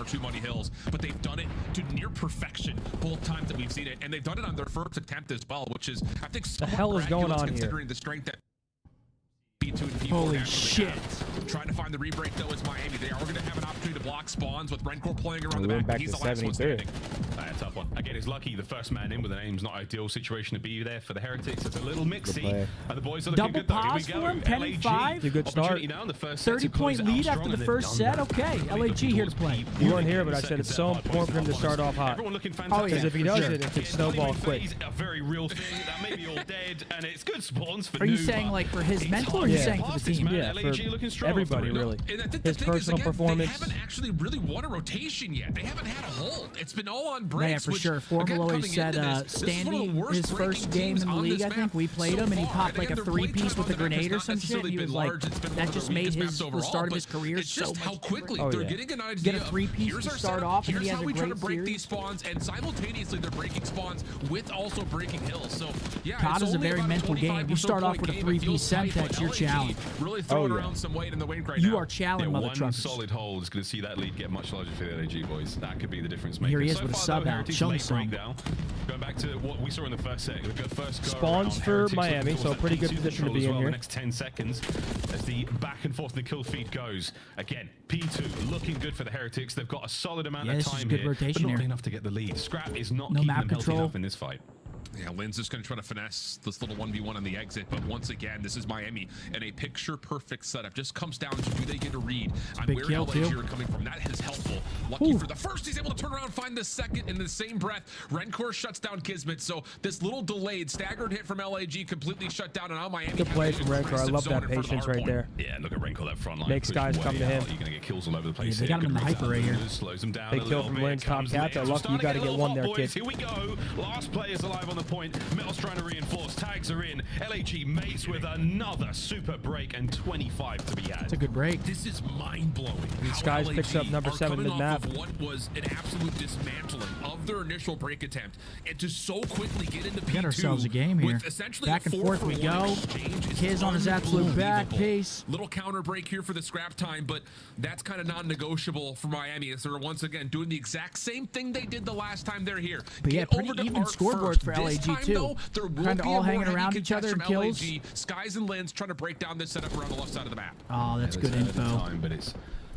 our two money hills, but they've done it to near perfection both times that we've seen it, and they've done it on their first attempt as well, which is, I think, the hell is going on here? Considering the strength that B2 and P4 holy shit. Trying to find the re-break though is Miami. They are going to have an opportunity to block spawns with Rencor playing around the back. Back He's to the last one 73. standing. A tough one. Again, it's lucky the first man in with an aim's not ideal situation to be there for the Heretics. It's a little mixy. And the boys are looking Double good though. pause Here we for him, go. 10 and 5. A good start. Now in the first set to 30-point close it out lead strong, after the and first they've set. done Okay, that. LAG here to play. You weren't here, but I said it's so important for him to start off hot. Everyone looking Oh, fantastic. yeah. Because if he doesn't, it could snowball quick. A very real thing. That may be all dead, and it's good spawns for Are you Noob, saying but like for his it's mental, or hard are you to saying get for the past this, team? man. Yeah, LAG for looking strong everybody, through it. really. And I think His the thing personal is, again, performance. They haven't actually really won a rotation yet. They haven't had a hold. It's been all on breaks. Yeah, for which, sure. again, Formula always coming said into this is one of the Standy, worst his first breaking game teams in the on league, this I map think we played so him, and he far. popped And like a again, their play three-piece time with a on their grenade or match some has not shit. And he necessarily was been like, large. It's been one that of the just made weakest his maps the overall, start of but his career it's so just how much quickly Oh, they're yeah. getting an idea. Get a three-piece Here's to our start setup. off, and Here's he has how a we try to great break series. these spawns, and simultaneously they're breaking spawns with also breaking hills. So yeah, COD it's is a only very about mental game. You 25% start off point with a game. It three-piece feels tight, but Semtex, you're LAG challenged. really throwing Oh, yeah. around some weight in the wing right You now. are challenged, One mother solid hold is going to see that lead get much larger for the LAG boys. That could be the difference maker. Here he is So with a far, sub though, out. Heretics Show me late some. breakdown. Going back to what we saw in the first set. The first go Spawns around for Heretics Miami, looking so a towards pretty that good P2 position to control be as in well here. The next 10 seconds as the back and forth the kill feed goes. Again, P2 looking good for the Heretics. They've got a solid amount Yeah, of this is time good here, rotation but not here. enough to get the lead. Scrap is not No keeping map them healthy control. enough in this fight. Yeah, Lynn's just going to try to finesse this little 1v1 on the exit, but once again, this is Miami and a picture-perfect setup. Just comes down to do they get a read on big where kill, LAG too. are coming from. That is helpful. Lucky for the first, he's able to turn around and find the second in the same breath. Rencor shuts down Kismet, so this little delayed, staggered hit from LAG completely shut down, and now Miami. Good play from Rencor. I love that patience right there. Yeah, look at Rencor, that front line. Makes push guys way come to him. out. You're going to get kills all over the place. Yeah, they got him in the hyper right here. Slows them down Big a kill little from bit. Lynn's top Comes cat. in. Lucky you got to get one there, kid. Here we go. Last player's alive on the point. Metal's trying to reinforce. Tags are in. LAG mates with another super break and 25 to be had. It's a good break. This is mind-blowing. And Skies picks up number 7 mid-map. What was an absolute dismantling of their initial break attempt, and to so quickly get into P2 Got ourselves a game here. with essentially Back a and forth we 4-for-1 go. exchange is Kiz on his absolute back unbelievable. pace. Little counter break here for the scrap time, but that's kind of non-negotiable for Miami, as they're once again doing the exact same thing they did the last time they're here. But yeah, Get pretty over to even Art scoreboard first. for This LAG time, too. though, there will Kinda be all a hanging more heavy around each other contest in from kills. LAG. Skies and Lynn's trying to break down this setup around the left side of the map. Oh, that's good There's a info. time, but it's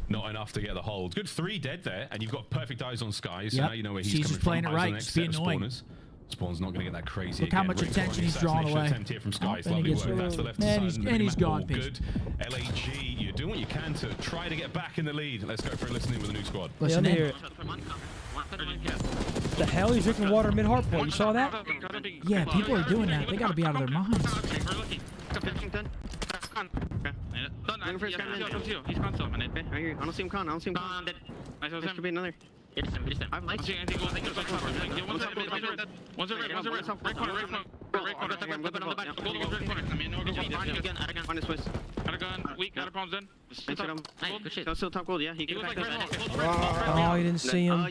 not enough to get the hold. Good 3 dead there, and you've got perfect eyes on Skies, so Yep. now you know where he's Caesar's coming playing from. it Eyes on right, the next just be set of annoying. spawners. Spawn's not going to get that crazy Look how again. much Rick attention Warren, he's drawn assassination away. attempt here from Skies. And he Lovely gets work. rid That's of the left it. Man, side. he's- of the and he's map. gone, All Peach. good. LAG, you're doing what you can to try to get back in the lead. Let's go for a listening with a new squad. Yeah, let me hear it. The hell, he's drinking water mid hardpoint. You saw that? Yeah, people are doing that. They got to be out of their minds. I don't see him con. I don't see him con. There could be another. I have lights. On his twist. Still top gold, yeah. He can back up. Oh, you didn't see him.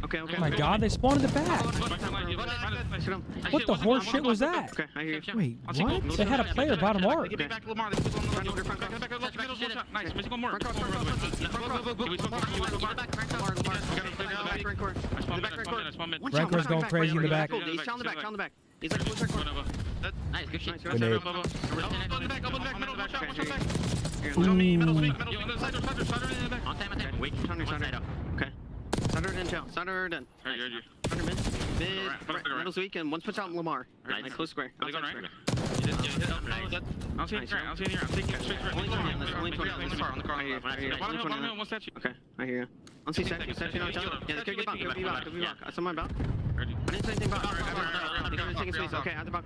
Okay, okay. Oh my God, they spawned in the back. What the horse shit was that? Okay, I hear you. Wait, what? They had a player bottom arc. Renkor's going crazy in the back. He's on the back, on the back. He's like, nice, good shit. Grenade. Okay. Started in jail. Started in. Middle's weak and one's push out Lamar. Nice, close square. Outside square. Okay, I hear you. I don't see statue. Yeah, they could get back. Could be back. I saw my back. I didn't say anything about. He's taking space. Okay, at the back.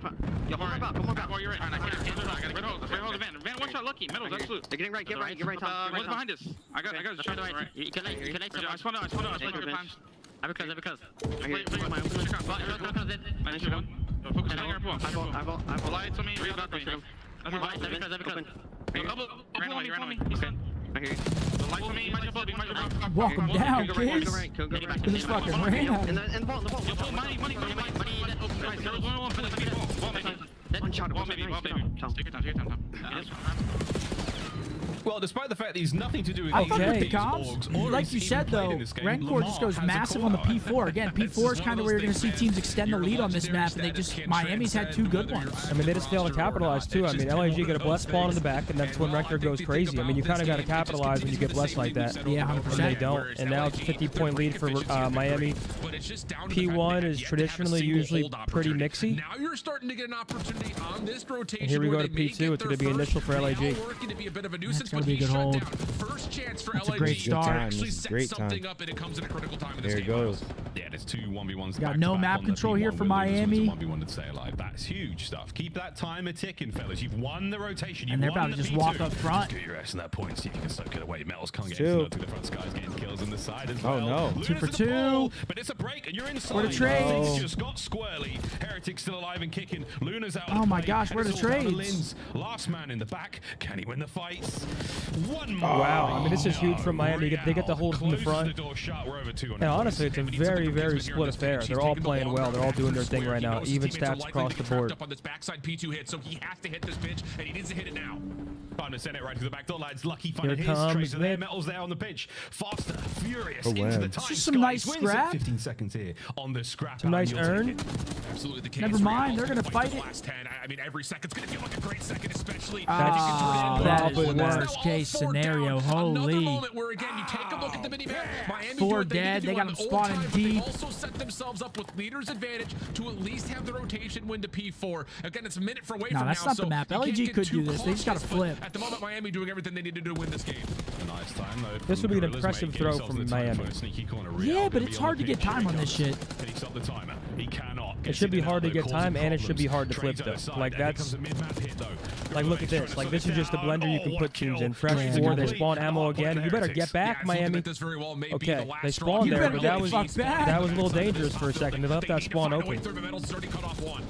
Yeah, hold my back. Hold my back. You're right. I can't hold the van. Van, one shot, lucky. Middle's absolute. They're getting right. Get right, Tom. What's behind us? I got a shot right. You can I spawned out. I because. I hear you. Focus on your pool. I've lights on me. I hear you. Walk him down, kids. This fucking ran. And the ball. One shot. Take your time. Well, despite the fact that he's nothing to do with I either fuck of with the these comms. orgs, or Like he's you even said, played though, in this game, Rancor just goes Lamar has a massive on the call-out. P4. Again, P4 is kind of where you're going to see teams extend the lead on this map, and they just Miami's had 2 good ones. I mean, they just fail to capitalize, too. I mean, LAG get a blessed spawn in the back, and that's when Rancor goes crazy. I mean, you kind of got to capitalize when you get blessed like that. Yeah, 100%. And they don't. And now it's a 50-point lead for Miami. P1 is traditionally usually pretty mixy. Now you're starting to get an opportunity on this rotation. And here we go to P2. It's going to be initial for LAG. That's going to be a good hold. First chance for That's a LAG great start. to actually Great set time. something up, and it comes in a critical time in this There it game. goes. Yeah, there's 2 1v1s. Got no map control here for Miami. 1v1 to stay alive. That's huge stuff. Keep that timer ticking, fellas. You've won the rotation. And they're about to just walk up front. Just get your ass in that point. See if you can soak it away. Metals can't get Two. into the front. Sky's getting kills on the side as Oh, well. no. 2 for Luna's at the 2. ball, but it's a break, and you're inside. Where the trades? Things just got squirrely. Heretics still alive and kicking. Luna's out. Oh of my play, gosh, and where the it's all down to trades? Linz. Last man in the back. Can he win the fights? One more. Wow. I mean, this is huge from Miami. They get the hold from the front. And honestly, it's a very, very split affair. They're all playing well. They're all doing their thing right now. Even stats across the board. Up on this backside P2 hit, so he has to hit this pitch, and he needs to hit it now. Time to send it right to the back door, lads. Lucky Here finding his comes tracer there. Mid. Metals there on the pitch. Faster, furious, Oh, into wow. the It's time. just some nice Wins scrap. at 15 seconds here on the scrap. Some nice and you'll take earn. it. Absolutely the case. Never mind, they're gonna Point fight for the it. last 10. I mean, every second's gonna feel like a great second, especially. Ah, that is Probably the worst worst case scenario. Another Holy. moment where again you take a look at the minimap. Miami 4 do what dead. need to They do got on them the old spawning time, but they deep. also set themselves up with leader's advantage to at least have the rotation win to P4. Again, it's a minute for away No, from that's now. not the so map. you can't LAG get could too do this. They just gotta cautious, but flip. At the moment, Miami doing everything they need to do to win this game. A nice time, though, This would be an from Gorillas, impressive mate. throw Get yourselves from the time Miami. for a sneaky corner. Yeah, Real but gonna it's be hard on to the get pitch. time Here on he this comes. shit. Can he stop the timer? He cannot. It Gets should be in hard to there, get causing time, and it should be hard problems. to flip, Trades though. outside, Like, and here that's- comes a mid-map hit, though. Like, look at this. Like, this is just a blender you can put teams in. Fresh 4, they spawn ammo again. You better get back, Miami. Okay, they spawned You there, better but that get was fucked back. that was a little dangerous for a second. They left that spawn open.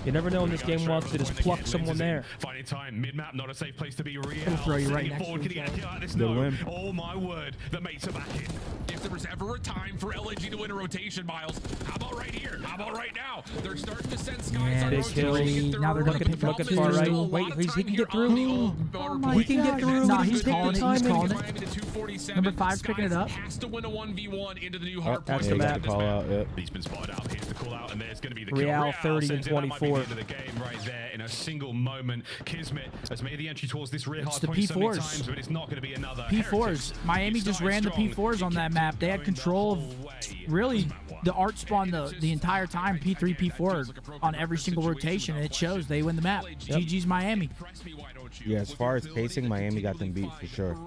You never know when this game wants to just pluck someone there. Finding time, mid-map, not a safe place to be. Real. Gonna throw you right Sending next forward. to Can he each get a kill out of this? Good No. win. Oh my word, the mates are back in. If there was ever a time for LAG to win a rotation, Miles, how about right here? How about right now? They're starting to send skies Yeah, on big rotation. kills. They're Now they're early. looking The problem far is there's right. still a Wait, lot of he time can here get on through. the old Oh point. my He can get through. Nah, He's he's taking calling the it. He's timing. calling it. Miami to 247. Number 5's picking it up. Has to win a 1v1 into the new Oh, hard that's yeah, the you map. got the call out. Yep. He's been spotted out. Here's the call out, and there's going to be the Real kill. 30 and sends it. That might be 24. the end of the game right there in a single moment. Kismet has made the entry towards this rear It's hard the point so many P4s. times, but it's not going to be another. P4s. Heretics. Miami You just started ran the strong. P4s on You that kept map. They had going control the of whole way. really the art spawn the entire time, P3, P4 on every single rotation, and it shows. They win the map. GG's Miami. Yeah, as far as pacing, Miami got them beat for sure.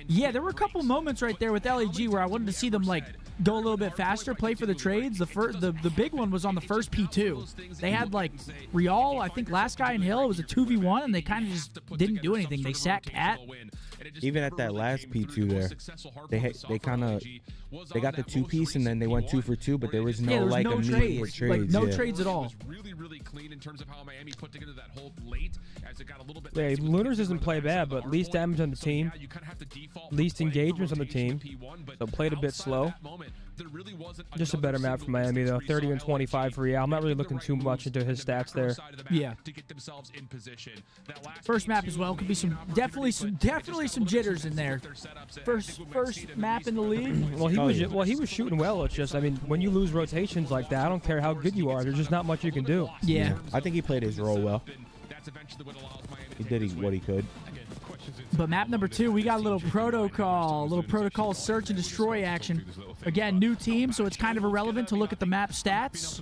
Yeah, there were a couple moments right there with LAG where I wanted to see them like go a little bit faster, play for the trades. The big one was on the first P2. They had like Real, I think last guy in Hill, it was a 2v1, and they kind of just didn't do anything. They sat cat. Even at that last P2 there, they kind of they got the 2-piece and then they went 2 for 2, but there was no Yeah, there was like no immediate trades. Like, no yeah. trades at all. Really clean in terms of how Miami put together that hold late as it got a little bit. Yeah, Lunars doesn't play bad, but least damage on the team, least engagements on the team, so played a bit slow. Just a better map for Miami though. 30 and 25 for Real. I'm not really looking too much into his stats there. Yeah. First map as well could be definitely some jitters in there. First map in the league. Well, he was shooting well. It's just, I mean, when you lose rotations like that, I don't care how good you are. There's just not much you can do. Yeah. I think he played his role well. He did what he could. But map number 2, we got a little protocol search and destroy action. Again, new team, so it's kind of irrelevant to look at the map stats.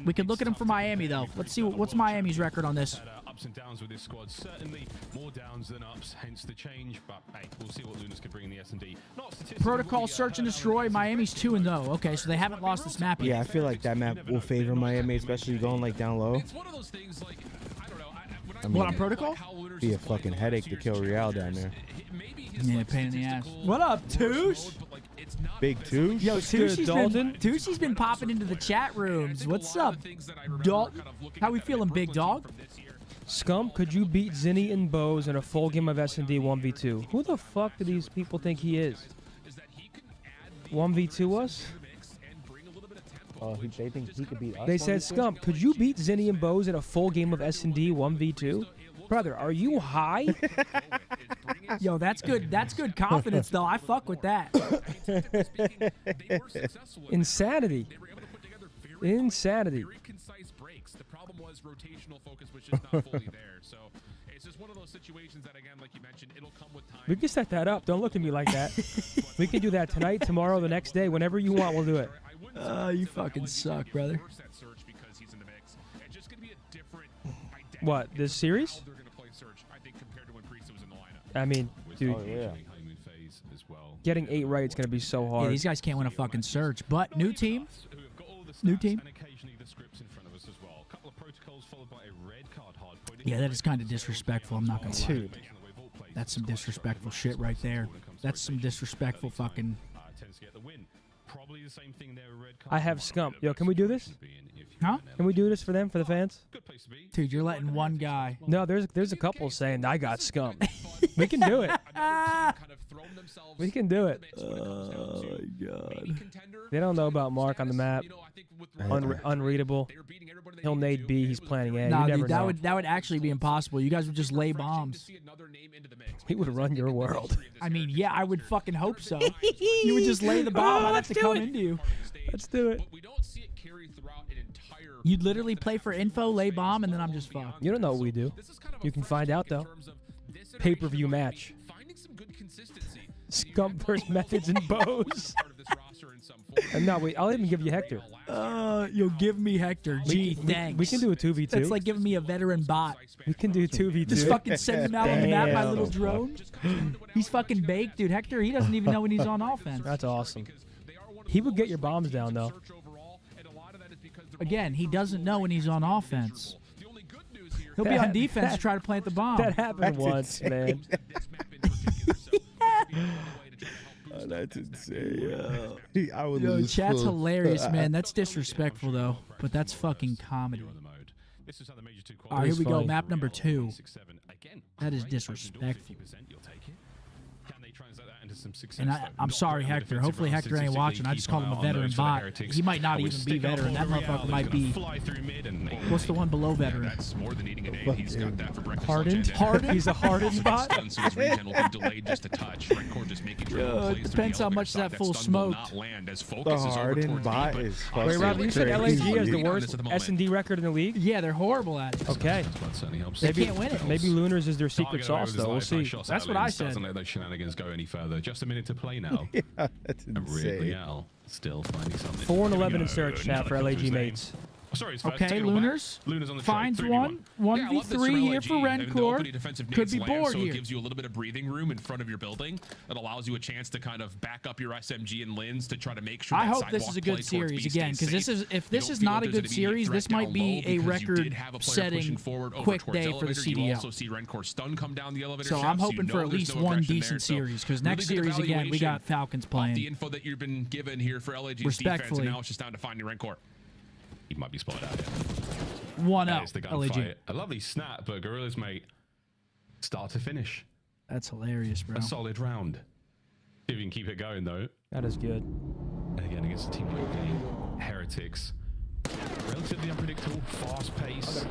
We could look at them for Miami though. Let's see what's Miami's record on this. Ups and downs with this squad, certainly more downs than ups, hence the change. But hey, we'll see what Lunas can bring in the S&D. Protocol search and destroy. Miami's 2-0. Okay, so they haven't lost this map yet. Yeah, I feel like that map will favor Miami, especially going like down low. I mean, What, on Protocol? Be a fucking headache to kill Real down there. Yeah, pain in the ass. What up, Touche? Big Touche? Yo, Tushy's been popping into the chat rooms. What's up, Dalton? How we feeling, big dog? Scump, could you beat Zinni and Bose in a full game of S&D 1v2? Who the fuck do these people think he is? 1v2 us? Oh, they think he could beat us. They said, Scump, could you beat Zinni and Bose in a full game of S&D 1v2? Brother, are you high? Yo, that's good. That's good confidence, though. I fuck with that. Insanity. Insanity. Very concise breaks. The problem was rotational focus was just not fully there. So it's just one of those situations that, again, like you mentioned, it'll come with time. We can set that up. Don't look at me like that. We can do that tonight, tomorrow, the next day, whenever you want. We'll do it. You fucking suck, brother. What, this series? I mean, dude, getting 8 right is going to be so hard. Yeah, these guys can't win a fucking search. But new team. New team. Yeah, that is kind of disrespectful. I'm not going to lie. Dude. That's some disrespectful shit right there. That's some disrespectful fucking... I have Scump. Yo, can we do this? Huh? Can we do this for them, for the fans? Dude, you're letting one guy. No, there's a couple saying I got Scump. We can do it. We can do it. Oh my god. They don't know about Mark on the map. Unreadable. He'll nade B. He's planning A. Nah, you never dude, know. that would actually be impossible. You guys would just lay bombs. He would run your world. I mean, yeah, I would fucking hope so. You would just lay the bomb. I'd have to come into you. Let's do it. You'd literally play for info, lay bomb, and then I'm just fucked. You don't know what we do. You can find out, though. Pay-per-view match. Scump versus Methods and Bows. And no, wait, I'll even give you Hector. You'll give me Hector. Gee, thanks. We can do a 2v2. That's like giving me a veteran bot. We can do 2v2. Just fucking send him out on the map, my little drone. He's fucking baked, dude. Hector, he doesn't even know when he's on offense. That's awesome. He would get your bombs down, though. Again, he doesn't know when he's on offense. He'll be on defense to try to plant the bomb. That happened once, man. Oh, that's insane. I would Yo, lose chat's full. hilarious, man. That's disrespectful, though. But that's fucking comedy. All right, here we go. Map number 2. That is disrespectful. And I'm sorry, Hector. Hopefully Hector ain't watching. I just called him a veteran bot. He might not even be veteran. That motherfucker might be... What's the one below veteran? That's more than eating an 8. He's got that for breakfast. Hardened? He's a hardened bot? So his regen will be delayed just a touch. Just making sure it depends how much that full smoked. The hardened bot is fucking Wait, Rob, you said crazy. LAG has the worst S&D record in the league? Yeah, they're horrible at it. Okay. They can't win it. Maybe Lunars is their secret sauce, though. We'll see. That's what I said. Doesn't let those shenanigans go any further. Just a minute to play now. Yeah, that's And insane. Real still finding something. 4-11 in search now for LAG mates. Sorry, it's first. Okay, Take it all back. Lunars. Lunars on the Finds trade, one. 1v3 here for Rencore. Could be bored so here. it gives you a little bit of breathing room in front of your building. That allows you a chance to kind of back up your SMG and Lins to try to make sure. I that hope this is a sidewalk play good towards series B again, stays because safe. if this is not a good series, this might be a record-setting quick day for the You also CDL. see Rencore stun come down the elevator So shaft, I'm you hoping know for at there's least no one aggression decent there. So series, because really next good series again we evaluation got Falcons off playing. the info that you've been given here for LAG's defense, Respectfully. and now it's just down to finding Rencore. He might be spotted out here. 1-0. There's the LAG. gunfight. A lovely snap, but Gorillas, mate, start to finish. That's hilarious, bro. A solid round. See if we can keep it going, though. That is good. And again, against a team like Heretics. Relatively unpredictable, fast pace.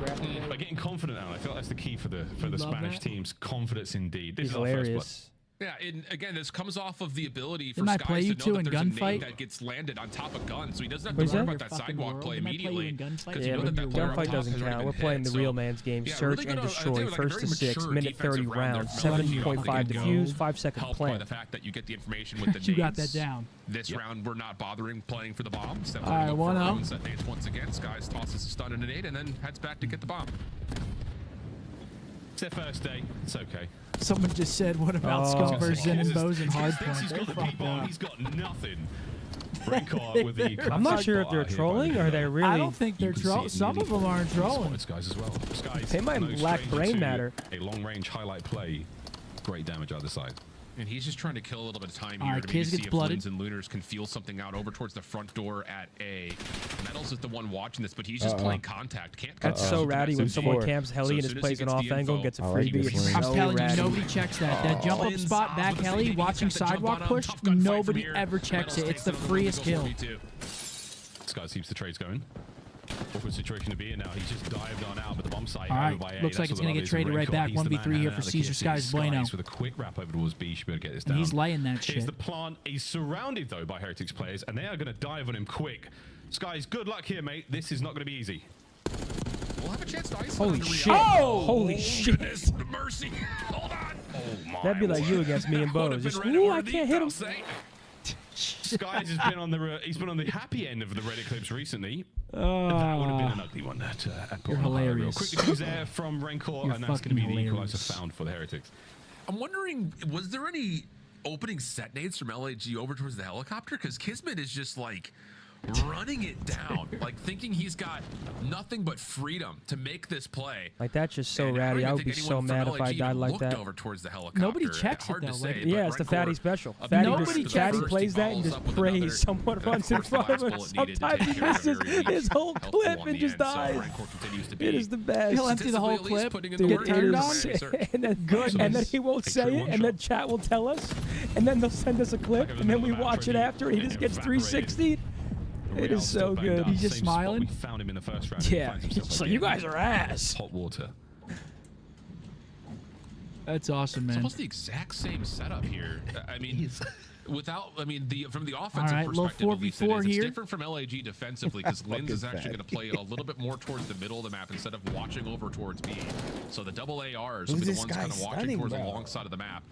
But getting confident now. I feel like that's the key for the Spanish that. teams. Confidence indeed. This He's is our first blood. hilarious. Yeah, and again, this comes off of the ability for Didn't I play Skies you to two know in that there's a nade Gunfight? that gets landed on top of guns, so he doesn't have What to is worry that? about that Fucking sidewalk world. play Didn't I play you immediately. in Gunfight? Because you Yeah, know but that player up gunfight top doesn't has already count. We're been playing the hit, real so- man's game. Yeah, Search really and good, destroy. like a First to very 6, mature minute 30 defensive round rounds, there. Really 7.5 good defuse, go. 5-second Helped by plan. the fact that you get the information with the You got nades. that down. This round, we're not bothering playing for the bomb. So All right, 1-0. Set nades once again. Skies tosses a stun and a nade, and then heads back to get the bomb. It's their first day. It's okay. Someone just said, what about Oh. Scump versus Zen and Bows and He's Hardpoint? got the They fucked B-bomb. up. He's got nothing. Breakout with the I'm not sure if they're trolling or they're really. I don't think they're trolling. Some of them aren't trolling. Skies as well. Skies, They might no lack stranger brain to matter. A long-range highlight play. Great damage either side. And he's just trying to kill a little bit of time All here right, to maybe Kiz see gets if blooded. Lins and Lunars can feel something out over towards the front door at A. Metals is the one watching this, but he's just playing contact. Can't cut That's so the ratty when SMG. someone camps So heli and as just soon as plays he an gets off the angle, info- gets a I like freebie. this It's lane. I'm so telling you, ratty. nobody checks that. That jump up Lins spot, back with the heli, speed, watching he's got the jump sidewalk on him. push, Tough gunfight from nobody here. ever checks Metals it. It's takes the the freest kill. 1v2. Skies keeps the trades going. awkward situation to be in now. He's just dived on out, but the bomb site All right, over by A. looks like it's going to get traded right back. 1v3 here for Caesar Skies Bueno. With a quick wrap over towards B, should be able to get this And down. he's laying that Here's shit. the plant. He's surrounded, though, by Heretics players, and they are going to dive on him quick. Skies, good luck here, mate. This is not going to be easy. We'll have a chance to isolate Holy under shit. reality. Oh! Holy shit. Goodness, mercy. Hold on. Oh, my. That'd be like you against me and Bo. Just, ooh, I can't hit him. Skies has been on the he's been on the happy end of the Reddit clips recently. That would have been an ugly one. You're hilarious. Quick news there from Rancor, and that's going to be the equalizer found for the Heretics. I'm wondering, was there any opening set nades from LAG over towards the helicopter? Because Kismet is just like running it down, like thinking he's got nothing but freedom to make this play. Like, that's just so ratty. I would be so mad if I died like that. Over towards the helicopter. Nobody checks Hard it, though. to say, Yeah, it's the Fatty special. Fatty plays that and just prays someone runs in front of him. Sometimes he misses his whole clip and just dies. It is the best. He'll empty the whole clip, Dude, get turned on. and then he won't say it, and then chat will tell us, and then they'll send us a clip, and then we watch it after, and he just gets 360'd. It is so good. He's just smiling. We found him in the first round. Yeah. So you guys are ass. Hot water. That's awesome, man. It's almost the exact same setup here. I mean, from the offensive All right, perspective, little at least 4v4 it's here. different from LAG defensively because Linz is actually going to play a little bit more towards the middle of the map instead of watching over towards B. So the double ARs will be the ones kind of watching towards the long side of the map.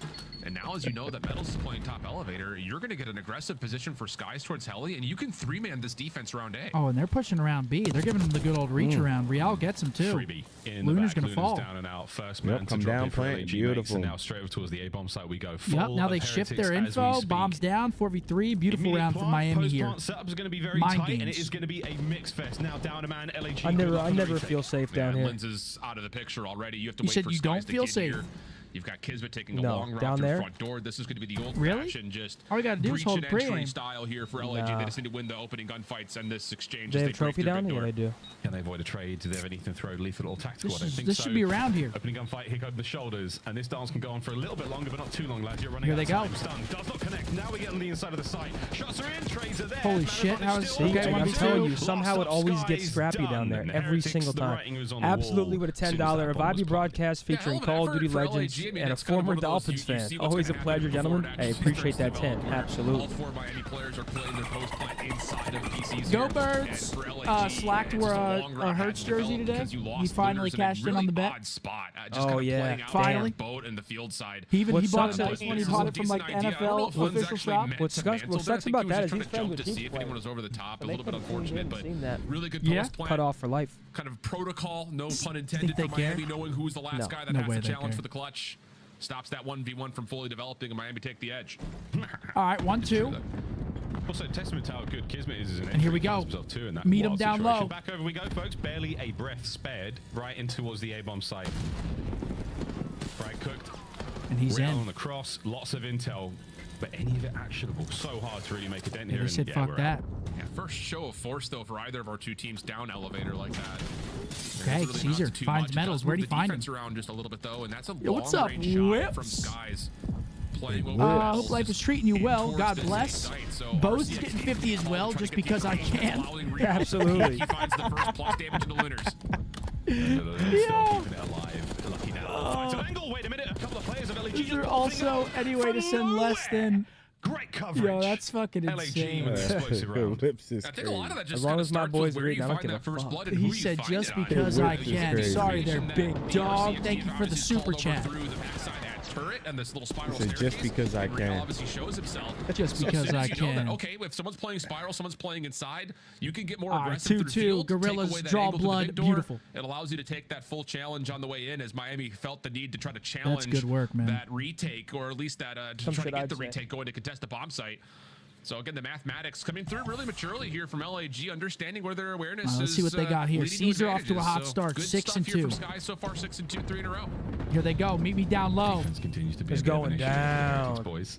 And now, as you know that Metals is playing top elevator, you're going to get an aggressive position for Skies towards Heli, and you can three-man this defense around A. Oh, and they're pushing around B. They're giving him the good old reach around. Real gets him too. Freebie in Luna's the back. going to fall. Down and out. First man to come drop down, in for plant. LAG Beautiful. mates, and now straight over towards the A bomb site we go. Yep, now they shift their info. Bombs down. 4v3. Beautiful round for Miami here. Setup is going to be very Mind tight, games. and it is going to be a mix fest. Now down a man. LAG. I never feel safe down here. Linz is out of the picture already. You have to You wait said for you Skies don't to feel get safe. here. You've got Kismet taking a No, long route down through there? front door. This is going to be the old Really? fashioned just All we gotta do is breach hold and entry pre-aim. style here for LAG. Nah. They just need to win the opening gunfights and this exchange. They as have they break trophy through down? big Yeah, door. they do. Can they avoid a trade? Do they have anything to throw lethal little tactical? I don't think This so. should be around here. Opening gunfight, Hick over the shoulders, and this dance can go on for a little bit longer, but not too long, lads. You're running Here out they of go. time. Stun does not connect. Now we get on the inside of the site. Shots are in, trades are there. Holy Marathon shit, how is still okay, on. I'm 1v2. telling you, Lost somehow it up, always Skies gets scrappy done. down there And every Heretics, single the time. writing was on the Absolutely wall with a as soon as $10 that bomb was Vibe broadcast featuring hell of an Call of effort Duty for Legends LAG. I mean, and a it's kind of former one of those, Dolphins you see fan. what's Always a gonna pleasure, happen before gentlemen. it I actually appreciate starts that to 10. develop. All Absolutely. 4 Miami players are playing their post plant inside of PCs. Go here. Birds! And for LAG, Slack it's wore just a long route Hertz had to jersey develop today. because you He lost finally looters in a cashed in really on the bet. odd spot. Just Oh, kind of yeah. playing out Finally. their boat in the field side. He bought a sucks nice is- one. He This is bought a it from like decent idea. I don't know NFL if Linz official actually shop. meant What to sucks mantle that. I about think that he was is just he's trying friends to with jump to see Chiefs if anyone players. was over the top. A So they little bit couldn't unfortunate, but seen that. really good Yeah. post plant. Cut off for life. Kind of protocol, no pun Think intended, they for Miami care? knowing who's the last No. guy that No has way the they challenge care. for the clutch. Stops that 1v1 from fully developing, and Miami take the edge. All right, 1-2. Also, testament to how good Kismet is as an And here we go. Too in that Meet 'em wild down situation. low. Back over we go, folks. Barely a breath spared. Right in towards the A-bomb site. Right cooked. And he's Real in. on the cross. Lots of intel. But any of it actionable. So hard to really make a dent here. They and said yeah, fuck we're that. out. Yeah, first show of force, though, for either of our two teams down elevator like that. Okay, There's Caesar not too finds much. It Metals. does Where'd move he find the defense him? around just a little bit, though, and that's a Yo, what's up, long-range shot Whips? from Skies. Playing over Hope life is treating you well. towards God this bless. site, so Bo's RCX getting team 50 as well, trying to just get because I people can. allowing Real. Absolutely. He finds the first plus damage into Lunars. Still keeping it alive. Lucky now. Finds an angle. Wait a minute. A couple of players of LAG. Is there also any way to send less than... Great coverage. Yo, that's fucking LAG insane. with the explosive round. Whips is I think a lot of that just As long kinda as my starts boys with where read, you I don't find give that a first fuck. blood and He who you said find just it on. because I Whips is can. crazy. Sorry there, That big the dog. RCX Thank you for the obviously super called over chat. through the backside of that turret and this little spiral He said, staircase. "Just because I Real can." obviously shows himself. Just So as because soon as I you know that, can. okay, if someone's playing spiral, someone's playing inside, you can get more All right, aggressive through the 2-2, field. take Gorillas away that draw angle to the blood, big door. beautiful. It allows you to take that full challenge on the way in, as Miami felt the need to try to challenge good work, man. that retake, or at least that to Some try to shit get I'd the say. retake going to contest the bomb site. So again, the mathematics coming through really maturely here from LAG, understanding where their awareness is. Let's see what they got here. leading to Caesar off to a advantages. hot So start, good 6 stuff and here 2. from Sky so far, 6 and 2, 3 in a row. Here they go. Meet me down low. Defense continues to be It's a bit of going an issue for the down. Heretics boys.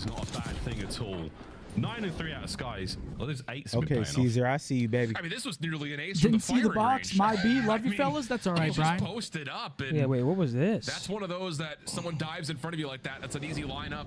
is not a bad thing at all. 9 and 3 out of Skies. Well, there's 8. Okay, Caesar, I see you, baby. I mean, this was nearly an ace Didn't from the see the box. range. My B. Love you, fellas. That's all right, Brian. Just posted up. And yeah, wait, what was this? that's one of those that someone dives in front of you like that. That's an easy lineup.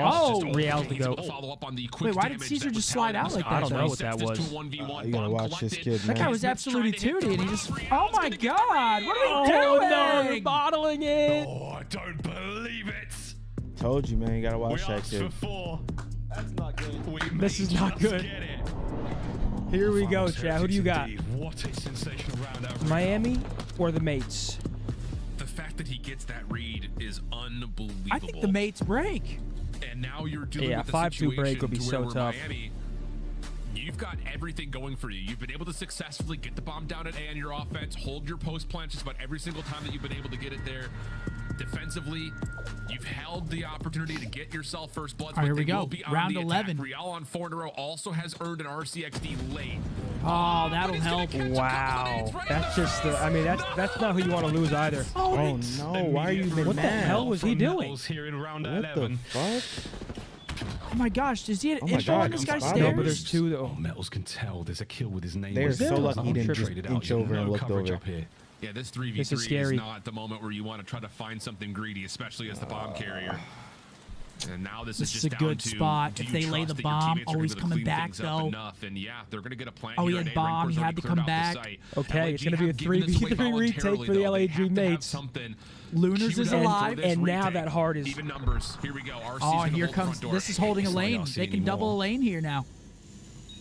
lost. Oh. Real's the GOAT. Follow up on the quick Wait, why did damage Caesar that just was slide Talon out like was that? I don't know though? what that was. You gotta watch this kid, That guy man. was absolutely tooted. He just. Oh my God! What are we Oh doing? no, they're bottling it. Oh, I don't believe it. Told you, man. You gotta watch We that asked kid. for 4. That's not good. We This is not just good. get it. Here we go, Chad. Who do you got? What a sensational round out. Miami or the Mates? The fact that he gets that read is unbelievable. I think the Mates break. And now you're dealing with a 5-2 situation break would be to so where tough. Miami, you've got everything going for you. You've been able to successfully get the bomb down at A on your offense, hold your post plant just about every single time that you've been able to get it there. Defensively, you've held the opportunity to get yourself first bloods. All right, here we they will go. be on Round the 11. attack. Real on 4 in a row also has earned an RCXD late. Oh, that'll help. Wow. That's just the, I mean, that's not who you want to lose either. Oh no, why are you mad? What the hell was he doing? Here in round What 11. the fuck? Oh my gosh, does he have Oh my info God, on this he's guy's spotted. No, stairs? but there's two though. Oh, Metals can tell there's a kill with his name. They're on it. so lucky he didn't just Traded out. inch You over know and look coverage over. up here. Yeah, this 3v3 This is scary. not the moment where you want to try to find something greedy, especially as the bomb carrier. And now this is This just is a down good to, spot. do If you they lay trust the that your bomb, teammates are he's gonna coming clean back, things up though. enough? And yeah, they're going to get a plant Oh, he here had at A. bomb. Rancor's He had already to cleared come out the back. site. Okay, it's LAG going to be a have given this away 3v3 retake voluntarily, for the though. They LAG have to have Mates. something Lunars queued is up for alive. this And now retake. that heart is... Even numbers. Here we go. RC's Oh, gonna here hold the comes. front door. This is holding a It's not lane. RC They can double a anymore. lane here now.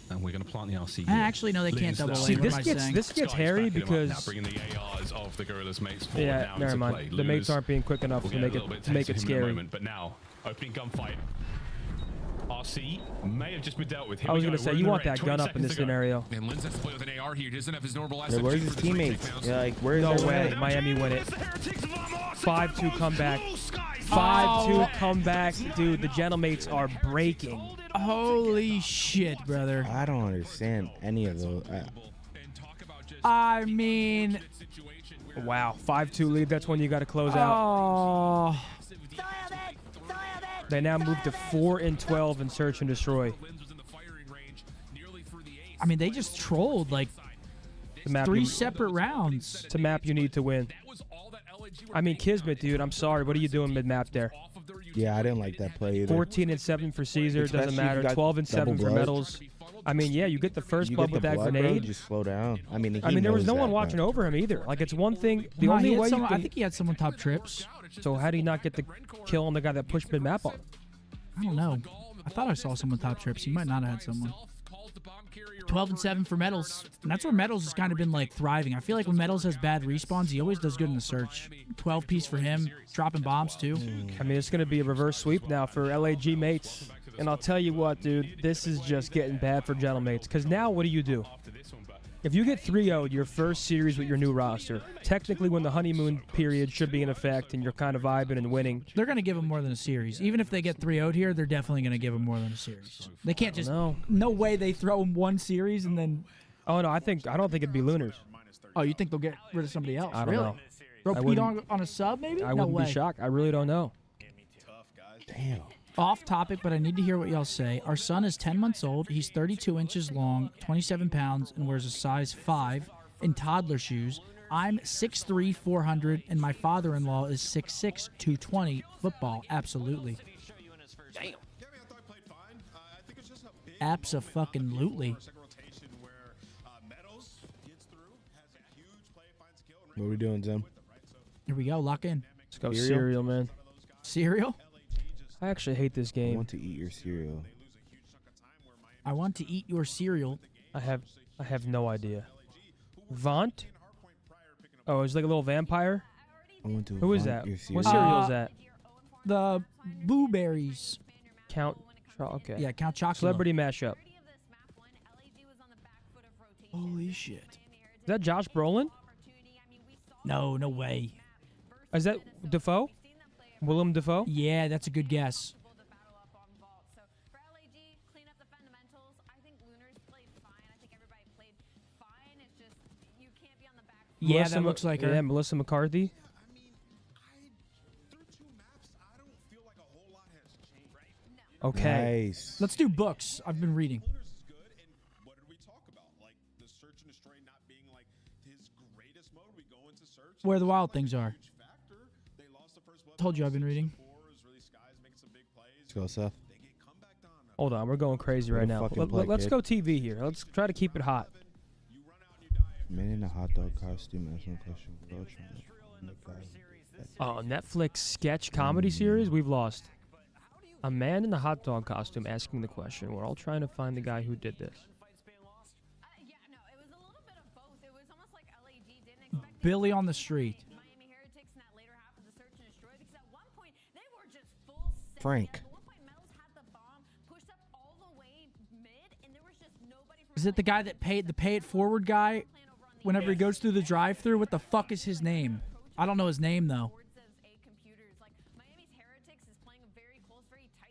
And we're going to plant the RC. Actually, no, they can't double See, lane. What this am I gets saying? this gets Sky's hairy backing him up now, because bringing the ARs of the Gorillas mates forward yeah, now never into mind. play. The mates Lunars aren't being quick enough will to get make a little bit it make taste it of him in a scary. moment, but now opening gunfight. RC may have just been dealt with. Here I was we going go. to say We're in you the want red. that 20 gun up in seconds this to go. scenario. And Linz has to play with an AR here. He doesn't have his normal Yeah, SMG where's for his this retake teammates? now, Yeah, like where's No everyone? way. Miami win it. 5-2 comeback. Oh. 5-2 comeback. Dude, the Gentlemates are breaking. Holy shit, brother. I don't understand any of those. I mean, Wow, 5-2 lead. That's when you got to close out. oh, They now move to 4-12 in search and destroy. I mean, they just trolled like The map 3 you- separate rounds. It's a map you need to win. I mean, Kismet, dude. I'm sorry. What are you doing mid-map there? Yeah, I didn't like that play either. 14-7 for Caesar. Especially Doesn't if you matter. got 12-7 double for blood. Metals. I mean, yeah, you get the first You blood get with the that blood, bro, grenade. just slow down. I mean, There was no one that, watching but- over him either. Like, it's one thing. The No, only he had way you someone- can. I think he had someone top trips. So how do you not get the kill on the guy that pushed mid-map on him? I don't know. I thought I saw someone top trips. He might not have had someone. 12-7 for Metals. And that's where Metals has kind of been like thriving. I feel like when Metals has bad respawns, he always does good in the search. 12 piece for him, dropping bombs too. I mean, it's going to be a reverse sweep now for LAG Mates. And I'll tell you what, dude, this is just getting bad for Gentlemates. Because now what do? If you get 3-0'd your first series with your new roster, technically when the honeymoon period should be in effect and you're kind of vibing and winning. They're going to give him more than a series. Even if they get 3-0'd here, they're definitely going to give him more than a series. They can't just... No way they throw him one series and then... Oh, no, I don't think it'd be Lunars. Oh, you think they'll get rid of somebody else? I don't really? know. Throw I Pete wouldn't- on a sub, maybe? I no wouldn't way. be shocked. I really don't know. Damn. Off topic, but I need to hear what y'all say. Our son is 10 months old. He's 32 inches long, 27 pounds, and wears a size 5 in toddler shoes. I'm 6'3", 400, and my father-in-law is 6'6", 220. Football, absolutely. Damn. Abso-fucking-lutely. What are we doing, Zim? Here we go. Lock in. Let's go Cereal? cereal, man. Cereal? I actually hate this I game. want to eat your cereal. I want to eat your cereal. I have no idea. Vaunt? Oh, it's like a little vampire? I want to Who is vomit that? your What cereal. cereal is that? The blueberries. Okay. Yeah, Count Chocula. Celebrity mashup. Holy shit. Is that Josh Brolin? No, no way. Is that Defoe? Willem Dafoe? Yeah, that's a good guess. Yeah, Melissa that looks like her. Yeah, Melissa McCarthy. Okay. Nice. Let's do books. I've been reading. Where the wild things are. Told you I've been reading. Let's go, Seth. Hold on, we're going crazy right now. fucking play, Let's kid. go TV here. Let's try to keep it hot. Man in a hot dog costume asking a question. Girl trying to make guys- Oh, Netflix sketch comedy series? We've lost. A man in a hot dog costume asking the question. We're all trying to find the guy who did this. Billy on the street. Miami Heretics in that later half of the search and destroy, because at one point they were just full send. Frank. At one point Metals had the bomb pushed up all the way mid, and there was just nobody from Is it the guy that paid the pay it forward guy whenever he goes through the drive-through? What the fuck is his name? I don't know his name though.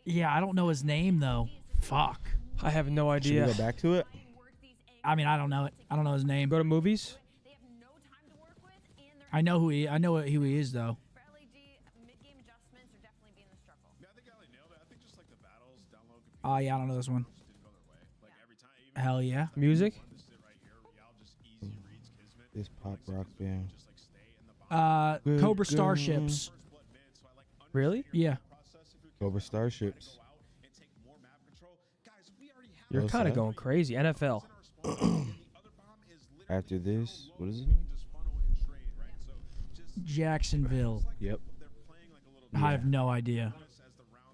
Yeah, I don't know his name though. Fuck. I have no idea. Should we go back to it? I mean, I don't know it. I don't know his name. Go to movies. I know who he is though. Oh yeah, I don't know this one. Hell yeah. Music. This pop rock band. Cobra Starships. Really? Yeah. Cobra Starships. You're kind of going crazy. NFL. After this, what is it? Jacksonville. Yep. I have no idea.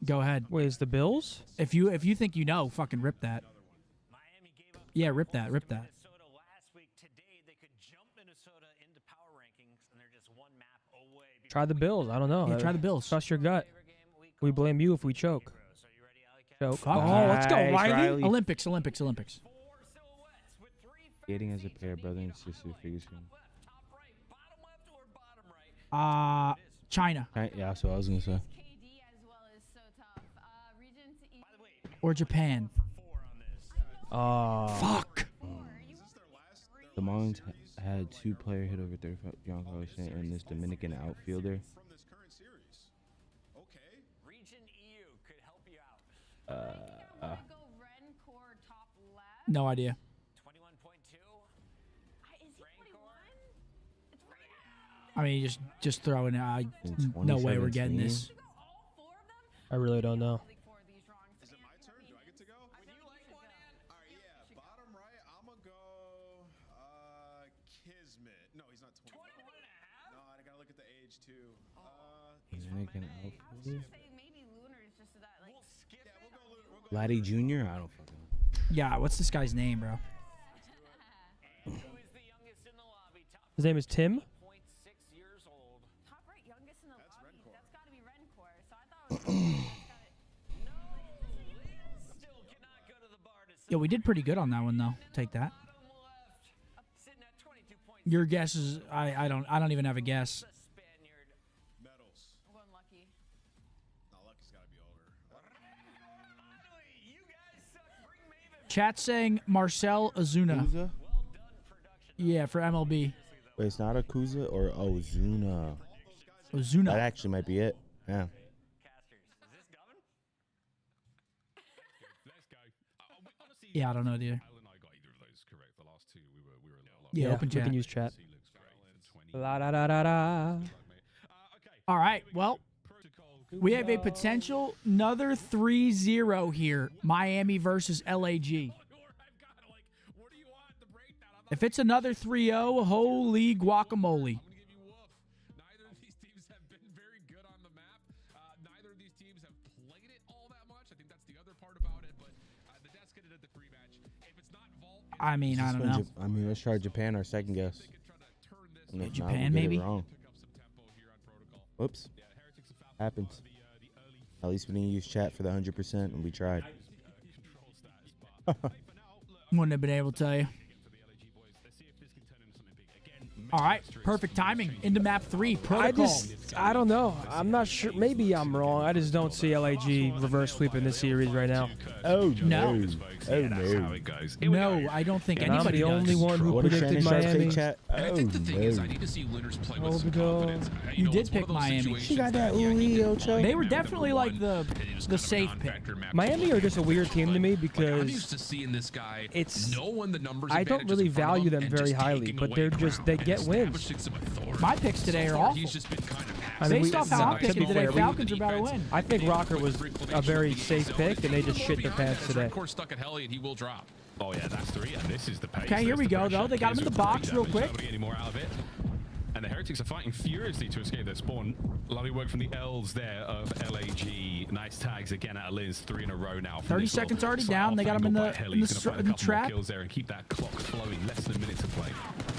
Go ahead. Wait, is the Bills? If you think you know, fucking rip that. Yeah, rip that. Rip that. Try the Bills. I don't know. Yeah, try the Bills. Trust your gut. We blame you if we choke. Choke. Fuck. Oh, let's go, Riley. Olympics. Skating as a pair, brother and sister figure skating. China. Yeah, that's what I was gonna say. Or Japan. Fuck. The Marlins had 2-player hit over 35 John Carlos and this Dominican outfielder. No idea. I mean, just throw in. No way we're getting this. I really don't know. Is it my turn? Do I get to go? All right, yeah. Bottom right, I'm going to go Kismet. No, he's not 21. No, I got to look at the age, too. Dominican outfielder. We'll go Laddie Jr.? I don't fucking know. Yeah, what's this guy's name, bro? His name is Tim. Yeah, we did pretty good on that one though. Take that. Your guess is I don't even have a guess. Chat saying Marcel Ozuna. Akuza? Yeah, for MLB. Wait, it's not Akuza or Ozuna. Ozuna. That actually might be it. Yeah. Yeah, I don't know, dude. Yeah, open chat. We can use chat. La da da da da. All right, well, we have a potential another 3-0 here. Miami versus LAG. If it's another 3-0, holy guacamole. Neither of these teams have been very good on the map. Neither of these teams have played it all that much. I think that's the other part about it. But the Deaths get it at the pre-match. If it's not Vault, I mean, I don't know. I mean, let's try Japan, our second guess. Yeah, Japan, maybe? Wrong. Whoops. Happens. At least we didn't use chat for the 100%, and we tried. Wouldn't have been able to tell you. All right, perfect timing. Into map 3, Protocol. I don't know. I'm not sure. Maybe I'm wrong. I just don't see LAG reverse sweeping this series right now. Oh, no. Oh, no. No, I don't think And anybody I'm the only does. one who What did predicted Shannon Sharp say, Miami. chat? And I think the thing is, I need to see Lunars play with some confidence. You did it's one pick of those Miami. situations She got that yeah, ooey ocho. They were definitely like the safe pick. Miami are just a weird team to me I'm because used to seeing this guy it's. knowing the numbers. I don't really value them very highly, but they're just they get wins. My picks today are awful. He's just been kind of I mean, Based off how I'm to picking be today, fair, Falcons are about to win. I think Rocker was a very safe pick, and they just shit their pants today. Red stuck at Helly, and he will drop. Oh yeah, that's 3, and this is the pace. Okay, here we go, though. They got him in the box real quick. Get any more out of it. And the Heretics are fighting furiously to escape their spawn. Lovely work from the L's there of LAG. Nice tags again out of Linz, 3 in a row now. 30 seconds already down. They got him in the trap. Kills there and keep that clock flowing. Less than a minute to play.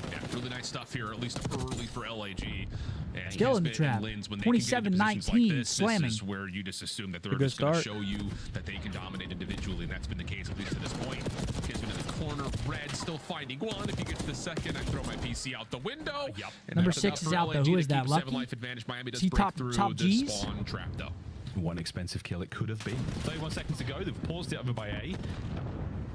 Yeah, really nice stuff here, at least early for LAG. And Still in the trap. 27-19, slamming. This is where you just assume that they're just going to show you that they can dominate individually, and that's been the case at least to this point. Kismet in the corner, Red still finding one. If he gets the second, I throw my PC out the window. Yep. Number 6 is out though. Who is that? Lucky? Life advantage. Miami does he break top through G's? the spawn trap though. One expensive kill it could have been. 31 seconds to go. They've paused it over by A.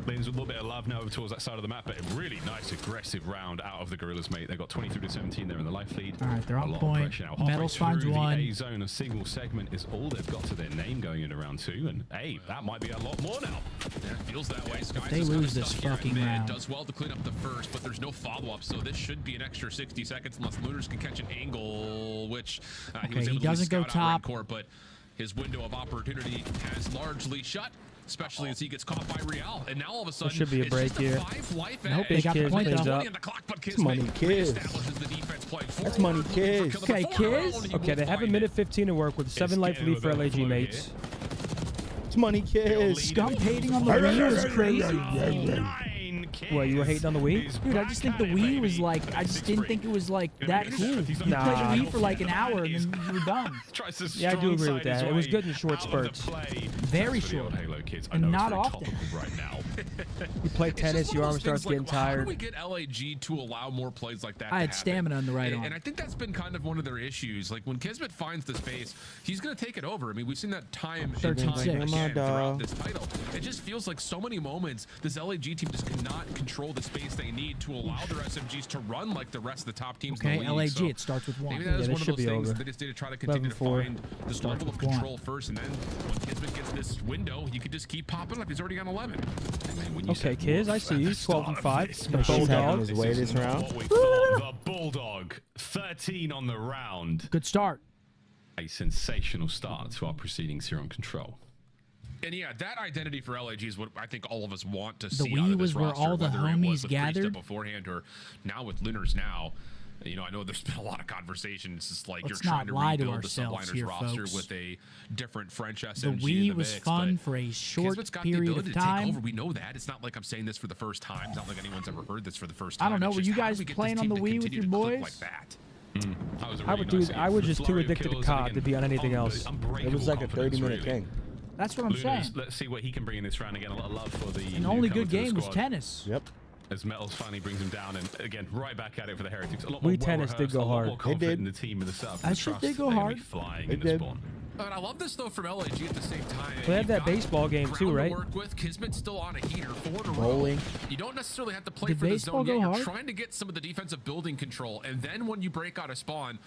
Leans a little bit of love now over towards that side of the map, but a really nice aggressive round out of the Gorillas, mate. They got 23-17 there in the life lead. All right, they're on point. Metals finds one. The A zone, a single segment is all they've got to their name going into round 2, and hey, that might be a lot more now. Yeah, it feels that way. Skies they lose this fucking round. Does well to clean up the first, but there's no follow-up, so this should be an extra 60 seconds unless Lunars can catch an angle, which he was able to doesn't go top. Court, but his window of opportunity has largely shut. Especially as he gets caught by Real, and now all of a sudden there should be a break here. Nope, they got the point though. It's money, kids. That's money, kids. Okay, kids. Okay, they have a minute 15 to work with 7 life lead for LAG mates. It's money, kids. Scump hating on the Wii was crazy. What, you were hating on the Wii? Dude, I just think the Wii was like, I just didn't think it was like that cool. You played the Wii for like an hour and then you were done. Yeah, I do agree with that. It was good in short spurts. Very short. And not often. You play tennis, your arm starts getting tired. How do we get LAG to allow more plays like that? I had stamina on the right arm. And I think that's been kind of one of their issues. Like when Kismet finds the space, he's going to take it over. I mean, we've seen that time and time again throughout this title. It just feels like so many moments this LAG team just cannot control the space they need to allow their SMGs to run like the rest of the top teams in the league. LAG, so it starts with 1. Maybe that is one of those things that they just need to try to continue to find this level of control first, and then when Kismet gets this window, you can just keep popping up. He's already on 11. Okay, kids, I see you. 12 and 5. Bulldog. His way this round. The Bulldog, 13 on the round. Good start. A sensational start to our proceedings here on Control. And yeah, that identity for LAG is what I think all of us want to The see Wii out of this was where roster, all the whether it homies was with gathered. beforehand or now with Lunars now. You know, I know there's been a lot of conversations. It's like Let's you're trying to not lie to rebuild the ourselves Subliners here, roster folks. with a different French SMG. The in Wii the was mix, fun but for a short Kismet's got period the of ability to time. take over. We know that. It's not like I'm saying this for the first time. It's not like anyone's ever heard this for the first time. I don't know. It's Were just you how do guys we get playing this on the team to Wii with continue your to click boys? like that? That was a I really would, dude. nice I was hit. just too Flurry of addicted to kills, COD and to be on anything else. It was like a 30-minute thing. That's what I'm saying. Let's see what he can bring in this round. Again, a lot of love for the An only newcomer good to the game was squad. tennis. Yep. As Metals finally brings him down, and again, right back at it for the Heretics. A lot Wii more tennis did go hard. It did. In the team and the setup. That shit did go hard. Flying It in the did. spawn. And I love this though from LAG at the same time. They have You've that got baseball game too, ground right? To work with. Kismet's still on a heater, 4 in a row. Bowling. You don't necessarily have to play Did for the baseball zone yet. go You're hard? trying to get some of the defensive building control, and then when you break out a spawn,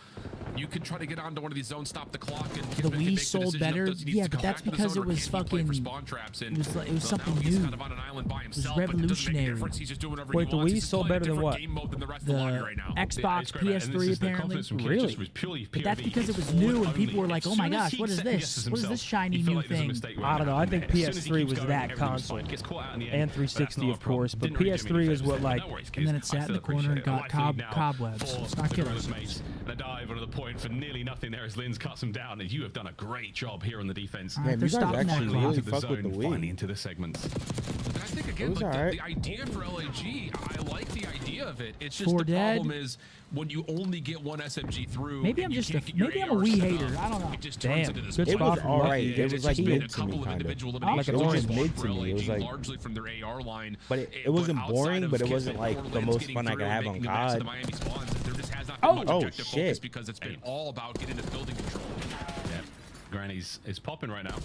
you can try to get onto one of these zones, stop the clock, and The Kismet can Wii make the sold decision if better. does he needs Yeah, to but come that's back to the because zone it or was can he play for fucking- spawn traps. And it was so something now he's new. kind of on an island by himself. revolutionary. But it doesn't make a difference. He's just doing whatever Wait, he the wants. Wii He's just sold playing better a than different what? game mode than the rest of the lobby The right now. Xbox, PS3 apparently. Really? But that's because it was new and people were like, "Oh my gosh, what is this? What is this shiny new thing?" I don't know. I think PS3 was that console. And 360, of course. But PS3 is what, like... And then it sat in the corner and got cobwebs. Let's not kid ourselves. And a dive onto the point for nearly nothing there as Linz cuts him down, and you have done a great job here on the defense. All right, they're stopping that clock. really Into the fuck with the zone, Wii. finally into the segments. And I think again, was like alright. the idea for LAG, I like the idea of it. It's just 4 the dead. problem is when you only get one SMG through. Maybe and I'm you just can't a get your maybe I'm a AR Wii set hater. up, I don't know. It just Damn, turns into this. good It spot was from alright. Lucky. It was It's like just been mid a to me, couple of kind of. individual Like eliminations. an It was orange. just mid for to me. It was LAG, like, largely from their AR line. but it wasn't outside boring, of but it wasn't Kismet, like the Borderlands most getting fun I through could and have on making the best of the COD. Miami spawns. There just has not been much Oh, objective focus shit. because it's been all about getting this building control. Yeah, Granny's is popping right now.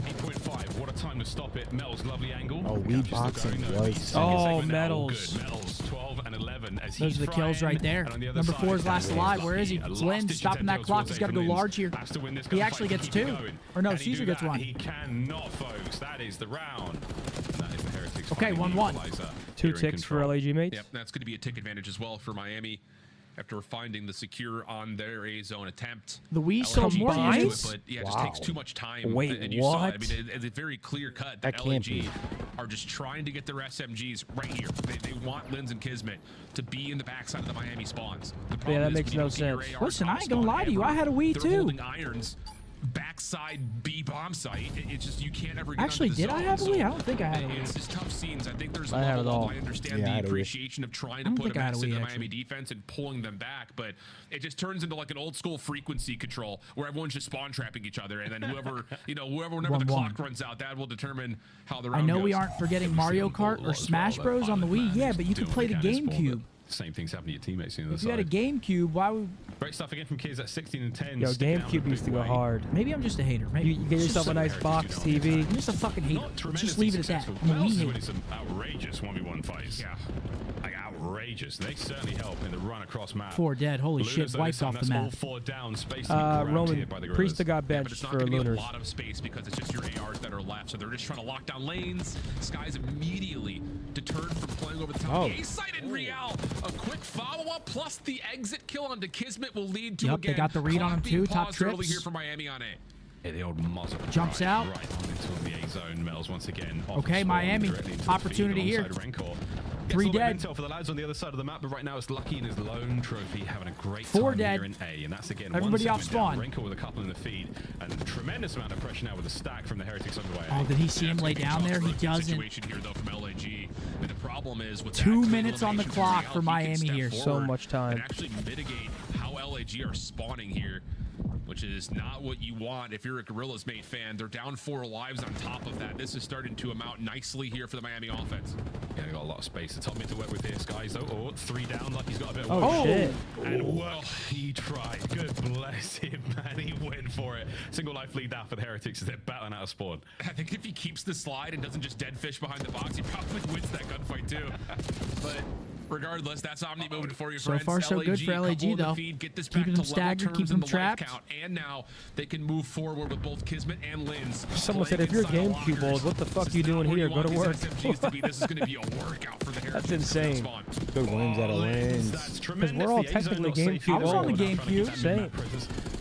8.5, what a time to stop it. Metals, lovely angle. Oh, Wii boxing was... Oh, Metals. Metals, 12 and 11 as Those he's are the kills frying. right there. And on the other Number side, 4 is last alive. Where is he? Lucky. It's Lynn Last-ditch stopping that attempt clock. towards He's got to go Lynn. large here. Has to win this He gunfight actually to gets keep it 2. going. Or no, Can he Caesar do gets that? 1. He cannot, folks. That is the round. And that is the Heretics. Okay, finding the 1-1. equalizer 2 here in ticks for control. LAG mates. Yep, that's going to be a tick advantage as well for Miami after finding the secure on their A zone attempt. The Wii sold LAG more gets to it, units? but yeah, it just takes too much time. Wait, and you saw it. I what? mean, it's very clear cut that That can't LAG be. are just trying to get their SMGs right here. They want Linz and Kismet to be in the backside of the Miami spawns. The problem that is makes when you no don't get your sense. AR Listen, I top ain't gonna spawn lie to you. I ever, had a Wii they're too. holding irons. backside B bomb site. It's just you can't ever get Actually, onto the did I zone, have a so lead? I don't think I had a lead. It's just tough scenes. I think there's a I had level it of all. I understand Yeah, I had the a lead. appreciation of trying I to don't put think a I had a mess into lead, the actually. Miami defense and pulling them back, but it just turns into like an old school frequency control where everyone's just spawn trapping each other, and then whoever whenever the clock runs out, that will determine how the round I know goes. we aren't forgetting Mario Kart or Smash Bros on the Wii. Yeah, but you could play the GameCube. Same things happen to your teammates on the other If you had a side. GameCube, why would... Great stuff again from kids at 16 and 10. Yo, sticking out in a GameCube used to big go way. hard. Maybe I'm just a hater. Maybe You get yourself a nice box TV. I'm just a fucking hater. Not Let's just tremendously leave it at that. successful. I'm a Wells Wii is hater. winning some outrageous 1v1 fights. Yeah. Like outrageous. They certainly help in the run across map. 4 dead. Holy shit, wiped off the map. All 4 down. Space to be grabbed Roman, here by the Priest Gorillas. got Yeah, but benched it's not for going to be a Lunars. lot of space because it's just your ARs that are left. So they're just trying to lock down lanes. Sky's immediately deterred from playing over the top. Oh. The A-side in Real. A quick follow-up plus the exit kill onto Kismet will lead to Yup, again. they got the read on him clock being too, top paused early trips. here for Miami on A. Yeah, the old muzzle Jumps right, out. right on into the A zone. Mel's once again. off Okay, the spawn, Miami, directly into the opportunity feed here. alongside Rencor. 3 Gets a little dead. bit of intel for the lads on the other side of the map, but right now it's Lucky in his lone trophy having a great 4 time dead. here in A, and that's again Everybody one off segment spawn. down. Rencor with a couple in the feed, and a tremendous amount of pressure now with the stack from the Heretics underway. Oh, did he see him lay down there? He doesn't. Situation here though from LAG. And the problem is with 2 that minutes on the elimination clock Real, for he can Miami step here. So forward much time. and actually mitigate how LAG are spawning here, which is not what you want if you're a Gorillas mate fan. They're down 4 lives on top of that. This is starting to amount nicely here for the Miami offense. Yeah, they got a lot of space to tell me to work with here, guys. Oh, 3 down. Lucky's got a bit of Oh, work. shit. And well, he tried. Good bless him, man. He went for it. Single life lead down for the Heretics as they're battling out of spawn. I think if he keeps the slide and doesn't just dead fish behind the box, he probably wins that gunfight too. But regardless, that's Omni moving for you, So friends. far, so good for LAG, couple of the though. feed, get this Keeping back them to level staggered, terms keeping in them the life trapped. count, and now they can move forward with both Kismet and Lins. Someone said, playing if you're inside of GameCube lockers. old, what the fuck This you is not doing where here? you Go to want work. these SMGs to be. This is going to be a workout for the Heretics. That's insane. Spawn. Good wins out of wins. That's Because we're all tremendous. The A zone technically not safe GameCube I was on the old. GameCube. Same.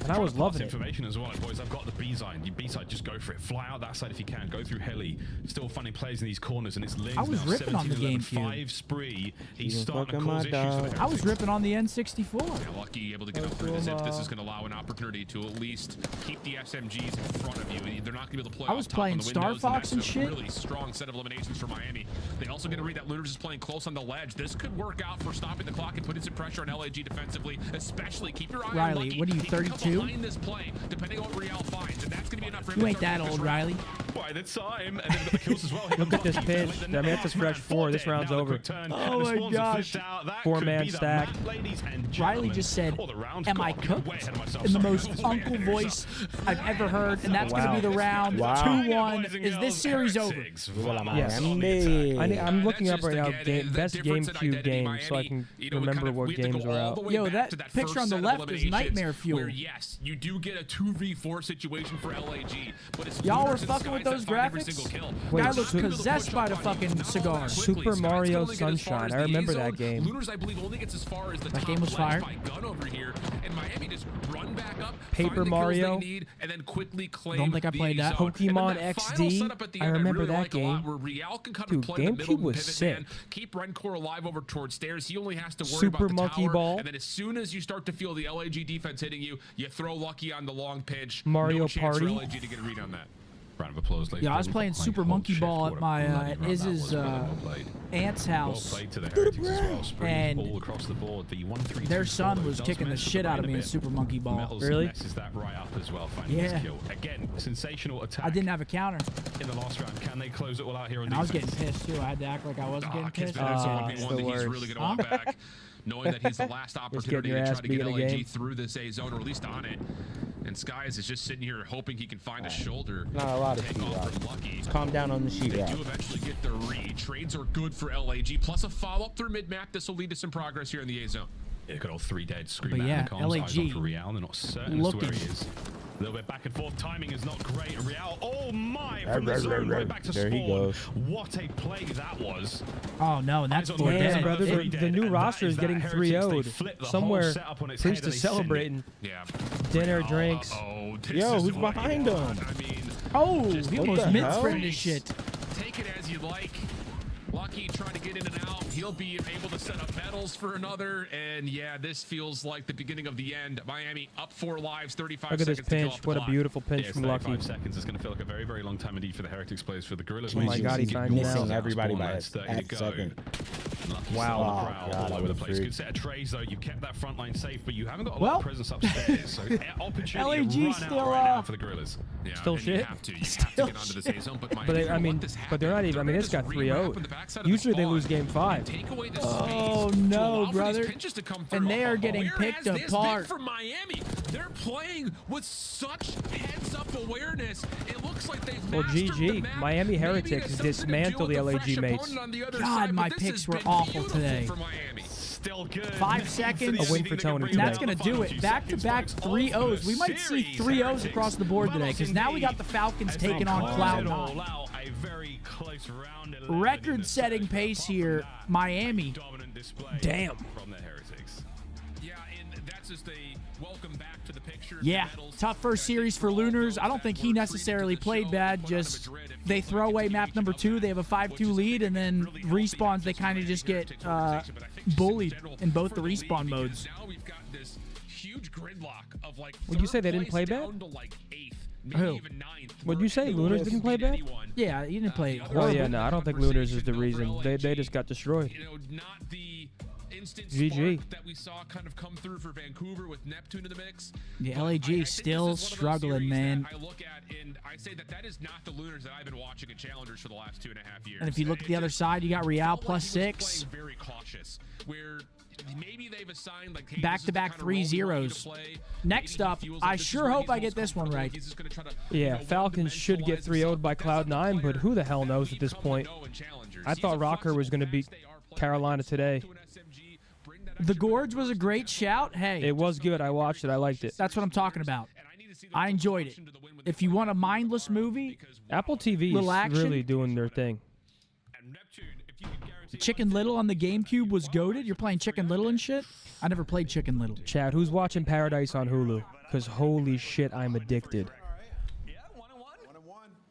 And I was loving it. Information as well, boys. I've got the B side. Your B side, just go for it. Fly out that side if you can. Go through heli. Still finding players in these corners, and it's Lins I was now ripping on the 17-11, GameCube. 5 spree. He's Even starting to fucking cause my issues for the dog. I was Heretics. ripping on the N64. Yeah, Lucky able to get up as if this is going to allow an opportunity to at least keep the SMGs in front of you. They're not going to be able to play I off was top playing on the Star windows, Fox and that's a shit. really strong set of eliminations for Miami. They also get to read that Lunars is playing close on the ledge. This could work out for stopping the clock and putting some pressure on LAG defensively, especially keep your eye on Riley, Lucky. what are you, He can come 32? behind this play, depending on what Real finds, and that's going to be enough for him You to ain't start that getting old, this round. Riley. By the time, and then got the kills as well. Look at this pitch. I mean, that's a fresh 4. This round's over. Oh my gosh. 4-man stack. Riley just said, am I cooked? In the most uncle voice I've ever heard, and that's going to be the round. Wow. 2-1. Is this series over? Yes. I'm looking up right now best GameCube games so I can remember what games were out. Yo, that picture on the left is nightmare fuel. Where, yes, you do get a 2v4 situation for LAG, but it's Y'all were Lunars and fucking with Skies those that find every graphics? single kill. Wait, Guy looks Super- possessed by the fucking cigar. Super Mario Sunshine. I remember that game. Lunars, I believe, only gets as far as the That top game was ledge fire. by gun over here, and Miami just run back up, Paper find the kills Mario. they need, and then quickly claim Don't think I the played that. zone. And then Pokemon that final XD, setup at the I end, remember really that like a lot, game. where Real can kind Dude, of play in the middle GameCube was and pivot sick. man, keep Rencor alive over towards stairs. He only has to worry Super about the Monkey tower, Ball. and then as soon as you start to feel the LAG defense hitting you, you throw Lucky on the long pitch. Mario no chance for Party. LAG to get a read on that. Round of applause, ladies. Yeah, I was and playing gentlemen. Super Holy Monkey shit, Ball what at a my bloody round that Iz's was. Well played. aunt's Well house. played to the Heretics as well. Sprees And all across the board. The 1-3-2 their son solo was does kicking the mess shit the out of brain me a in bit. Super Monkey Ball. Metals Really? messes that right up as well, finding Yeah. his kill. Again, sensational attack. I didn't have a counter, in the last round. Can they close it all out here on and I was defense? getting pissed too. I had to act like I wasn't getting pissed. Kismet has a Ah, 1v1 it's that the he's worst. really going to want back, knowing that he's the last opportunity your to ass try to beat get in a game. LAG through this A zone, or at least on it. And Skies is just sitting here hoping he can find a shoulder. Not a lot of take sheet off rock. from Lucky. Let's calm down on the sheet They rock. do eventually get their read. Trades are good for LAG, plus a follow-up through mid-map. This will lead to some progress here in the A zone. Yeah, got all 3 dead. Scream But out yeah, in the comms. Eyes LAG on for Real. They're not certain as to where looking. he is. A little bit back and forth. Timing is not great. Real, oh my, from the zone right back to There spawn. he goes. What a play that was. Oh no, and that's Eyes on the dead. gun, brother, the- three the dead, new and roster that is getting that Heretics. They 3-0'd. flip the whole Somewhere, setup on its Priest head and is they send it. celebrating. Yeah. Dinner, drinks. Uh-oh. This Yo, is who's what behind you him? want. I mean, Oh, Just he what almost the mid hell? sprinted his shit. take it as you like. Lucky trying to get in and out. He'll be able to set up medals for another. And yeah, this feels like the beginning of the end. Miami up 4 lives, 35 Look at seconds this to go pinch. off the What a clock. beautiful pinch Yeah, from 35 Lucky. seconds is going to feel like a very, very long time indeed for the Heretics players. For the Gorillas, Oh my God, he finds it missing now. everybody by a 30 to go. second. Wow. Oh, God, all over the place. freak. Good set of trays, though. You kept that front line safe, but you haven't got a lot Well, of presence upstairs. So opportunity LAG to run still, out right now for the Gorillas. Yeah, Still and shit. You have to get onto the safe zone. But But they, I mean, but they're not even. I mean, it's got 3-0. Usually they lose game 5. Oh no, brother! And they are getting picked apart. For Miami, they're playing with such heads-up awareness. It looks like they've Well, mastered the GG. map. Miami Maybe it Heretics has something to dismantle do the with LAG fresh mates. opponent on the other God, side, my but this picks has were been awful beautiful today. for Miami. Still good. 5 seconds. A win for Tony And that's today. going to do it. Back-to-back 3-0s. We might see 3-0s across the board today because now we got the Falcons taking on Cloud9. A very close round. Record-setting pace here. Miami. Dominant display. Damn. From the Heretics. Yeah, and that's just a welcome back to the picture. Yeah, tough first series for Lunars. I don't think he necessarily played bad. Just they throw away map number 2. They have a 5-2 lead, and then respawns. They kind of just get bullied in both the respawn modes. Now we've got this huge gridlock of like. Would you say they didn't play bad? Down to like 8th, maybe Who? even 9th. Would you say Lunars didn't play bad? Yeah, he didn't play Oh horrible. yeah, no, I don't think Lunars is the reason. They just got destroyed. You know, not the instant GG. spark that we saw kind of come through for Vancouver with Neptune in the mix. The But I LAG think still this is one of those struggling, series man. that I look at and I say that is not the Lunars that I've been watching at Challengers for the last 2.5 years. And if you look at the other side, you got Real plus 6. Playing very cautious, where maybe they've assigned like hey, Back-to-back 3 zeros. Next up, I sure hope I get this one right. Yeah, Falcons should get 3-0'd by Cloud9, but who the hell knows at this point? I thought Rocker was going to beat Carolina today. The Gorge was a great shout. Hey, It was good. I watched it. I liked it. that's what I'm talking about. I enjoyed it. If you want a mindless movie, Apple TV Little is action. really doing their thing. Chicken Little on the GameCube was goated. You're playing Chicken Little and shit? I never played Chicken Little. Chad, who's watching Paradise on Hulu? Because holy shit, I'm addicted.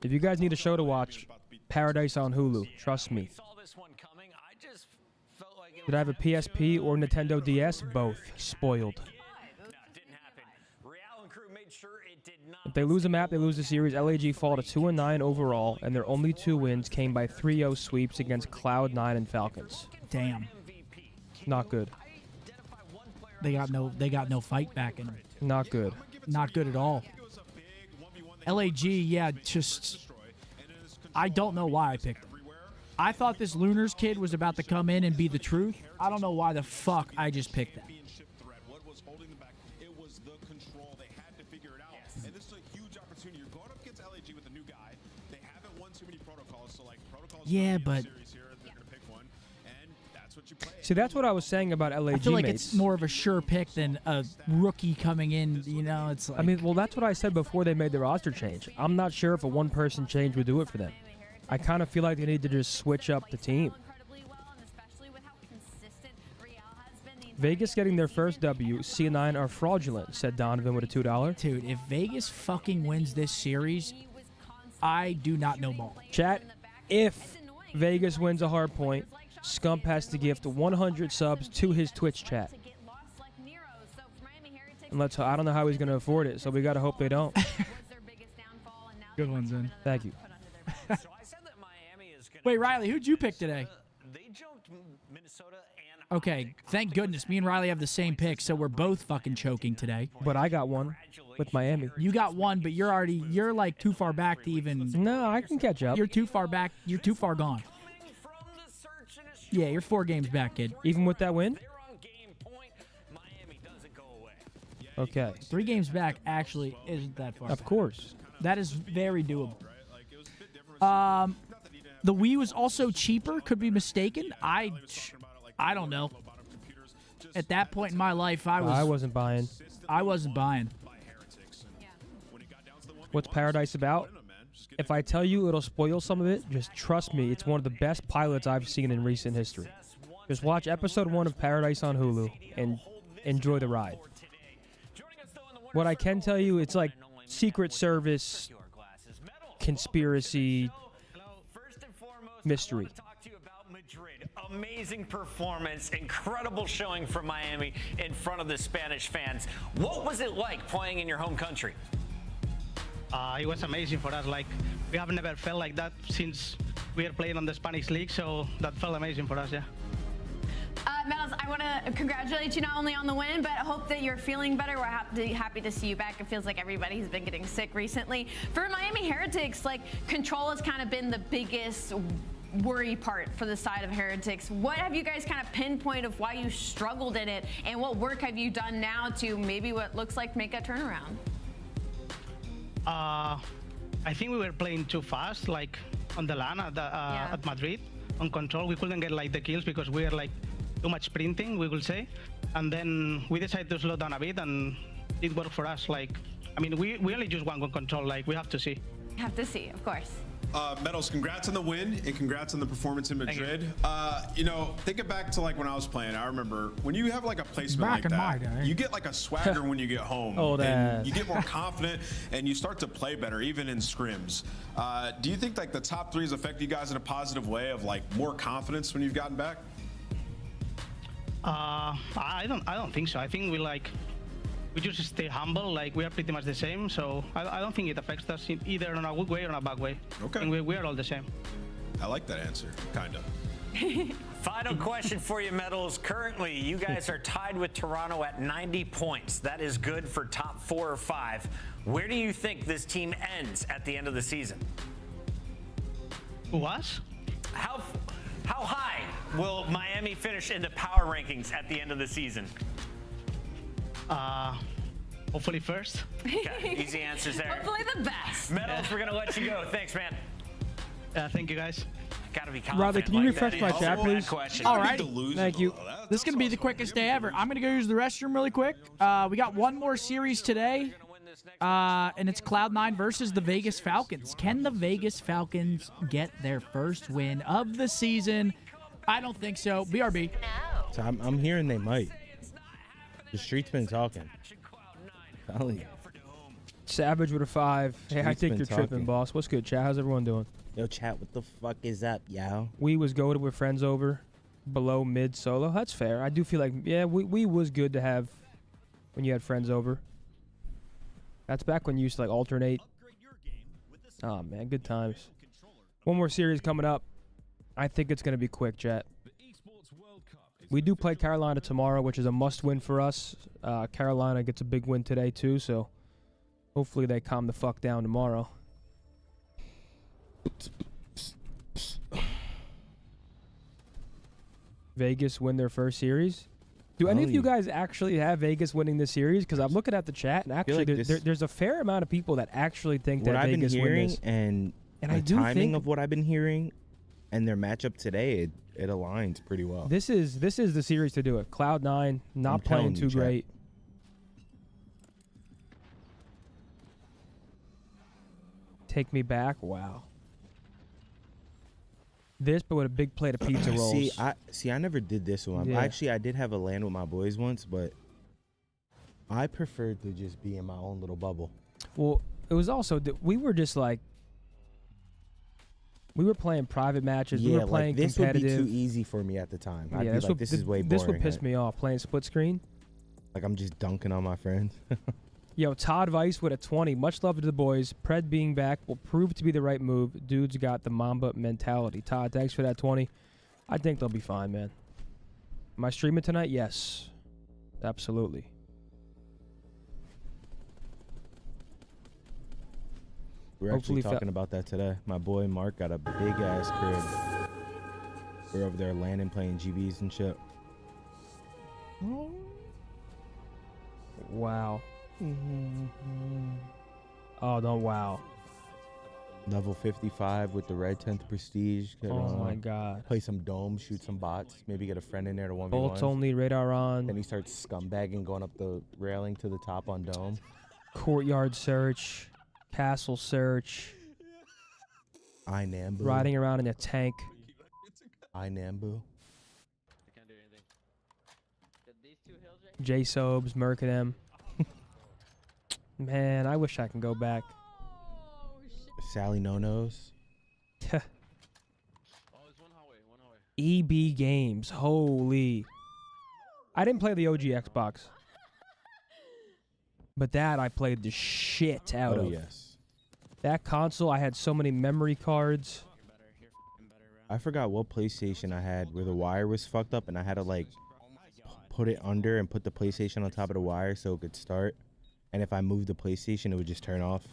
If you guys need a show to watch, Paradise on Hulu. Trust me. Did I have a PSP or Nintendo DS? Both. Spoiled. If they lose a map, they lose the series. LAG fall to 2-9 overall, and their only 2 wins came by 3-0 sweeps against Cloud9 and Falcons. Damn. Not good. They got no fight back in them. Not good. Not good at all. LAG, yeah, just I don't know why I picked them. I thought this Lunars kid was about to come in and be the truth. I don't know why the fuck I just picked that. Yeah, but See, that's what I was saying about LAG I feel like mates. it's more of a sure pick than a rookie coming in. You know, it's like I mean, well, that's what I said before they made the roster change. I'm not sure if a one-person change would do it for them. I kind of feel like they need to just switch up the team. Vegas getting their first W. C9 are fraudulent, said Donovan with a $2. Dude, if Vegas fucking wins this series, I do not know ball. Chat, if Vegas wins a Hardpoint, Scump has to gift 100 subs to his Twitch chat. And I don't know how he's going to afford it, so we got to hope they don't. Good ones, in. Thank you. Wait, Riley, who'd you pick today? Okay, thank goodness. Me and Riley have the same pick, so we're both fucking choking today. But I got one with Miami. You got one, but you're like too far back to even. No, I can catch up. You're too far back. You're too far gone. Yeah, you're 4 games back, kid. Even with that win? Okay. 3 games back actually isn't that far. Of course. That is very doable. The Wii was also cheaper. Could be mistaken. I don't know. At that point in my life, I wasn't buying. I wasn't buying. What's Paradise about? If I tell you it'll spoil some of it, just trust me, it's one of the best pilots I've seen in recent history. Just watch episode 1 of Paradise on Hulu and enjoy the ride. What I can tell you, it's like Secret Service, conspiracy, mystery. amazing performance, incredible showing from Miami in front of the Spanish fans. What was it like playing in your home country? It was amazing for us. Like, we have never felt like that since we are playing on the Spanish league, so that felt amazing for us, yeah. Meadows, I want to congratulate you not only on the win, but I hope that you're feeling better. We're happy to see you back. It feels like everybody's been getting sick recently. For Miami Heretics, like, control has kind of been the biggest worry part for the side of Heretics. What have you guys kind of pinpointed of why you struggled in it, and what work have you done now to maybe what looks like make a turnaround? I think we were playing too fast, like on the LAN at Madrid. On control, we couldn't get like the kills because we were like too much sprinting, we will say. And then we decided to slow down a bit, and it worked for us. Like, I mean, we only just want control. Like, we have to see. Have to see, of course. Meadows, congrats on the win and congrats on the performance in Madrid. You know, thinking back to like when I was playing, I remember when you have like a placement like that, you get like a swagger when you get home. And you get more confident and you start to play better, even in scrims. Do you think like the top threes affect you guys in a positive way of like more confidence when you've gotten back? I don't think so. I think we just stay humble. Like, we are pretty much the same, so I don't think it affects us either in a good way or in a bad way. Okay. And we are all the same. I like that answer, kind of. Final question for you, Metals. Currently, you guys are tied with Toronto at 90 points. That is good for top 4 or 5. Where do you think this team ends at the end of the season? What? How high will Miami finish in the power rankings at the end of the season? Hopefully first. Okay, easy answers there. Hopefully the best. Metals, we're going to let you go. Thanks, man. Thank you, guys. Gotta be confident. Rodney, can you refresh my chat, please? All right. Thank you. This is going to be the quickest day ever. I'm going to go use the restroom really quick. We got one more series today, and it's Cloud9 versus the Vegas Falcons. Can the Vegas Falcons get their first win of the season? I don't think so. BRB. So I'm hearing they might. The street's been talking. Savage with a 5. Hey, I think you're tripping, boss. What's good, chat? How's everyone doing? Yo, chat, what the fuck is up, yo? We was goated with friends over, below mid solo. That's fair. I do feel like, yeah, we was good to have when you had friends over. That's back when you used to like alternate. Oh man, good times. One more series coming up. I think it's gonna be quick, chat. We do play Carolina tomorrow, which is a must-win for us. Carolina gets a big win today too, so hopefully they calm the fuck down tomorrow. Vegas win their first series. Do any of you guys actually have Vegas winning this series? Because I'm looking at the chat, and actually there's a fair amount of people that actually think that Vegas win this. And the timing of what I've been hearing and their matchup today, it aligns pretty well. This is the series to do it. Cloud9 not playing too great. Take me back. Wow. This, but with a big plate of pizza rolls. I never did this one. Yeah. Actually, I did have a LAN with my boys once, but I preferred to just be in my own little bubble. Well, it was also that we were just like, we were playing private matches. Yeah, we were playing like this competitive. would be too easy for me at the time. I'd be this like, this is way boring. This would piss me off, playing split screen. Like, I'm just dunking on my friends. Yo, Todd Weiss with a 20. Much love to the boys. Pred being back will prove to be the right move. Dude's got the Mamba mentality. Todd, thanks for that 20. I think they'll be fine, man. Am I streaming tonight? Yes. Absolutely. We're actually talking about that today. My boy Mark got a big-ass crib. We're over there landing, playing GBs and shit. Wow. Oh, no, wow. Level 55 with the red 10th prestige. Oh my god. Play some dome, shoot some bots, maybe get a friend in there to 1v1. Bolts only, radar on. Then he starts scumbagging, going up the railing to the top on dome. Courtyard search, castle search. Nambu. Riding around in a tank. Nambu. J-Sobes, Mercadem. Man, I wish I can go back. Sally No-Nos. EB Games. Holy. I didn't play the OG Xbox. But that I played the shit out of. Oh, yes. That console, I had so many memory cards. I forgot what PlayStation I had where the wire was fucked up and I had to like put it under and put the PlayStation on top of the wire so it could start. And if I moved the PlayStation, it would just turn off.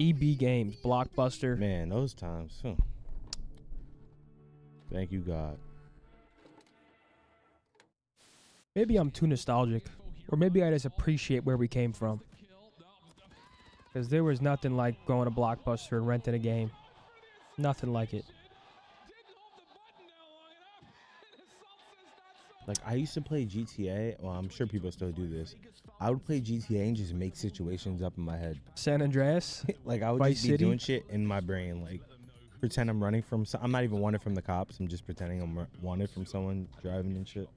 EB Games, Blockbuster. Man, those times. Huh. Thank you, God. Maybe I'm too nostalgic. Or maybe I just appreciate where we came from. Because there was nothing like going to Blockbuster and renting a game. Nothing like it. Like, I used to play GTA. Well, I'm sure people still do this. I would play GTA and just make situations up in my head. San Andreas? Like, I would Vice just be City? doing shit in my brain. Like, pretend I'm running from... I'm not even wanted from the cops. I'm just pretending I'm wanted from someone driving and shit.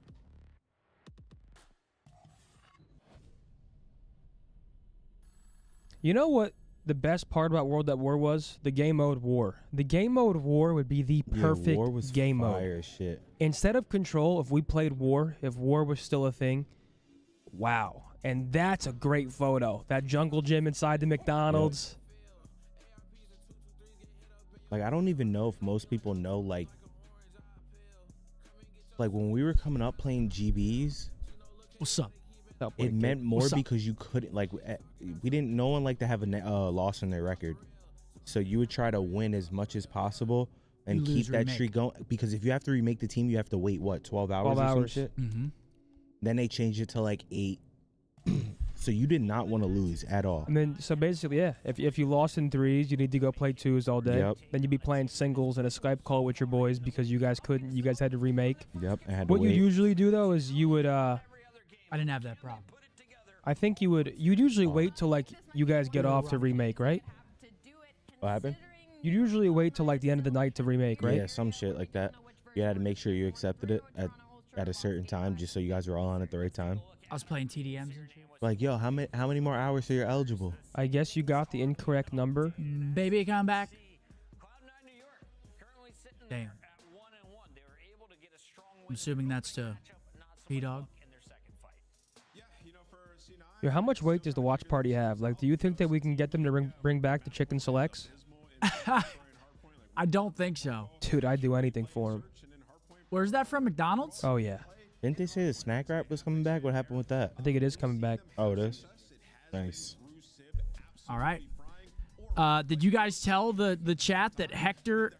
You know what the best part about World at War was? The game mode War. The game mode War would be the perfect War was game fire mode. as shit. Instead of Control, if we played War, if War was still a thing, wow. And that's a great photo. That jungle gym inside the McDonald's. Like, I don't even know if most people know, like when we were coming up playing GBs. What's up? It meant more because you couldn't, like, we didn't, no one liked to have a loss on their record. So you would try to win as much as possible and keep that streak going. Because if you have to remake the team, you have to wait, what, 12 hours 12 or some hours. shit? Mm-hmm. Then they changed it to, like, 8. So you did not want to lose at all. And then, so basically, yeah, if you lost in threes, you need to go play twos all day. Yep. Then you'd be playing singles and a Skype call with your boys because you guys couldn't, you guys had to remake. Yep, I had to What you wait. usually do, though, is you would, I didn't have that problem. I think you'd usually wait till, like, you guys get off to remake, right? What happened? You'd usually wait till, like, the end of the night to remake, right? Yeah, some shit like that. You had to make sure you accepted it at a certain time just so you guys were all on at the right time. I was playing TDMs and shit. Like, yo, how many more hours so you're eligible? I guess you got the incorrect number. Baby, come back. Damn. I'm assuming that's to P-Dog. Yo, how much weight does the watch party have? Like, do you think that we can get them to bring back the chicken selects? I don't think so. Dude, I'd do anything for them. Where's that from? McDonald's? Oh, yeah. Didn't they say the snack wrap was coming back? What happened with that? I think it is coming back. Oh, it is? Nice. All right. Did you guys tell the chat that Hector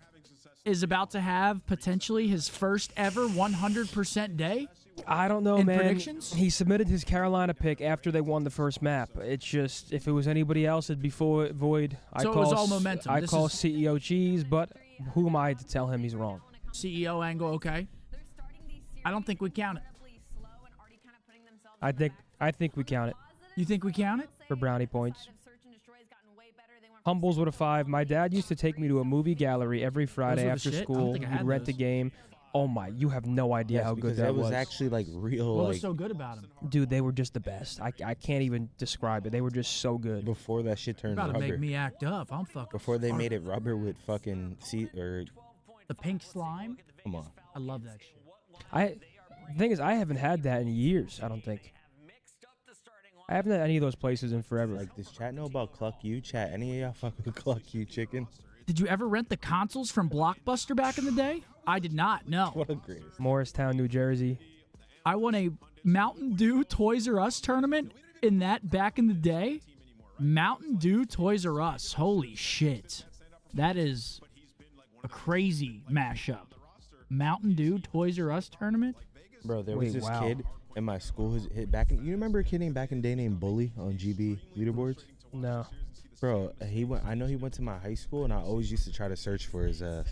is about to have potentially his first ever 100% day? I don't know, in man. Predictions? He submitted his Carolina pick after they won the first map. It's just, if it was anybody else, it'd be void. So it was all momentum. I This call is- CEO cheese, but who am I to tell him he's wrong? CEO angle, okay. I don't think we count it. I think we count it. You think we count it? For brownie points. Humbles with a 5. My dad used to take me to a movie gallery every Friday Those were the after shit? I don't school. think I He'd had rent a those. game. Oh my, you have no idea how good because that was actually like real. What like, was so good about him? Dude, they were just the best. I can't even describe it. They were just so good. Before that shit turned About to rubber. make me act up. I'm fucking. Before they smart. made it rubber with fucking The pink slime. Come on. I love that shit. The thing is, I haven't had that in years, I don't think. I haven't had any of those places in forever. Like, does chat know about Cluck You? Chat, any of y'all fuck with Cluck You chicken? Did you ever rent the consoles from Blockbuster back in the day? I did not. No. What a greatest. Morristown, New Jersey. I won a Mountain Dew Toys R Us tournament in that back in the day. Mountain Dew Toys R Us. Holy shit. That is a crazy mashup. Mountain Dew Toys R Us tournament? Bro, there was this kid in my school who's hit back in. You remember a kid named back in the day named Bully on GB leaderboards? No. Bro, he went. I know he went to my high school, and I always used to try to search for his ass.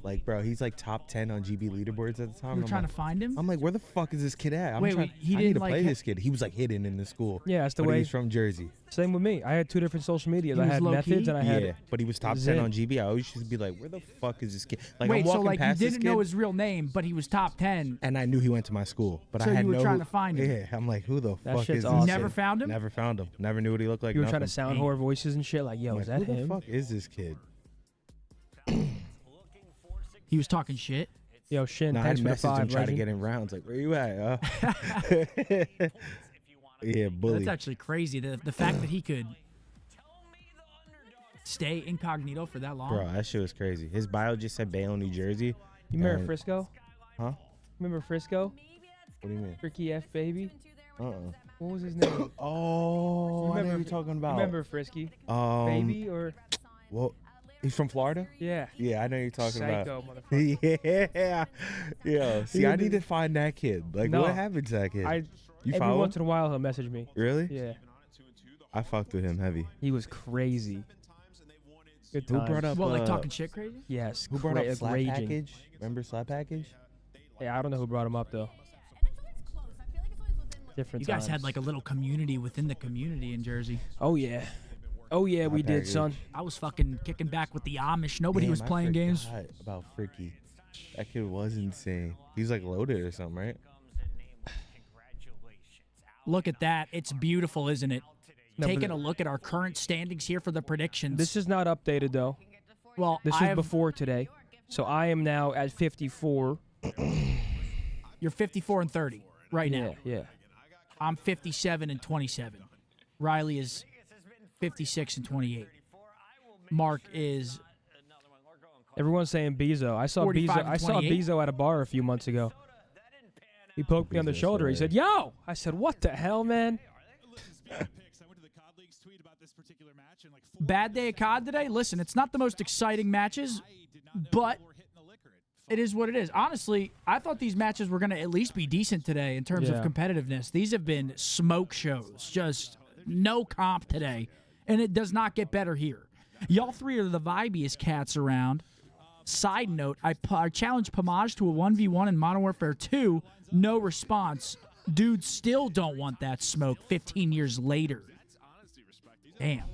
Like, bro, he's like top 10 on GB leaderboards at the time. You were trying to find him? I'm like, where the fuck is this kid at? Wait, I he need didn't to like play this kid. He was like hidden in the school. Yeah, that's the but way. He's from Jersey. Same with me. I had 2 different social medias. He I was had low-key? Methods and I had. Yeah, but he was top 10 on GB. I always used to be like, where the fuck is this kid? Like, Wait, I'm so walking like you past this didn't kid, know his real name, but he was top 10. and I knew he went to my school, but So I had you were no. trying to find him? Yeah, I'm like, who the That fuck shit's is awesome. this? Never kid? found him? Never found him. Never knew what he looked like. You were trying to nothing. sound whore voices and shit. Like, yo, I'm is like, that who him? the fuck is this kid? He was talking shit. Yo, Shin, No, I thanks for the messaged him, 5, try to legend. get in rounds. Like, where you at? Yeah, bully. That's actually crazy. The fact that he could stay incognito for that long. Bro, that shit was crazy. His bio just said Bayonne, New Jersey. You remember and- Frisco? Huh? Remember Frisco? What do you mean? Ricky F. Baby? Uh-uh. What was his name? Oh, I know who you're talking about. Remember Frisky? Baby or? Well, he's from Florida? Yeah. Yeah, I know you're talking Psycho, about. motherfucker. Yeah. Yo, see, I need to find that kid. Like, No. what happened to that kid? You every follow once him? in a while he'll message me. Really? Yeah. I fucked with him heavy. He was crazy. Good Who times. brought up? What, like talking shit crazy? Yes. Who brought up Slap raging. Package? Remember Slap Package? Yeah, I don't know who brought him up though. Different You guys times. had like a little community within the community in Jersey. Oh yeah. Oh yeah, we did, son. I was fucking kicking back with the Amish. Nobody Damn, was I playing games. forgot about Fricky. That kid was insane. He's like loaded or something, right? Look at that. It's beautiful, isn't it? No, but Taking a look at our current standings here for the predictions. This is not updated though. Well, This I was have- before today. So I am now at 54. You're 54 and 30 right now. Yeah. I'm 57 and 27. Riley is 56 and 28. Mark is Everyone's saying Bezo. I saw 45 Bezo. and I saw 28. Bezo at a bar a few months ago. He poked me on the Bezo's shoulder. He hilarious. said, "Yo!" I said, "What the hell, man?" bad day of COD today. Listen, it's not the most exciting matches, but it is what it is. Honestly, I thought these matches were going to at least be decent today in terms of Yeah. competitiveness. These have been smoke shows. Just no comp today, and it does not get better here. Y'all three are the vibiest cats around. Side note, I challenged Pomage to a 1v1 in Modern Warfare 2. No response. Dudes still don't want that smoke 15 years later. Damn.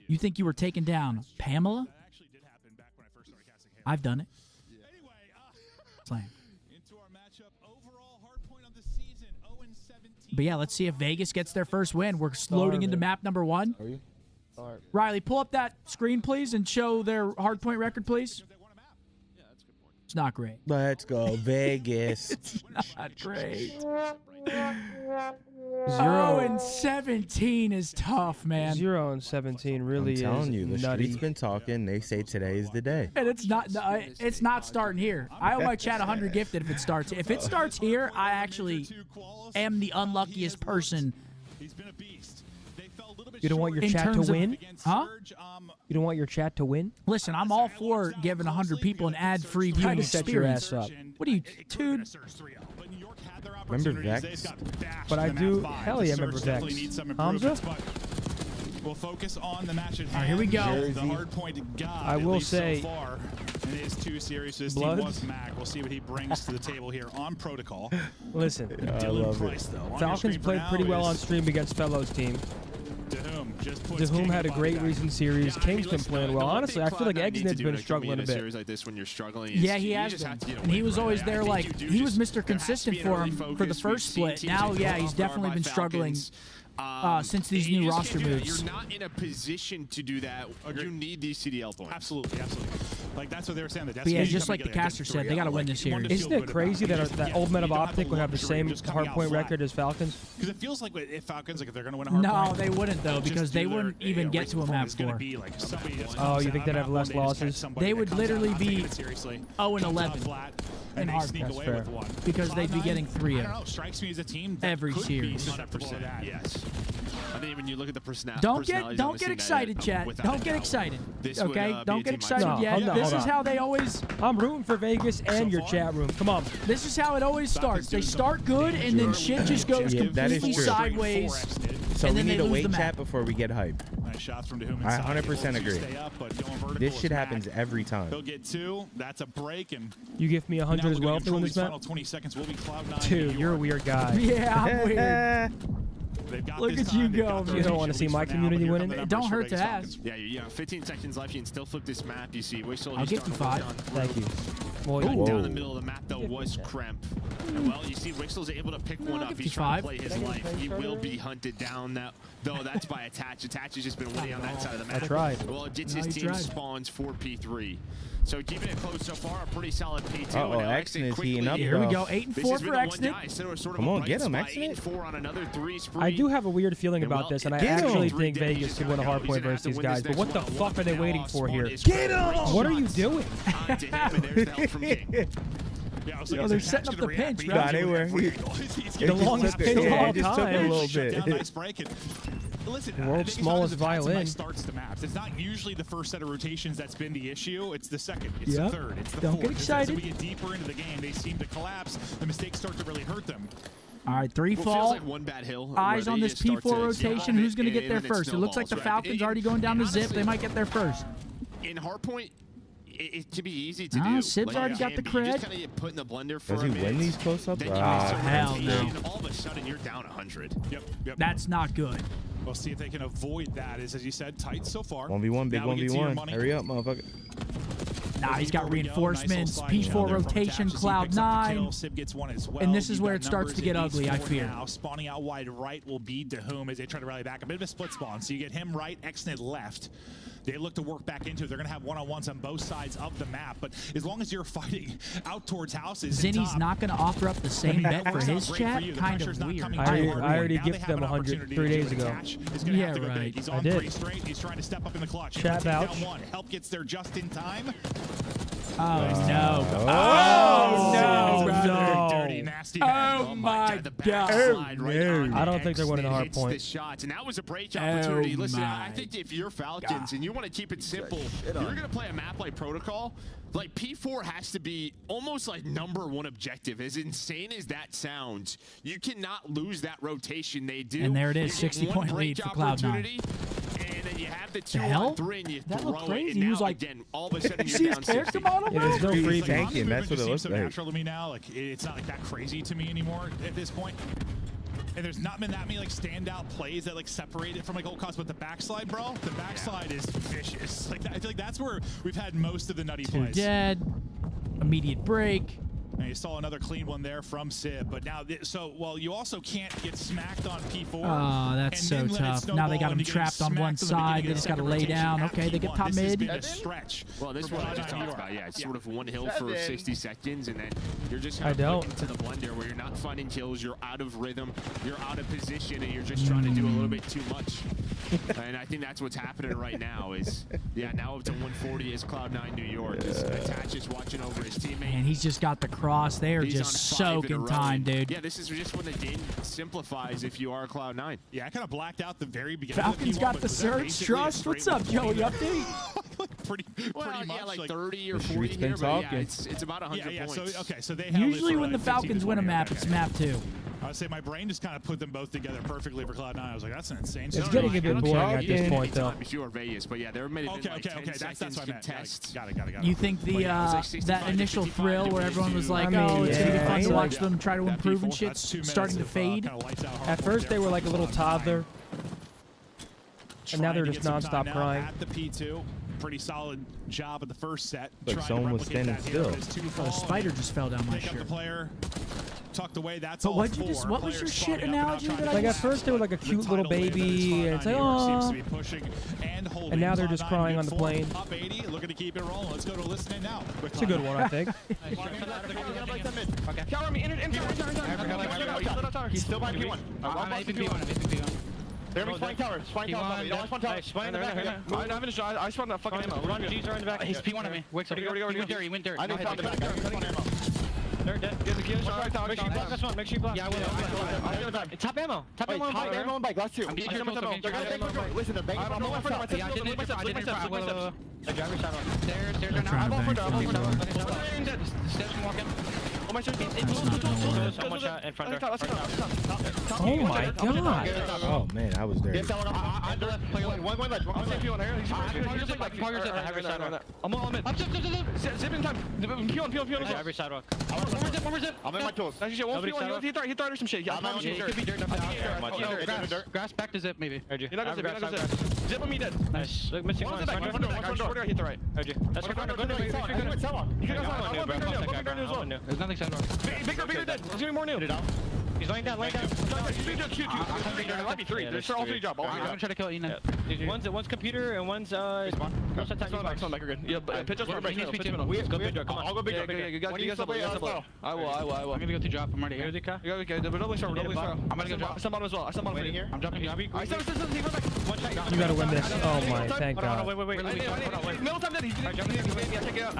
You think you were taking down Pamela? I've done it. Slam. But yeah, let's see if Vegas gets their first win. We're loading into map number 1. Are you? Riley, pull up that screen, please, and show their hardpoint record, please. It's not great. Let's go Vegas. It's not great. 0-17 is tough, man. 0-17 really I'm telling you, the nutty. street's been talking. They say today is the day. And it's not starting here. I owe my chat 100 gifted if it starts. If it starts here, I actually am the unluckiest person. You don't want your in chat to terms of- win? Huh? You don't want your chat to win? Listen, I'm all for giving 100 people an ad-free Try viewing to set your experience. ass up. What are you, dude? Remember Vex? But I do. Hell yeah, remember Vex. Hamza? We'll focus on the match at hand. All right, here we go. The Hardpoint God, I will at least say- so far in his 2 series. This Blood? team was Mac. We'll see what he brings to the table here on Protocol. Listen, I love Price, it. though, on your Falcons screen for played now pretty well is on stream against Fellows team. Dahum just puts Dahum King had a above great that. recent series. King's been playing well. Honestly, I feel like Exnet's been struggling a bit. Series like this when you're struggling. Yeah, he has been. And he was always there, like, he was Mr. Consistent for him for the first split. Now, yeah, he's definitely been struggling since these new roster moves. You're not in a position to do that. You need these CDL points. Absolutely. Like, that's what they were saying. The But yeah, just like the caster said, they got to win this series. Isn't it crazy that Old Men of Optic would have the same hardpoint record as Falcons? Because it feels like if Falcons, like if they're going to win a Hardpoint. No, they wouldn't, though, because they wouldn't even get to a map score. Oh, you think they'd have less losses? They would literally be 0-11 in hardpoint fair. because they'd be getting 3 I don't know. Strikes me as a team that every could series. be susceptible to that. Yes. I think when you look at the Don't get excited, chat. Don't get excited. Okay? Don't get excited yet. This is how they always. I'm rooting for Vegas and your chat room. Come on. This is how it always starts. They start good, and then shit just goes completely sideways. So and we then need they to lose wait the map. chat before we get hype. Nice shots from Dahum I inside. 100% agree. This shit happens every time. He'll get 2. That's a break, and You give me 100 as well for win this final map? 20 seconds will be Cloud9. Dude, you're a weird guy. Yeah, I'm weird. Look at you go, You don't want to see my community winning? It don't hurt to ask. Yeah, 15 seconds left. You can still flip this map. You see, Whistle. I'll give you 5. Thank you. Well, down the middle of the map, though, was Cremp. And, well, you see, Wixel's able to pick one up. He's trying to play his life. He will be hunted down, though that's by Attach. Attach has just been winning on that side of the map. I tried. Well, it gets his team spawns for P3. So keeping it close so far, a pretty solid P2. Uh-oh, Exton is heating up, Here we though. go, 8 and 4 for Exton. Come on, get him, Exton. I do have a weird feeling about this, and I actually think Vegas could win a hardpoint versus these guys. But what the fuck are they waiting for here? Get him! What are you doing? Yo, they're setting up the pinch, Nah, right? they were. The longest pinch of all It just took a little bit. Nice break. And listen, World's smallest violin. Starts to maps. It's not usually the first set of rotations that's been the issue. It's the second. It's Yep. the third. It's the Don't fourth. get excited. As we get deeper into the game, they seem to collapse. The mistakes start to really hurt them. All right, 3 Well, fall. feels like one bad hill Eyes where on they this just start P4 to rotation. Who's going to get there and it first? It looks like the snowballs, right? Falcons already going down to Zip. They might get there first. In Hardpoint, it can be easy to do. Ah, Sib's already got the You cred. just kind of get put in the blender for Does a he minute. win these close-ups? Then you hell rotate, no. and all of a sudden you're down 100. Yep. That's not good. We'll see if they can avoid that. As you said, tight so far. 1v1, big Now we get to your 1v1. money. Hurry up, motherfucker. Nah, he's got reinforcements. Nice little slide P4 down there from rotation, Attach as he picks up the Cloud9. kill. Sib gets one as well. And this is You've where got it starts numbers to get in these ugly, I 4 fear. Now. Spawning out wide right will be Dahum as they try to rally back. A bit of a split spawn. So you get him right, Exnid left. They look to work back into it. They're going to have one-on-ones on both sides of the map. But as long as you're fighting out towards houses, Zinni's not going to offer up the same bet for his chat? Kind of weird. I already gifted them 100 3 days ago. Yeah, right. He's I on did. 3 straight. He's trying to step up in the clutch. Chat Down vouch. 1. Help gets there just in time. Oh, no. Oh, no, Dirty, brother. nasty Oh, man. my The God. backslide right on I don't think they're winning the hard hits point. the shots, and that was a break opportunity. Listen, I my think if you're Falcons and you want to keep it simple, you're going to play a map like Protocol. Like P4 has to be almost like #1 objective. As insane as that sounds, you cannot lose that rotation. They do. And there it is, You get 60-point one break lead for Cloud9. opportunity, and then you have the 2 hell? on 3, and you That throw looked it. crazy. And He now was like- again, all of a sudden See you're his down character 60. model, Yeah, bro? there's no free Like, tanking. That's what it just looks seems so like. natural to me now. Like it's not like that crazy to me anymore at this point. And there's not been that many like standout plays that like separate it from like old cost, but the backslide, bro, the backslide is vicious. Like I feel like that's where we've had most of the nutty 2 plays. dead. Immediate break. And you saw another clean one there from Sib, but now you also can't get smacked on P4. Oh, that's so tough. Now they got him trapped on one side. They just got to lay down. Okay, they get top mid. A stretch. Well, this is what I just talked about. Yeah, it's sort of one hill for 60 seconds, and then you're just I kind don't. of into the blender where you're not finding kills, you're out of rhythm, you're out of position, and you're just trying to do a little bit too much. And I think that's what's happening right now. Is now up to 140 is Cloud9 New York. Attach is watching over his teammate. And he's just got the cross. They are He's just on 5 in a soaking row. time, dude. Yeah, this is just when the game simplifies if you are Cloud9. Yeah, I kind of blacked out the very beginning. Falcons of P1, got but the was that surge basically trust. a What's straight up, Joey? 140? Update? pretty Well, much. yeah, like 30 or The 40 street's been here, but yeah, talking. it's about 100 Yeah, points. so okay, so they held it Usually for when the like 15 to Falcons win a 20. map, Okay. it's map 2. I would say my brain just kind of put them both together perfectly for Cloud9. I was like, that's an insane. It's story. getting a bit boring at this point, though. If you are Vegas, but yeah, there may have been like 10 That's seconds what I meant. contest. Got it. You think the But yeah, it was like 65 that to initial 55 thrill where to everyone was 52. like, I mean, oh, it's gonna be yeah, fun to yeah. watch them try to That improve and P4, shit, that's 2 starting to minutes of, fade. kinda lights out At Hardpoint first, they there were for like a little Cloud9. toddler, and now Trying they're to just get some time nonstop now crying. At the P2, pretty solid job at the first set. Like trying someone to was replicate standing that here, still. but it's 2 Oh, the fall, spider and just fell down my pick up the shirt. player, tucked away. That's But all what'd you 4. just- what was Players your shit spotting up and out, analogy trying that to I Like, at get first, they were like a the cute little tidal wave that is baby, and it's like, Cloud9 seems "Aw." to be pushing and holding. And now they're just Cloud9 crying good on the form, plane. Up 80, looking to keep it rolling. Let's go to listening now. It's a good one, I think. Cover me, enter. He's still by P1. I'm AP P1. They're spawning towers. Spawning towers. You don't want to spawn towers. Spawn in the back. I haven't a shot. I spawned that fucking ammo. G's are in the back. He's P1 on me. He went dirt. I know found the back. They're dead. Get the kills. Make sure you block this one. Make sure you block. Yeah, I will. Top ammo. Top ammo on bike. ammo on bike. Last two. I'm getting careful. Listen, they're banging. I'm on front. Yeah, I didn't the driver's side. Stairs They're now. trying to bank Steps and walking. Oh my shit. One shot in front door. Oh my god. Oh man, I was there. I'm the left. Play one left. I'm safe you on here. I'm all in. Zip in time. Peel on. Every sidewalk. One more zip. I'm in my tools. He thought or some shit. It could be dirt. Grass back to zip maybe. Heard you. You're not gonna zip. Zip on me dead. Nice. Look, missing one. One door. Hit the right. Heard you. That's There's nothing sidewalk. Bigger dead. There's gonna be more new. He's laying down. Shoot. There might be three. There's all three job. I'm gonna try to kill Enan. One's computer and one's It's on back. You're good. Yeah, pitch us. Let's go big door. Come on. I'll go big door. You guys double. I will. I'm gonna go to drop. I'm already here. Okay, double start. I'm gonna go drop. I stand bottom as well. I stand bottom here. I'm dropping you. You gotta win this. Oh my, thank God. Wait. Middle time dead. He's gonna take it out.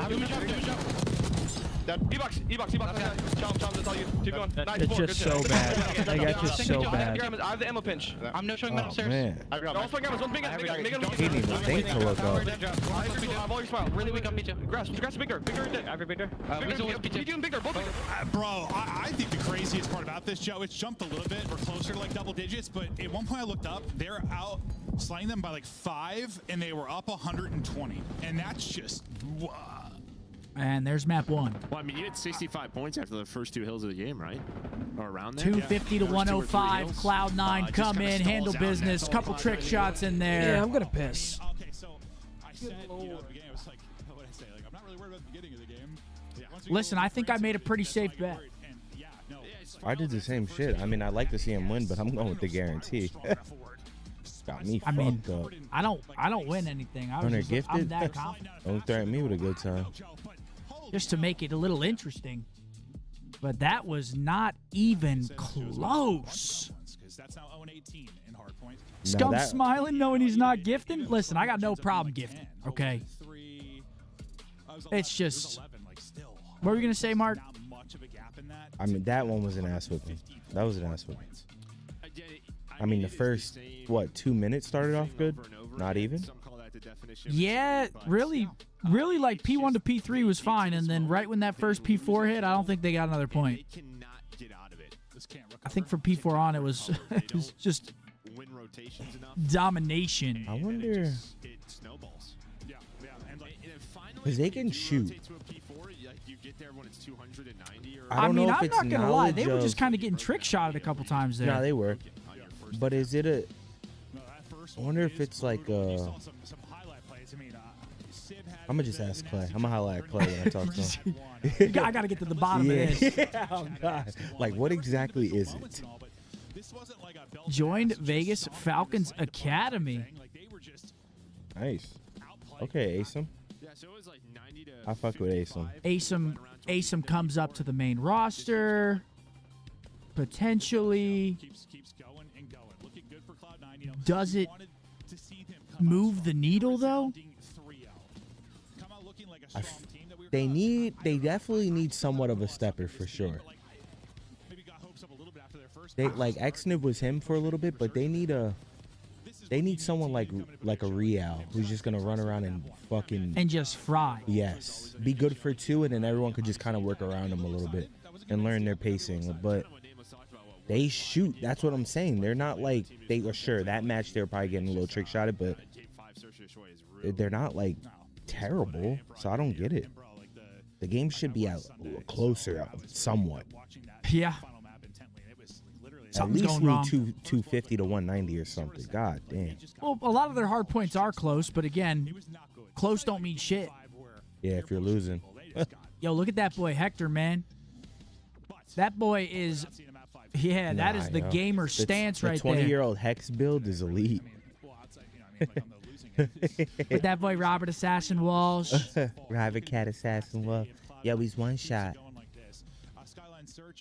E-box. Chomp, that's all you. Keep going. It's just so bad. Like, that's just so bad. I have the ammo pinch. I'm no showing metal stairs. Man. Don't swing guns. One big guy. He didn't even think to look up. I've always smiled. Really weak on P2. Grass bigger. Bigger dead. Every bigger. P2 and bigger. Both bigger. Bro, I think the craziest part about this, Joe, it's jumped a little bit. We're closer to like double digits, but at one point I looked up, they're out slaying them by like 5, and they were up 120. And that's just, And there's map 1. Well, I mean, you had 65 points after the first 2 hills of the game, right? Or around there? 250 to 105. Cloud9 come in, handle business. Couple trick shots in there. Yeah, I'm gonna piss. Okay, so I said, at the beginning, I was like, what did I say? Like, I'm not really worried about the beginning of the game. Listen, I think I made a pretty safe bet. I did the same shit. I mean, I'd like to see him win, but I'm going with the guarantee. Got me fucked up. I don't win anything. I'm that confident. Don't threaten me with a good time. Just to make it a little interesting. But that was not even close. That's now 0-18 in Hardpoint. Scump smiling, knowing he's not gifting. Listen, I got no problem gifting. Okay. It's just. What were you gonna say, Mark? I mean, that one was an ass whipping. That was an ass whipping. I mean, the first 2 minutes started off good. Not even. Yeah, really, like P1 to P3 was fine, and then right when that first P4 hit, I don't think they got another point. I think from P4 on, it was just domination. I wonder, because they can shoot. I mean, I'm not gonna lie, they were just kind of getting trick shotted a couple times there. No, they were. But is it a? I wonder if it's like a. I'm gonna just ask Clay. I'm gonna highlight Clay when I talk to him. I gotta get to the bottom of this. Yeah, oh God. Like, what exactly is it? Joined Vegas Falcons Academy. Nice. Okay, Asim. I fuck with Asim. Asim comes up to the main roster. Potentially. Does it move the needle though? They definitely need somewhat of a stepper for sure. They like Xnib was him for a little bit, but they need someone like a Real who's just gonna run around and fucking just fry. Yes, be good for 2, and then everyone could just kind of work around them a little bit and learn their pacing. But they shoot. That's what I'm saying. They're not like they were sure that match they were probably getting a little trick shotted, but they're not like terrible. So I don't get it. The game should be out closer, somewhat. Yeah. At least need 250 to 190 or something. God damn. Well, a lot of their hard points are close, but again, close don't mean shit. Yeah, if you're losing. Yo, look at that boy Hector, man. That boy is, yeah, that is the gamer stance right there. The 20-year-old Hex build is elite. With that boy Robert Assassin Walsh. Robert Cat Assassin Walsh. Yo, he's one shot.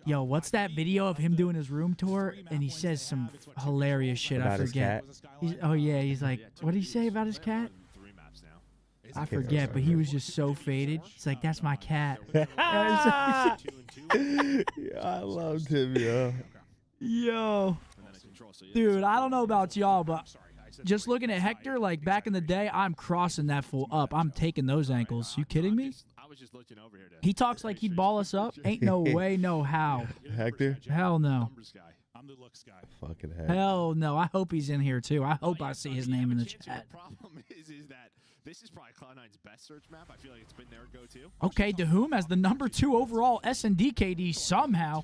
Yo, what's that video of him doing his room tour? And he says some hilarious shit. About I forget. his cat? Oh, yeah. He's like, what did he say about his cat? I forget, but he was just so faded. It's like, that's my cat. Yeah, I loved him, yo. Yo. Dude, I don't know about y'all, but just looking at Hector, like back in the day, I'm crossing that fool up. I'm taking those ankles. You kidding me? He talks like he'd ball us up. Ain't no way, no how. Hector? Hell no. I'm the looks guy. Fucking heck. Hell no. I hope he's in here too. I hope I see his name in the chat. The problem is that this is probably Cloud9's best search map. I feel like it's been their go-to. Okay, Dahum as the #2 overall S&D KD somehow.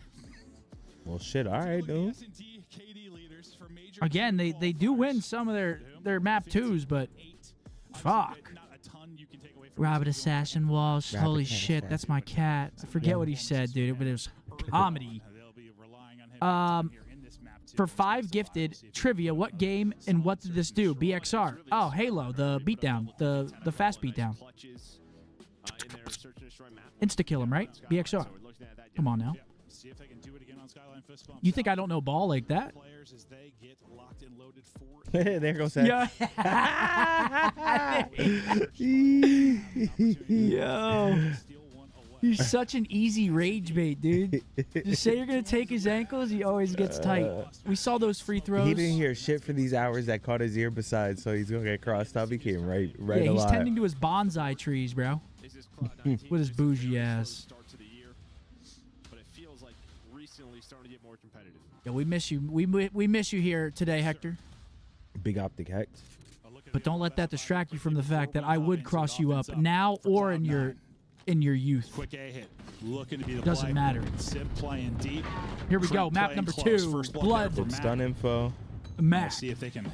Well, shit. All right, dude. Again, they do win some of their map 2s, but fuck. Robert Assassin Walsh. Holy shit, that's my cat. I forget what he said, dude, but it was comedy. For 5 gifted trivia, what game and what did this do? BXR. Oh, Halo, the beatdown, the fast beatdown. Insta-kill him, right? BXR. Come on now. You think I don't know ball like that? There goes that. Yo. He's such an easy rage bait, dude. Just say you're going to take his ankles, he always gets tight. We saw those free throws. He didn't hear shit for these hours that caught his ear besides, so he's going to get crossed up. He came right yeah, he's alive. tending to his bonsai trees, bro. With his bougie ass. Yeah, we miss you. We miss you here today, Hector. Big optic hex. But don't let that distract you from the fact that I would cross you up now or in your youth. Quick A hit. Looking to be the Doesn't matter. Sim playing deep. Here we go. Map number 2. Blood. Stun info. Mac. See if they can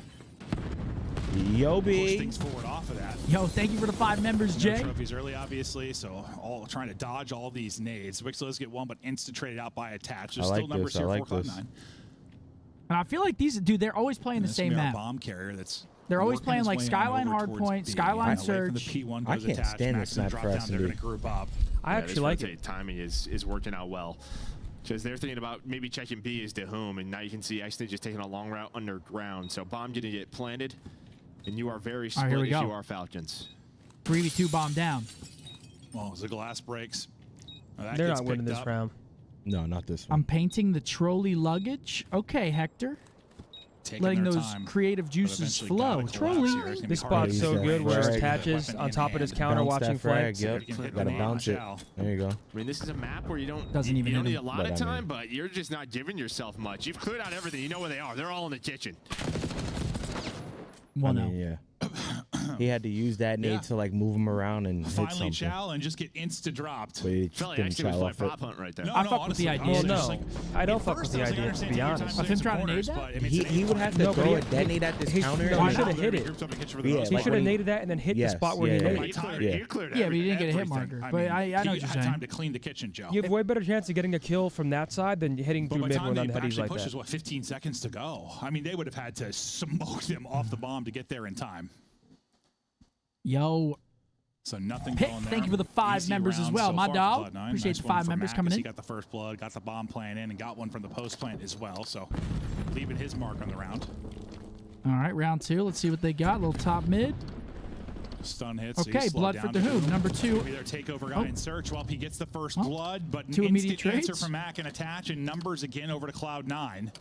Yo, B. push things forward off of that. Yo, thank you for the 5 members, Jay. Trophies early, obviously, so all trying to dodge all these nades. Wixler does get one, but instant traded out by attach. There's still numbers here for Cloud9. And I feel like these, dude, they're always playing the same map. Bomb carrier that's they're always playing like Skyline Hardpoint, Skyline Surge. I can't stand this map for S&D. I actually like it. Timing is working out well. Because they're thinking about maybe checking B as Dahum, and now you can see X just taking a long route underground. So bomb didn't get planted, and you are very split if you are Falcons. 3v2 bomb down. Well, as the glass breaks, they're not winning this round. No, not this one. I'm painting the trolley luggage. Okay, Hector. Letting those creative juices flow. Trolley. This spot's so good where it attaches on top of this counter watching flags. Yep. Gotta bounce it. There you go. I mean, this is a map where you don't even need a lot of time, but you're just not giving yourself much. You've cleared out everything. You know where they are. They're all in the kitchen. Well, yeah. He had to use that nade to like move him around and hit finally something. chow and just get insta dropped. But he Felt like didn't actually was chow like off it. prop hunt right there. No, I fuck with the idea. Well, no, I don't fuck with the idea, to be honest. Of him trying to nade that? He would have to throw it, detonate at this counter. No, he should have hit it. Yeah, He should have naded that and then hit the spot where he naded. Yeah, but he didn't get a hit marker. But I know what you're saying. saying. Time to clean the kitchen, Joe. You have way better chance of getting a kill from that side than hitting through mid when on the headies like pushes, that. what, 15 seconds to go? I mean, they would have had to smoke them off the bomb to get there in time. Yo. So nothing going there. Thank you for the 5 members as well, my dog. Appreciate the 5 members coming in. He got the first blood, got the bomb plant in, and got one from the post plant as well. So leaving his mark on the round. All right, round 2. Let's see what they got. Little top mid. Stun hits. Okay, blood for Dahum. Number 2. Their takeover guy in search. Well, he gets the first blood, but 2 immediate instant answer trades from Mac and attach, and numbers again over to Cloud9.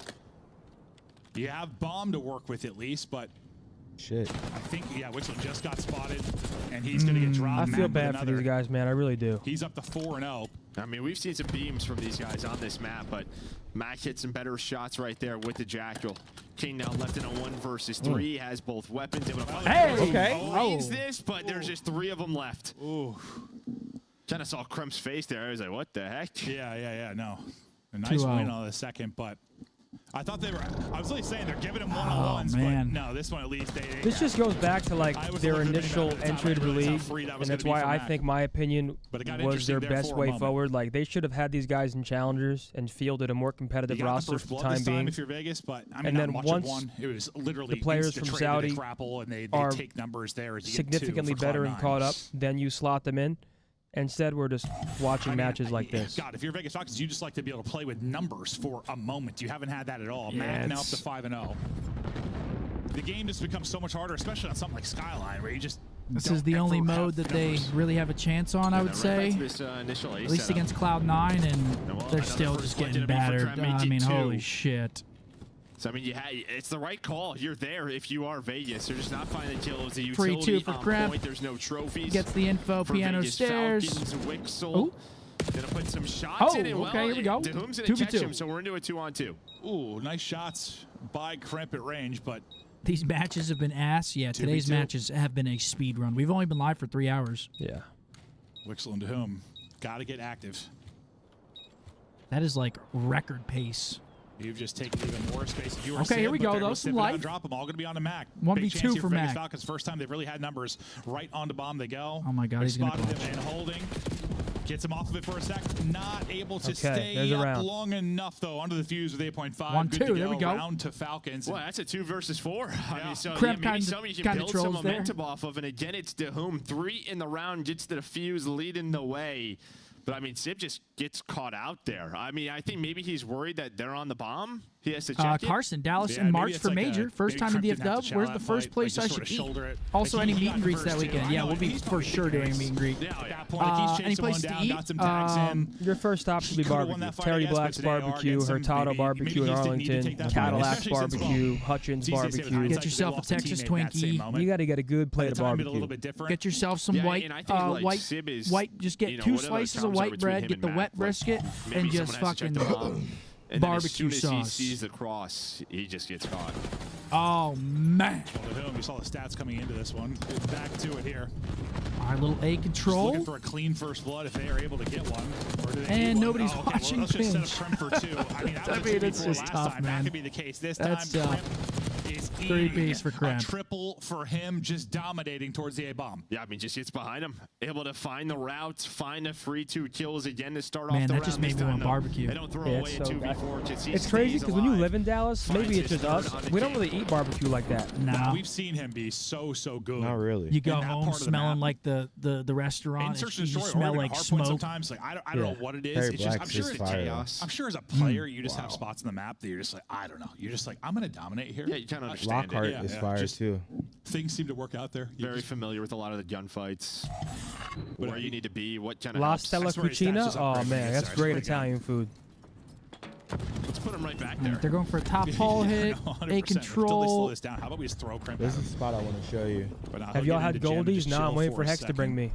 You have bomb to work with at least, but shit. I think, yeah, Wixler just got spotted, and he's going to get dropped. I feel bad for these guys, man. I really do. He's up to 4-0. I mean, we've seen some beams from these guys on this map, but Mac hit some better shots right there with the Jackal. King now left in a 1 versus 3. Has both weapons. Able to fight. Hey! Okay. This, but there's just 3 of them left. Ooh. Kind of saw Crump's face there. I was like, what the heck? Yeah, no. A nice win on the second, but I thought they were. I was really saying they're giving him one-on-ones, but no, this one at least This just goes back to like their initial entry to the league, and that's why I think my opinion was their best way forward. Like they should have had these guys in challengers and fielded a more competitive roster for the time being. If you're Vegas, but I mean, and then once it was literally the players from Saudi and they are take numbers there significantly better and caught up, then you slot them in. Instead, we're just watching matches like this. God, if you're Vegas Falcons, you just like to be able to play with numbers for a moment. You haven't had that at all. Mac now up to 5-0. the game just becomes so much harder, especially on something like Skyline, where you just This is the only mode that they really have a chance on, I would say. At least against Cloud9, and they're still just getting battered. I mean, holy shit. So, I mean, it's the right call. You're there if you are Vegas. They're just not finding kills. The utility 3-2 for on Cremp. point. There's no trophies. Gets the info. For Piano Vegas stairs. Falcons, Wixel. Gonna put some shots in. And okay, here we go. Dahum's gonna catch him, so we're into a 2-on-2. Ooh, nice shots by Cremp at range, but these matches have been ass. Yeah, today's matches have been a speed run. We've only been live for 3 hours. Yeah. Wixel and Dahum got to get active. That is like record pace. You've just taken even more space. You were Okay, here we go, though. Some life. Drop them all going to be on the Mac. 1v2 for Mac. Falcons, first time they've really had numbers. Right on the bomb they go. Oh my God, he's going to spotted him and holding. Gets him off of it for a sec. Not able to stay there's a up round. long enough, though. Under the fuse with 8.5. 1-2, Good to there we go. Round to Falcons. Well, that's a 2 versus 4. I mean, so Cremp maybe somebody can build some trolls there. momentum off of. And again, it's Dahum. 3 in the round, gets to the fuse, leading the way. But, I mean, Sib just gets caught out there. I mean, I think maybe he's worried that they're on the bomb. He has to check Carson, Dallas in March for Major. First time in DF Dub. Where's the first place I should eat? Also, any meet and greets that weekend. Yeah, we'll be for sure doing a meet and greet. Any place to eat? Your first stop should be barbecue. Terry Black's Barbecue, Hurtado Barbecue in Arlington, Cadillac's Barbecue, Hutchins Barbecue. Get yourself a Texas Twinkie. You got to get a good plate of barbecue. Get yourself some white. Just get 2 slices of white bread. Get the wet brisket and just fucking barbecue as soon as sauce. he sees the cross, he just gets caught. Oh, man. We saw the stats coming into this one. Back to it here. Our little A control. Just looking for a clean first blood if they are able to get one. Or do they And need nobody's one? watching Let's just set up Finch. Cremp for 2. I mean, that was a 2v4 it's just last tough, time. man. That could be the case this That's time. tough. Cremp is 3 for Cremp. A triple for him, just dominating towards the A-bomb. Yeah, I mean, just gets behind him. Able to find the routes, find the free 2 kills again to start Man, off the that round. just made me want barbecue. They don't throw Yeah, away it's a so 2v4. Just he It's crazy stays because when you alive. live in Dallas, maybe Finds it's his just third us. on the We don't kitchen. really eat barbecue like that. No. We've seen him be so good. Not really. You go in that home part of the smelling map. like the restaurant. In Search You and Destroy, smell or like Hardpoint smoke. sometimes. Like I don't know what it is. Harry It's just, Black's is fire. I'm sure as a player, you just have spots on the map that you're just like, I don't know. You're just like, I'm going to dominate here. Yeah, you kind of understand Lockhart it. is fire just too. Things seem to work out there. You Very just- familiar with a lot of the gunfights. Where you need to be, what kind of La helps. Stella I swear his stats Cucina? just Oh, upgraded man, against that's us. great Pretty good. Italian food. Let's put him right back there. They're going for a top hole hit, A 100%. Until they slow control. this down. How about we just throw Cremp This out? is a spot I want to show you. But now Have he'll y'all get had into jam and Goldies? just Nah, I'm chill waiting for for a Hex to bring second. me.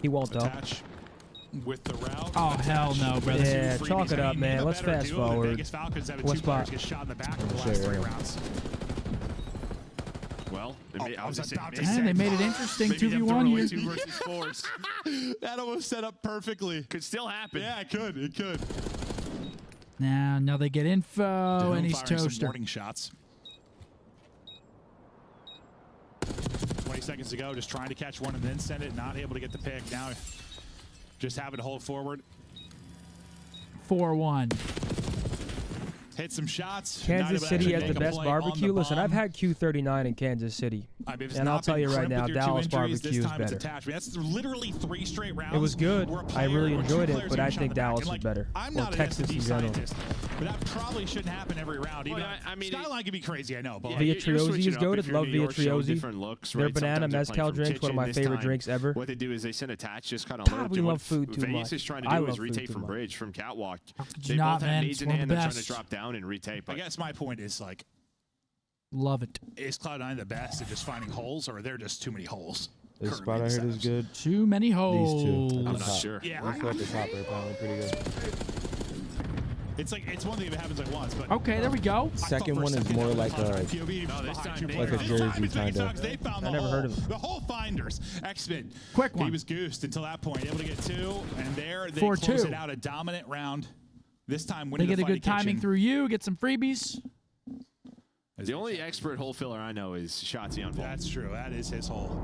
He won't, though. Attach with the route. Oh, hell no, brother. Yeah, Freebies. chalk it I up, mean, man. the Let's better fast duo, the forward. Vegas Falcons having What 2 players spot? get shot in the back in the Sure, last 3 yeah. rounds. Well, I was about to Man, say, they made it interesting. maybe them 2v1 throwing away here. 2 versus 4s. That almost set up perfectly. Could still happen. Yeah, it could. It could. Now they get info, Dahum and he's firing some toaster. warning shots. 20 seconds to go, just trying to catch one and then send it. Not able to get the pick. Now just having to hold forward. 4-1. Hit some shots. Kansas Not able to City actually has the make a best play on barbecue. the Listen, I've bomb. had Q39 in Kansas City. I mean, if it's And I'll not tell been you right Cremp now, with your 2 Dallas injuries, barbecue this is time it's better. attached. I mean, that's literally 3 straight rounds. It was good. where a I really player or 2 enjoyed it, players but get I shot in think the back. Dallas And, is like, better. I'm Or not Texas an in SD general. scientist, but that probably shouldn't happen every round. Even Well, I mean, Skyline can be crazy, I know. But Via Triosi is goated. Love Via Triosi. Different looks, Their right? banana Sometimes they're mezcal playing from drink's one of my kitchen. This favorite time, drinks ever. What they do is they send attach, just kind of God, alert we to love what food too Vegas much. is trying to I do love is food retake too from much. bridge, from catwalk. could They you not, both have man? nades It's in one of hand. the They're trying to best. drop down and retake. I But guess my point is, like, Love it. is Cloud9 the best at just finding holes, or are there just too many holes? This currently spot in I the heard is setups? good. Too many holes. These two. At I'm the not top. sure. Yeah, Those two at the top are apparently pretty good. it's like it's one thing if it happens like once, but Okay, there we go. Second one is more like a POV, like a jersey kind of. They found I the never hole. heard of it. The whole finders. X-Men. Quick He one. was goosed until that point. Able to get 2, and there they 4-2. close it out. A dominant round. This time winning They get the a good fight in timing kitchen. through you, get some freebies. the only expert hole filler I know is Shotzi on vault. That's true. That is his hole.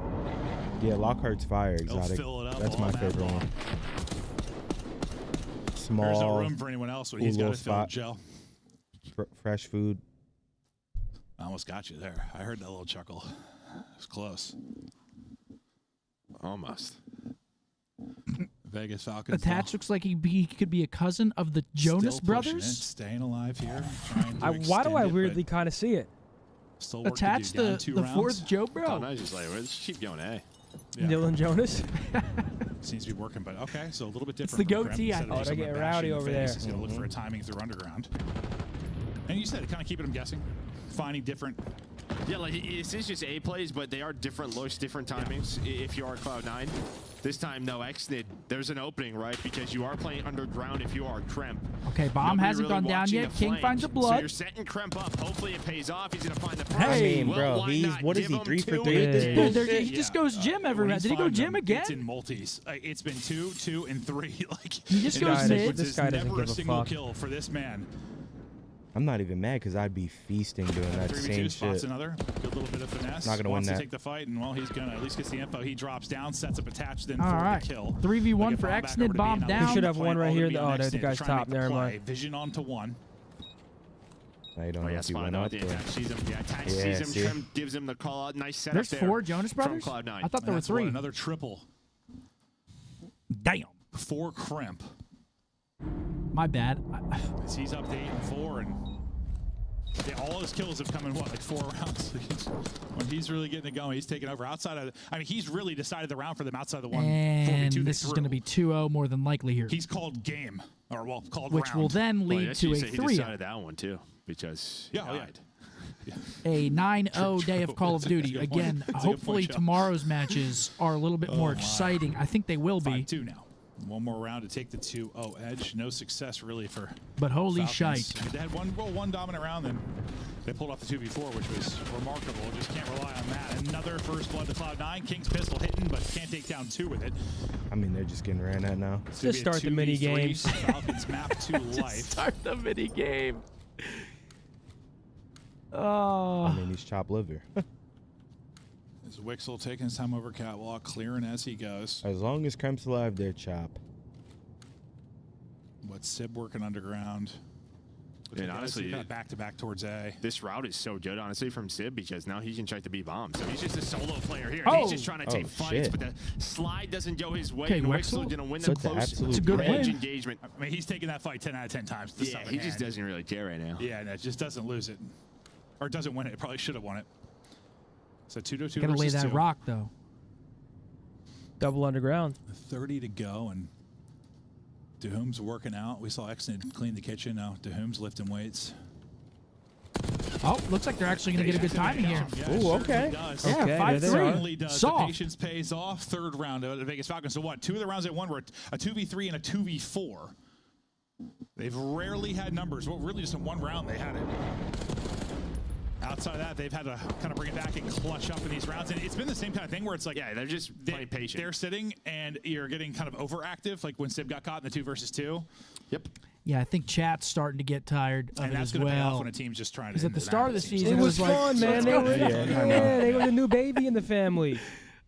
Yeah, Lockhart's fire He'll exotic. fill it up That's all my map favorite long. one. There's no Small, room for anyone else. But cool he's got little to fill spot. Joe. fresh food. I almost got you there. I heard that little chuckle. It was close. Almost. Vegas Falcons. Attached looks like he could be a cousin of the Jonas Still pushing it, Brothers. staying alive here. Trying to Why do I extend it, weirdly kind of see it? Still work Attach to do. Down the 2 rounds. fourth Joe Bro. Oh, no, just like, let's keep going, eh? Yeah. Dylan Jonas. Seems to be working, but okay, so a little bit different. It's the from goatee, I Crimp. think. Instead of Oh, just they're getting bashing rowdy in the over face, there. He's going to look for a timing through underground. And you said it, kind of keeping him guessing, finding different. Yeah, like it's just A plays, but they are different looks, different timings. If you are Cloud9, this time no Xnid. There's an opening, right? Because you are playing underground. If you are Kremp. Okay, bomb Nobody hasn't really gone down watching yet. the King flank. finds a So blood. you're setting Kremp up. Hopefully it pays off. He's gonna find the first. Hey, I mean, bro, why he's not what is give he him 3 for 2 3 at this in? bullshit? He just goes gym every When round. he's Did he go finding gym them, again? It's in multis. It's been 2, 2, and 3. Like He just in goes those mid. sequences, This guy doesn't never give a a single fuck. kill for this man. I'm not even mad because I'd be feasting doing that 3v2 same spots shit. another. Good little bit of finesse. Not gonna Wants win to that. take the fight, and well, he's gonna at least get the info. He drops down, sets up attached, then All for right. the kill. 3v1 Like for bomb back over Xnid, to B, bomb now down. We should have playing one right all here. to B Oh, on there's the Xnid, guy's trying to top. make the Never play. mind. Vision onto 1. I don't Oh, know yeah, if he spot went on. up The or... attack sees him. The attack Yeah, sees him. see? Trim gives him the call out. Nice setup There's there 4 Jonas from brothers? Cloud9. I thought there were That's what, 3. another triple. Damn. 4 Kremp. My bad. He's up to 8 and 4, and yeah, all his kills have come in what, like 4 rounds. When he's really getting it going, he's taking over outside of. I mean, he's really decided the round for them outside of the 1 And 4v2 this is going to be 2-0 more than likely here. He's called game, or well, called Which round. will then Well, lead yeah, to you a say he 3-0. decided that one too because he Yeah, oh, yeah. died. A 9-0 day of Call of That's a Duty. good point. Again, That's a good point, hopefully Joe. tomorrow's matches are a little bit more exciting. I think they will be. 5-2 now. One more round to take the 2-0 edge. No success really for. But holy Falcons. shite. They had one dominant round, then they pulled off the 2v4, which was remarkable. Just can't rely on that. Another first blood to Cloud9. King's pistol hitting, but can't take down 2 with it. I mean, they're just getting ran at now. It's gonna Just be a start the mini 2v3. games. Falcons map to life. Start the mini game. I Oh. mean, he's chopped liver. Is Wixel taking his time over catwalk, clearing as he goes. As long as Kremp's alive, they're chop. What's Sib working underground? And honestly, kind of back to back towards A. This route is so good, honestly, from Sib because now he can try to beat bomb. So he's just a solo player here. Oh. He's just trying to take fights, shit. but the slide doesn't go his way. Okay, and Wexel. Wexel's gonna win the That's an close absolute It's a good range win. engagement. I mean, he's taking that fight 10 out of 10 times. The Yeah, second he just hand. doesn't really care right now. Yeah, no, just doesn't lose it. Or doesn't win it. Probably should have won it. So 2-2 Gotta lay versus that 2. rock, though. Double underground. 30 to go, and DeHoom's working out. We saw Xnid clean the kitchen. Now DeHoom's lifting weights. Oh, looks like they're actually going to get a good timing here. Yeah, Ooh, certainly okay. does. Yeah, Okay, there they 5-3. are. Certainly does. The Soft. patience pays off. Third round of the Vegas Falcons. So what? 2 of the rounds they won were a 2v3 and a 2v4. They've rarely had numbers. Well, really just in 1 round they had it. Outside of that, they've had to kind of bring it back and clutch up in these rounds. And it's been the same kind of thing where it's like, Yeah, they're just playing patient. They're sitting and you're getting kind of overactive, like when Sib got caught in the 2 versus 2. Yep. Yeah, I think chat's starting to get tired of And it that's as going to pay off well. when a team's just trying to. Because at the start of the season, It was like, fun, man. They were, Yeah, they were the new baby in the family.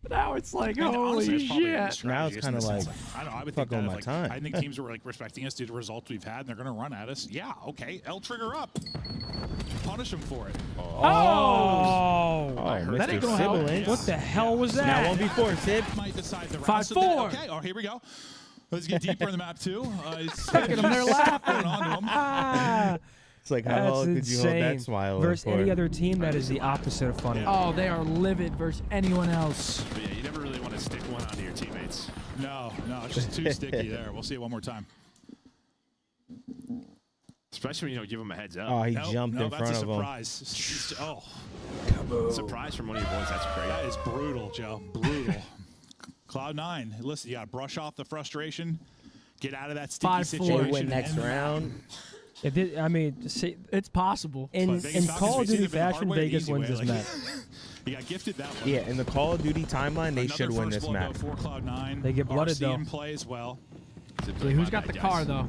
now it's like, And honestly, holy it's probably a shit. strategy, Now it's isn't kinda it? like, It's I don't know. I would fuck think that on if, my like, time. I think teams were like respecting us due to results we've had, and they're going to run at us. Yeah, okay. L trigger up. Punish them for it. Oh. That ain't Mr. gonna help. Siblings. What the hell was Now that? 1v4, Sib. Might decide the 5-4. round. Okay. Oh, here we go. Let's get deeper in the map too. Look at them, they're laughing. Going on to 'em. Ah, It's like, how that's long could you hold insane. that smile Versus for? any other team, that is the opposite of funny. Oh, they are livid versus anyone else. But yeah, you never really want to stick one onto your teammates. No, it's just too sticky there. We'll see it one more time. Especially when you don't give them a heads up. Oh, he Nope, jumped in that's front a of him. surprise. Oh, Surprise from one of your boys. That's great. that is brutal, Joe. Brutal. Cloud9. Listen, you got to brush off the frustration. Get out of that sticky 5-4. situation. They win and next end the round. If it, I mean, see, It's possible. in But Vegas Falcons, Call of we've Duty seen it the hard fashion, way or the Vegas easy wins way. this Like, match. You got gifted that one. Yeah, in the Call of Duty timeline, they Another should win first this blood, map. though, for Cloud9. They get blooded, RC though. in play as well. See, who's got the car, though?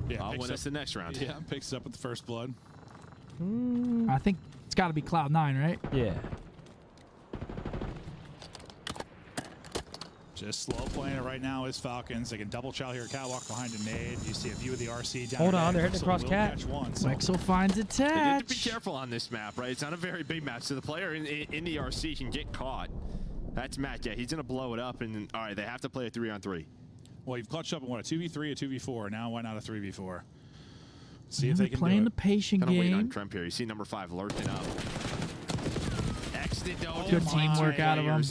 Yeah, I'll picks win up- us the next round. Yeah, picks up with the first blood. I think it's got to be Cloud9, right? Yeah. Just slow playing it right now is Falcons. They can double chow here. Catwalk behind a nade. You see a view of the RC down. Hold on, there. they're hitting across Will cat. catch one, so- Wexel finds You have to be attach. careful on this map, right? It's not a very big map, so the player in the RC can get caught. That's Matt. Yeah, he's going to blow it up, and all right, they have to play a 3-on-3. Well, you've clutched up in what, a 2v3, a 2v4. Now why not a 3v4? See if They're they can playing do the it. patient Kind of waiting on game. Kremp here. You see number 5 lurking up. wasted though. Good teamwork out of them.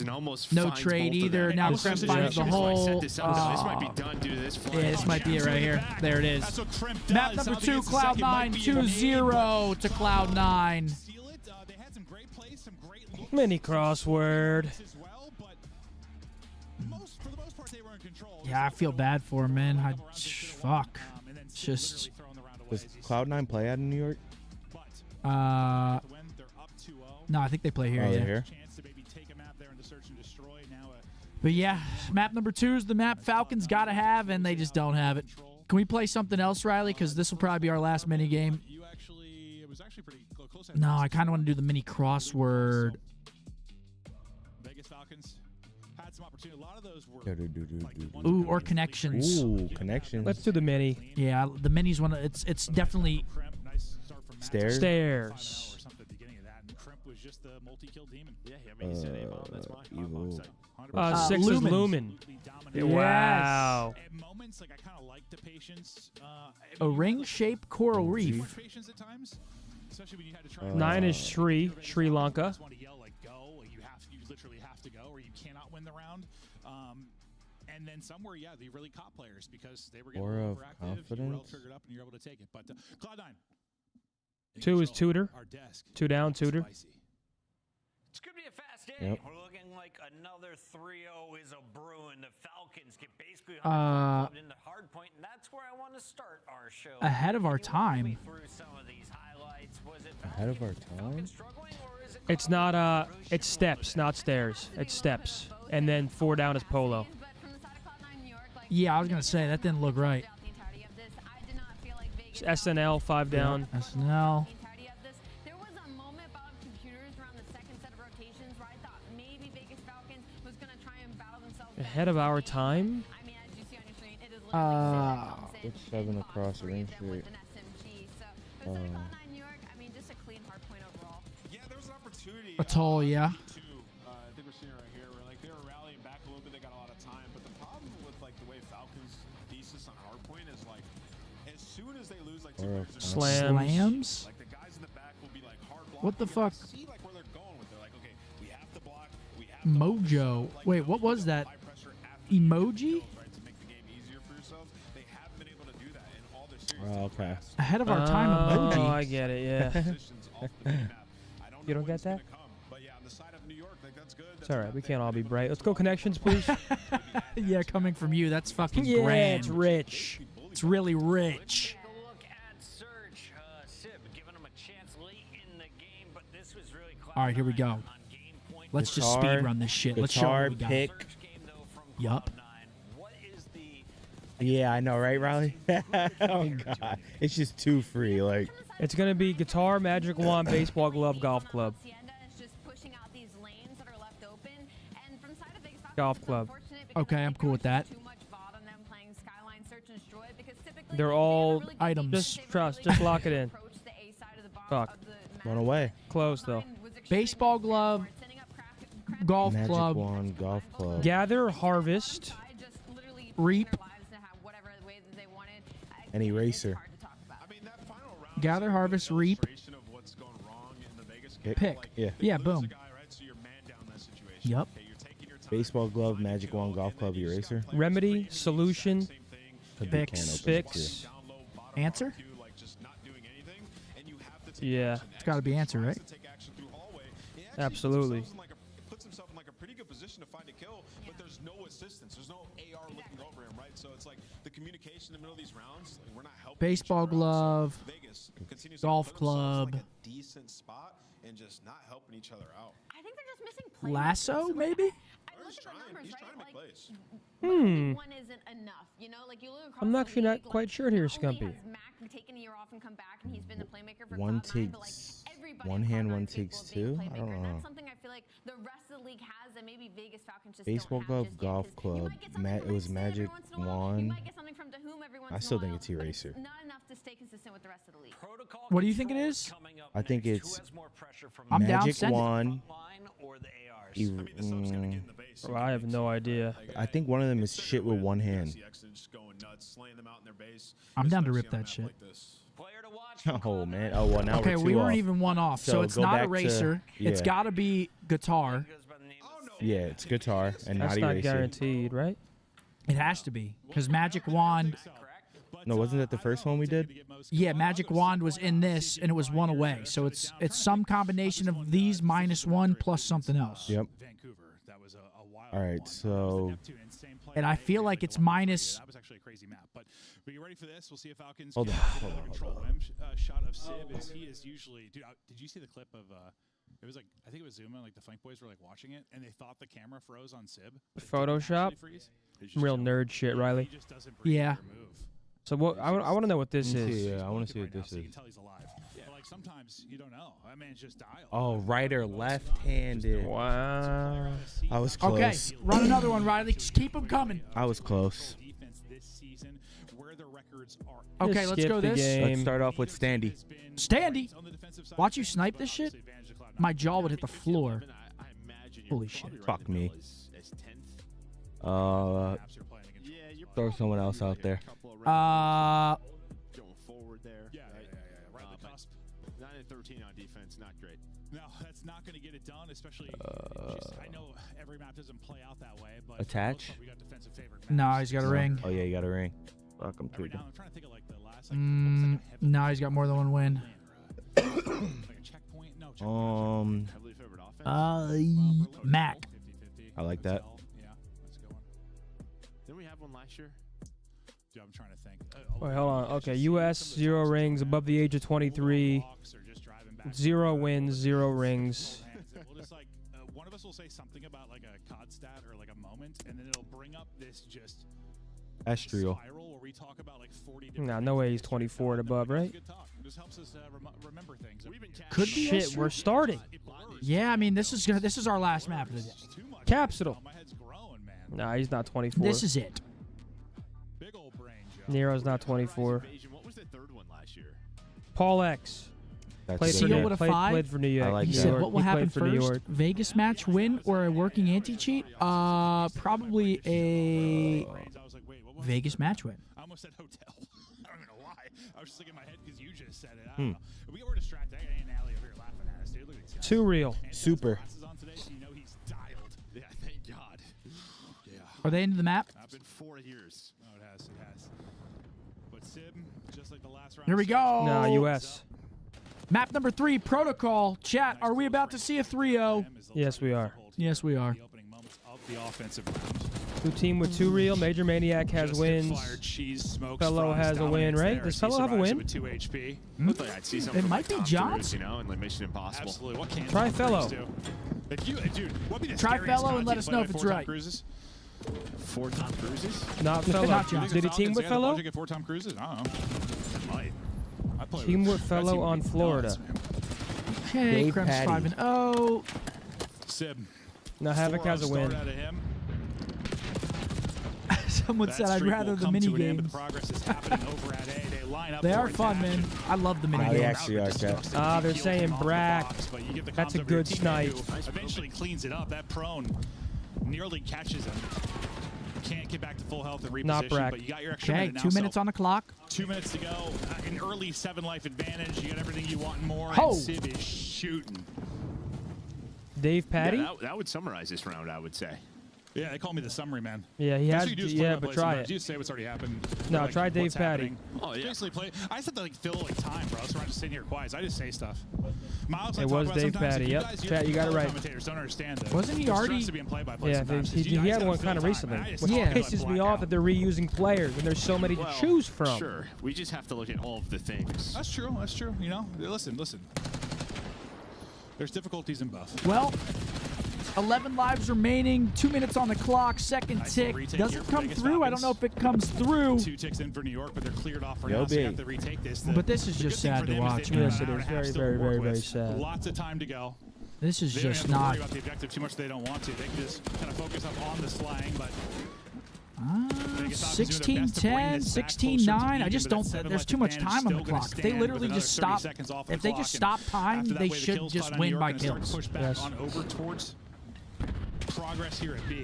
No trade either. Now Kremp finds the hole. This might be done due to this flank. Yeah, this might be it right here. There it is. Map number 2, Cloud9, 2-0 to Cloud9. Mini crossword. Yeah, I feel bad for him, man. Fuck. It's just. Does Cloud9 play out in New York? No, I think they play here. Oh, yeah. Here. But yeah, map number 2 is the map Falcons got to have, and they just don't have it. Can we play something else, Riley? Because this will probably be our last mini game. No, I kind of want to do the mini crossword. Vegas Falcons had some opportunity. A lot of those were Ooh, or connections. Ooh, connections. Let's do the mini. Yeah, the mini's one. It's definitely Stairs. Stairs. Evil. 6 is Lumen. Yes. Wow. A ring-shaped coral reef. 9 is Sri Lanka. You literally have to go, or you cannot win the round. And then somewhere, yeah, they really caught players because they were getting overactive. You were all triggered up, and you're able to take it. But Cloud9. 2 is Tutor. 2 down, Tutor. It's going to be a fast day. Yep. We're looking like another 3-0 is a brewing. The Falcons get basically into Hardpoint, and that's where I want to start our show. Ahead of our time. Ahead of our time? It's not, it's steps, not stairs. It's steps. And then 4 down is Polo. Yeah, I was going to say, that didn't look right. SNL, 5 down. SNL. There was a moment about computers around the second set of rotations where I thought maybe Vegas Falcons was going to try and battle themselves. Ahead of our time? I mean, as you see on your screen, it is It's 7 across the ring straight. Atoll, yeah. I think we're seeing it right here. Where like they were rallying back a little bit, they got a lot of time. But the problem with like the way Falcons thesis on Hardpoint is like, as soon as they lose like 2 players, Slams? like the guys in the back will be like hard blocking. What the fuck? See like where they're going with it. Like okay, we have to block. We have Mojo. Wait, what was that? Emoji? Oh, okay. Ahead of our time emoji. Oh, I get it, yeah. You don't get that? It's alright, we can't all be bright. Let's go connections, please. Yeah, coming from you, that's fucking Yeah, grand. it's rich. It's really rich. All right, here we go. Let's just speed run this shit. Let's show what we got. Pick. Yup. Yeah, I know, right, Riley? Oh God, it's just too free. Like it's gonna be guitar, magic wand, baseball glove, golf club. Golf club. Okay, I'm cool with that. They're all items. Just lock it in. Fuck. Run away. Close though. Baseball glove, golf magic club, wand, golf club. Gather, harvest, reap. An eraser. Gather, harvest, reap. Pick. Yeah. Yeah, boom. Yup. Baseball glove, magic wand, golf club, eraser. remedy, solution, fix. Answer? Yeah. It's got to be answer, right? Absolutely. Puts himself in like a pretty good position to find a kill, but there's no assistance. There's no AR looking over him, right? So it's like the communication in the middle of these rounds, like we're not helping. Baseball glove, Vegas continues golf to put themselves club, in, like a decent spot and just not helping each other out. I think they're just missing lasso, maybe? I look at the numbers, right? Like, Hmm. one isn't enough, you know? Like you look across I'm the actually league, not quite sure here, Scumpy. has Mac taken a year off and come back, and he's been the playmaker for One Cloud9, but like takes everybody one in hand, Cloud9 one is capable takes of being a two. I playmaker, don't and know. that's something I feel like the rest of the league has that maybe Vegas Falcons just Baseball don't glove, have just golf yet, 'cause you club. might get something from It was Sid every magic once in a while, you wand. might get something from Dahum every once I in a still think while, it's but eraser. not enough to stay consistent with the rest of the league. What do you think it is? I think it's I'm down, magic send it. wand. Bro, I have no idea. I think one of them is shit with one hand. I'm down to rip that shit. Oh man. Oh well. Now Okay, we're we two weren't off. even one off, so it's go not back eraser. to- It's yeah. got to be guitar. Yeah, it's guitar and That's not not eraser. guaranteed, right? It has to be because Magic Wand. No, wasn't that the first one we did? Yeah, Magic Wand was in this, and it was one away. So it's some combination of these minus one plus something else. Yep. All right, so And I feel like it's minus. That was actually a crazy map. But are you ready for this? We'll see if Falcons Hold can on, get hold another on, control hold rim shot of Sib. As he is usually, dude. Did you see the clip of? It was like I think it was Zuma. Like the Flank boys were like watching it, and they thought the camera froze on Sib. but it didn't Photoshop. actually freeze. Real nerd shit, Riley. He just doesn't breathe Yeah. or move. So what? I want to know what this Let me is. see, yeah, I want to see what this So you is. can tell he's alive. But like sometimes you don't know. That man's just dialed. Oh, right or left-handed. Wow. I was close. Okay, run another one, Riley. Just keep them coming. I was close. Defense this season, where their records are. Okay, Just let's skip go the this. game. Let's start off with Standy. Standy. Watch you snipe this shit. My jaw would hit the floor. Holy shit. Fuck me. Throw someone else out there. Going forward there. Yeah, right on the cusp. 9 and 13 on defense, not great. No, that's not going to get it done, especially. I know every map doesn't play out that way, but Attach? we got defensive favored. No, he's got a ring. Oh yeah, you got a ring. Fuck, I'm tweaking. I'm trying to think of like the last. No, he's got more than one win. Like a checkpoint. No. Heavily favored offense. Mac. 50-50. I like that. Yeah, that's a good one. Didn't we have one last year? Dude, I'm trying to think. Wait, hold on. Okay, U.S. 0 rings above the age of 23. 0 wins, 0 rings. We'll just like one of us will say something about like a COD stat or like a moment, and then it'll bring up this just Estriel. spiral where we talk about like 40 Nah, no way he's 24 and above, right? Good talk. It just helps us remember things. Could be Shit, Estriel. we're starting. Yeah, I mean this is our last map of the day. Capsule. My head's growing, man. Nah, he's not 24. This is it. Big old brain, Joe. Nero's not 24. What was the third one last year? Paul X. That's Played Seal for, with a played, 5. played for New York. I like He that. said, York. "What will He happen played for New first? York. Vegas match win or a working anti-cheat? Probably a Vegas match win." I almost said hotel. I don't know why. I was just thinking in my head because you just said it. I don't know. We were distracted. I ain't Allie over here laughing at us, dude. Look at these guys. Too real. Super. Glasses on today, so you know he's dialed. Yeah, thank God. Yeah. Are they into the map? It's been 4 years. Oh, it has. It has. But Sib, just like the last round. Here we go. Nah, U.S. Map number 3, Protocol. Chat, are we about to see a 3-0? Yes, we are. Yes, we are. The opening moments of the offensive round. New team with 2 real. Major Maniac has Just wins. fired cheese, smokes, Fellow fries, has a win, dominates right? there Does as he Fellow have a survives it win? With 2 HP. Looked like I'd see something It from, might like, be Tom Johns. Cruise, you know, in like Mission Impossible. Absolutely. What can Try Tom Fellow. Cruise do? If you, dude, what would be the Try scariest Fellow and let us content know by if it's 4 Tom right. Cruises? 4 Tom Cruises? Not Fellow. Not Johns. Did he team with Fellow? Get 4 Tom Cruises? I don't know. Might. I play Team with Fellow that on would be Florida. nuts, man. Okay, Dave Krem's Patty. 5-0. Sib. Now Havoc has a win. Start out of him. Someone That said I'd streak rather will the come mini to an end, but games. the progress is happening over at A. They line up. They for are fun, attach. man. I love the mini They games. actually are, chat. Ah, they're saying Brack. But you get the That's comms a over your good teammate snipe. who Eventually cleans it up. That prone nearly catches him. Can't get back to full health and reposition, Not Brack. but you got your extra Okay, minute now. 2 minutes on the clock. 2 minutes to go. An early 7 life advantage. You got everything you want and more. Ho! And Sib is shooting. Dave Patty? Yeah, that would summarize this round, I would say. Yeah, they call me the summary man. Yeah, he That's has. what you do is Yeah, play by but play try sometimes. it. You say what's already happened. No, like, try Dave what's Patty. happening. Oh, yeah. Basically play. I just have to like fill like time, bro. So I'm just sitting here quiet. So I just say stuff. Miles, I It talk was about Dave sometimes, Patty, if yep. guys, You got it right. Commentators don't understand that. Wasn't he There's already- stress to being play by play Yeah, sometimes. he had one kind of recently. Which Yeah. pisses me off that they're reusing players and there's so many to choose from. Sure. We just have to look at all of the things. That's true. That's true. You know, listen. There's difficulties in both. Well, 11 lives remaining. 2 minutes on the clock. Second Nice tick. little retake Does here it for come Vegas through? I don't know if it comes through. 2 ticks in for New York, but they're cleared off for Yo, now, so you big. have to retake this. But this is The just good thing sad for to them is watch, they've got Yes, an it hour is. and a half Very, still very, to work very, with. very sad. Lots of time to go. This is They don't just have to worry not. about the objective too much. They don't want to. They can just kind of focus up on the slang, but 16-10, 16-9. I just don't. There's too much time on the clock. If they literally just stop. If they just stop time, they should just win by kills. Push back on over towards progress here at B.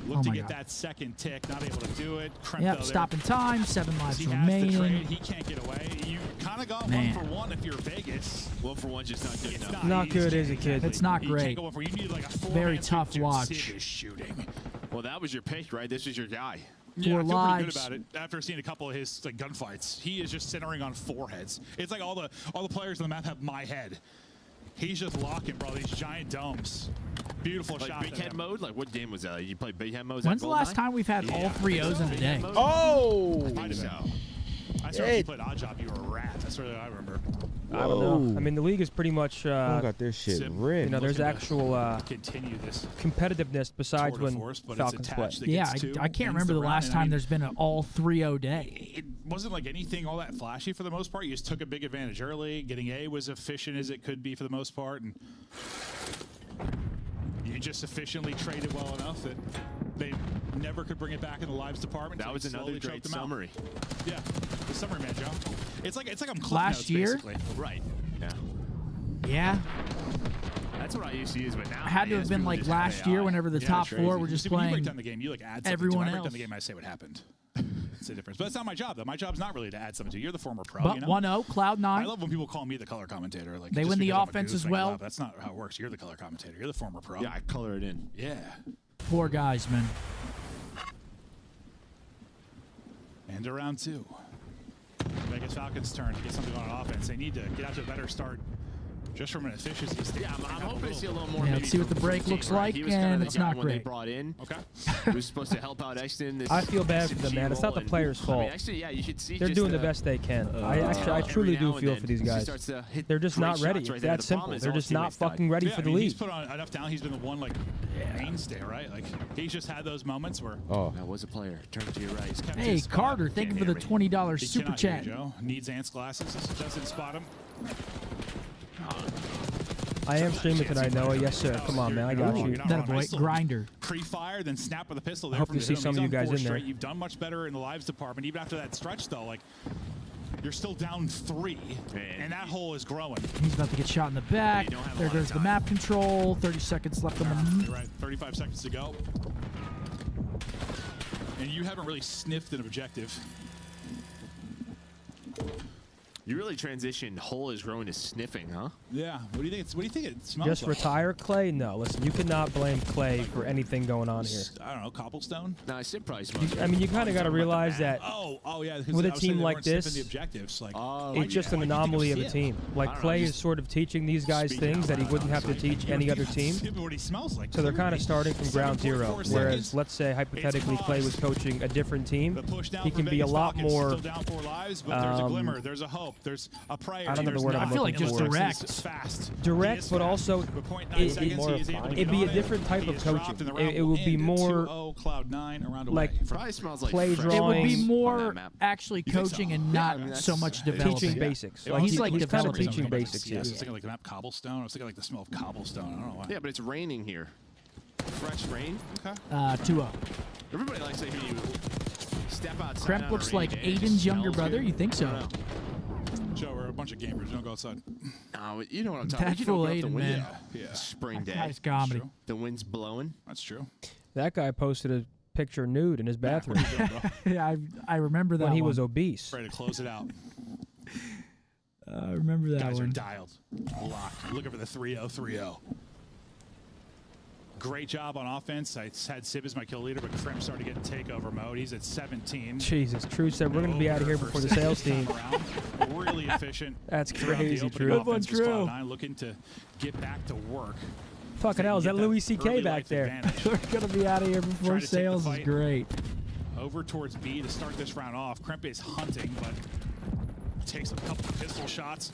Look to my get God. that second tick, not able to do it. Kremp, Yep, though, stopping time, 7 lives he has the trade. remaining. He can't get away. You kind of got Man. 1 for 1 if you're Vegas. 1 for 1 just not good enough. Not good, is it, kid? It's not You great. can't go 1 for 1. You need like a 4 Very tough watch. Sid is shooting. Well, that was your pick, right? This was your guy. Yeah, I feel pretty lives. good about it after seeing a couple of his like gunfights. He is just centering on 4 heads. It's like all the players on the map have my head. He's just locking, bro. These giant domes. Beautiful Like shot. big head mode? Like what game was that? You played big head mode? When's the last time we've had all 3 O's in a day? Oh! Might have been. I started when you played Odd Job. You were a rat. That's what I remember. I don't know. I mean, the league is pretty much. got their shit ripped. You know, there's actual continue this competitiveness besides when force, but Falcons play. Yeah, I can't remember the last time there's been an all 3-0 day. It wasn't like anything all that flashy for the most part. You just took a big advantage early. Getting A was efficient as it could be for the most part, and you just efficiently traded well enough that they never could bring it back in the lives department. That so was they another slowly great choked them out. summary. Yeah, the summary, man, Joe. It's like I'm Cliff Last Notes, year? basically. Right. Yeah. Yeah. That's what I used to use, but now It had to have been like last year whenever the top 4 were just See, when you break playing down the game, you like add something everyone to it. I break else. down the game, I say what happened. It's a difference. But that's not my job, though. My job's not really to add something to. You're the former pro, But you know? 1-0, Cloud9. I love when people call me the color commentator. Like They just win the because I'm a offense goof, as like, well. wow, that's not how it works. You're the color commentator. You're the former pro. Yeah, I color it in. Yeah. Poor guys, man. And around 2. Vegas Falcons' turn to get something on offense. They need to get out to a better start just from an efficiency standpoint. Yeah, I'm hoping to see a little more. Yeah, maybe let's see what from the break King, looks right? like, He was kind of and the it's guy not when they great. brought in. Okay. He was supposed to help out Exton. This I feel bad for them, SMG man. It's not the role, and- players' I fault. mean, actually, yeah, you should see. They're just doing the best they can. I truly every do now feel and for these then, he guys. starts to hit They're just great not ready. shots right It's there. that The simple. problem is They're all just not teammates died. fucking ready Yeah, for I the mean, league. he's put on enough down. He's been the one like mainstay, right? Like he's just had those moments where. Oh, that was a player. Turn to your right. He's kept Hey, his spot. Carter, thank you for the $20 He super cannot hear you, chat. Joe. Needs Ant's glasses. Doesn't spot him. I am streaming tonight, Noah. Yes, sir. Come on, man. I got you. That boy, grinder. Pre-fire, then snap with a pistol. I hope to see some of you guys in there. You've done much better in the lives department. Even after that stretch, though, like you're still down 3, and that hole is growing. He's about to get shot in the back. There goes the map control. 30 seconds left on the. You're right. 35 seconds to go. And you haven't really sniffed an objective. You really transitioned. Hole is growing to sniffing, huh? Yeah. What do you think? What do you think it smells Just like? retire Clay? No, listen, you cannot blame Clay for anything going on here. I don't know, cobblestone. No, I said probably smells. I mean, you kind of got to realize that Oh yeah. with a I was saying team they like weren't sniffing this, the objectives. Like, it's just an anomaly of a team. Like Clay is sort of teaching these guys things that he wouldn't have to teach any other team. What he smells like. So they're kind of starting from ground zero. Whereas, let's say hypothetically, Clay was coaching a different team, he can be a lot more. Still down 4 lives, but there's a glimmer. There's a hope. There's a prayer. I don't know the word I'm I feel like looking just for. direct. Direct, but also it'd be a different type of coaching. It would be more like play drawing. It would be more actually coaching and not so much developing. Teaching basics. Like He's kind of developing. teaching basics. Yeah, I was Yes. thinking like the map cobblestone. I was thinking like the smell of cobblestone. I don't know why. Yeah, but it's raining here. Fresh rain. Okay. 2-0. Everybody likes to hear you step outside. Kremp looks like Aiden's younger brother. You think so? Joe, we're a bunch of gamers. Don't go outside. No, you know what I'm talking about. That's You don't full go up the Aiden, wind. man. Yeah. Spring That day. guy's comedy. The wind's blowing. That's true. That guy posted a picture nude in his bathroom Yeah, I remember that when he one. was obese. Ready to close it out. I remember that Guys are one. dialed. Locked. Looking for the 3-0-3-0. Great job on offense. I had Sib as my kill leader, but Kremp started getting takeover mode. He's at 17. Jesus, True said we're going to be out of here before the sales team. Really efficient. That's throughout the crazy, opening True. offense was Cloud9, looking to get back to work. Fucking hell, is that Louis C.K. early back life there? advantage. We're gonna be out of here before Trying to take the sales is fight. great. Over towards B to start this round off. Kremp is hunting, but takes a couple of pistol shots.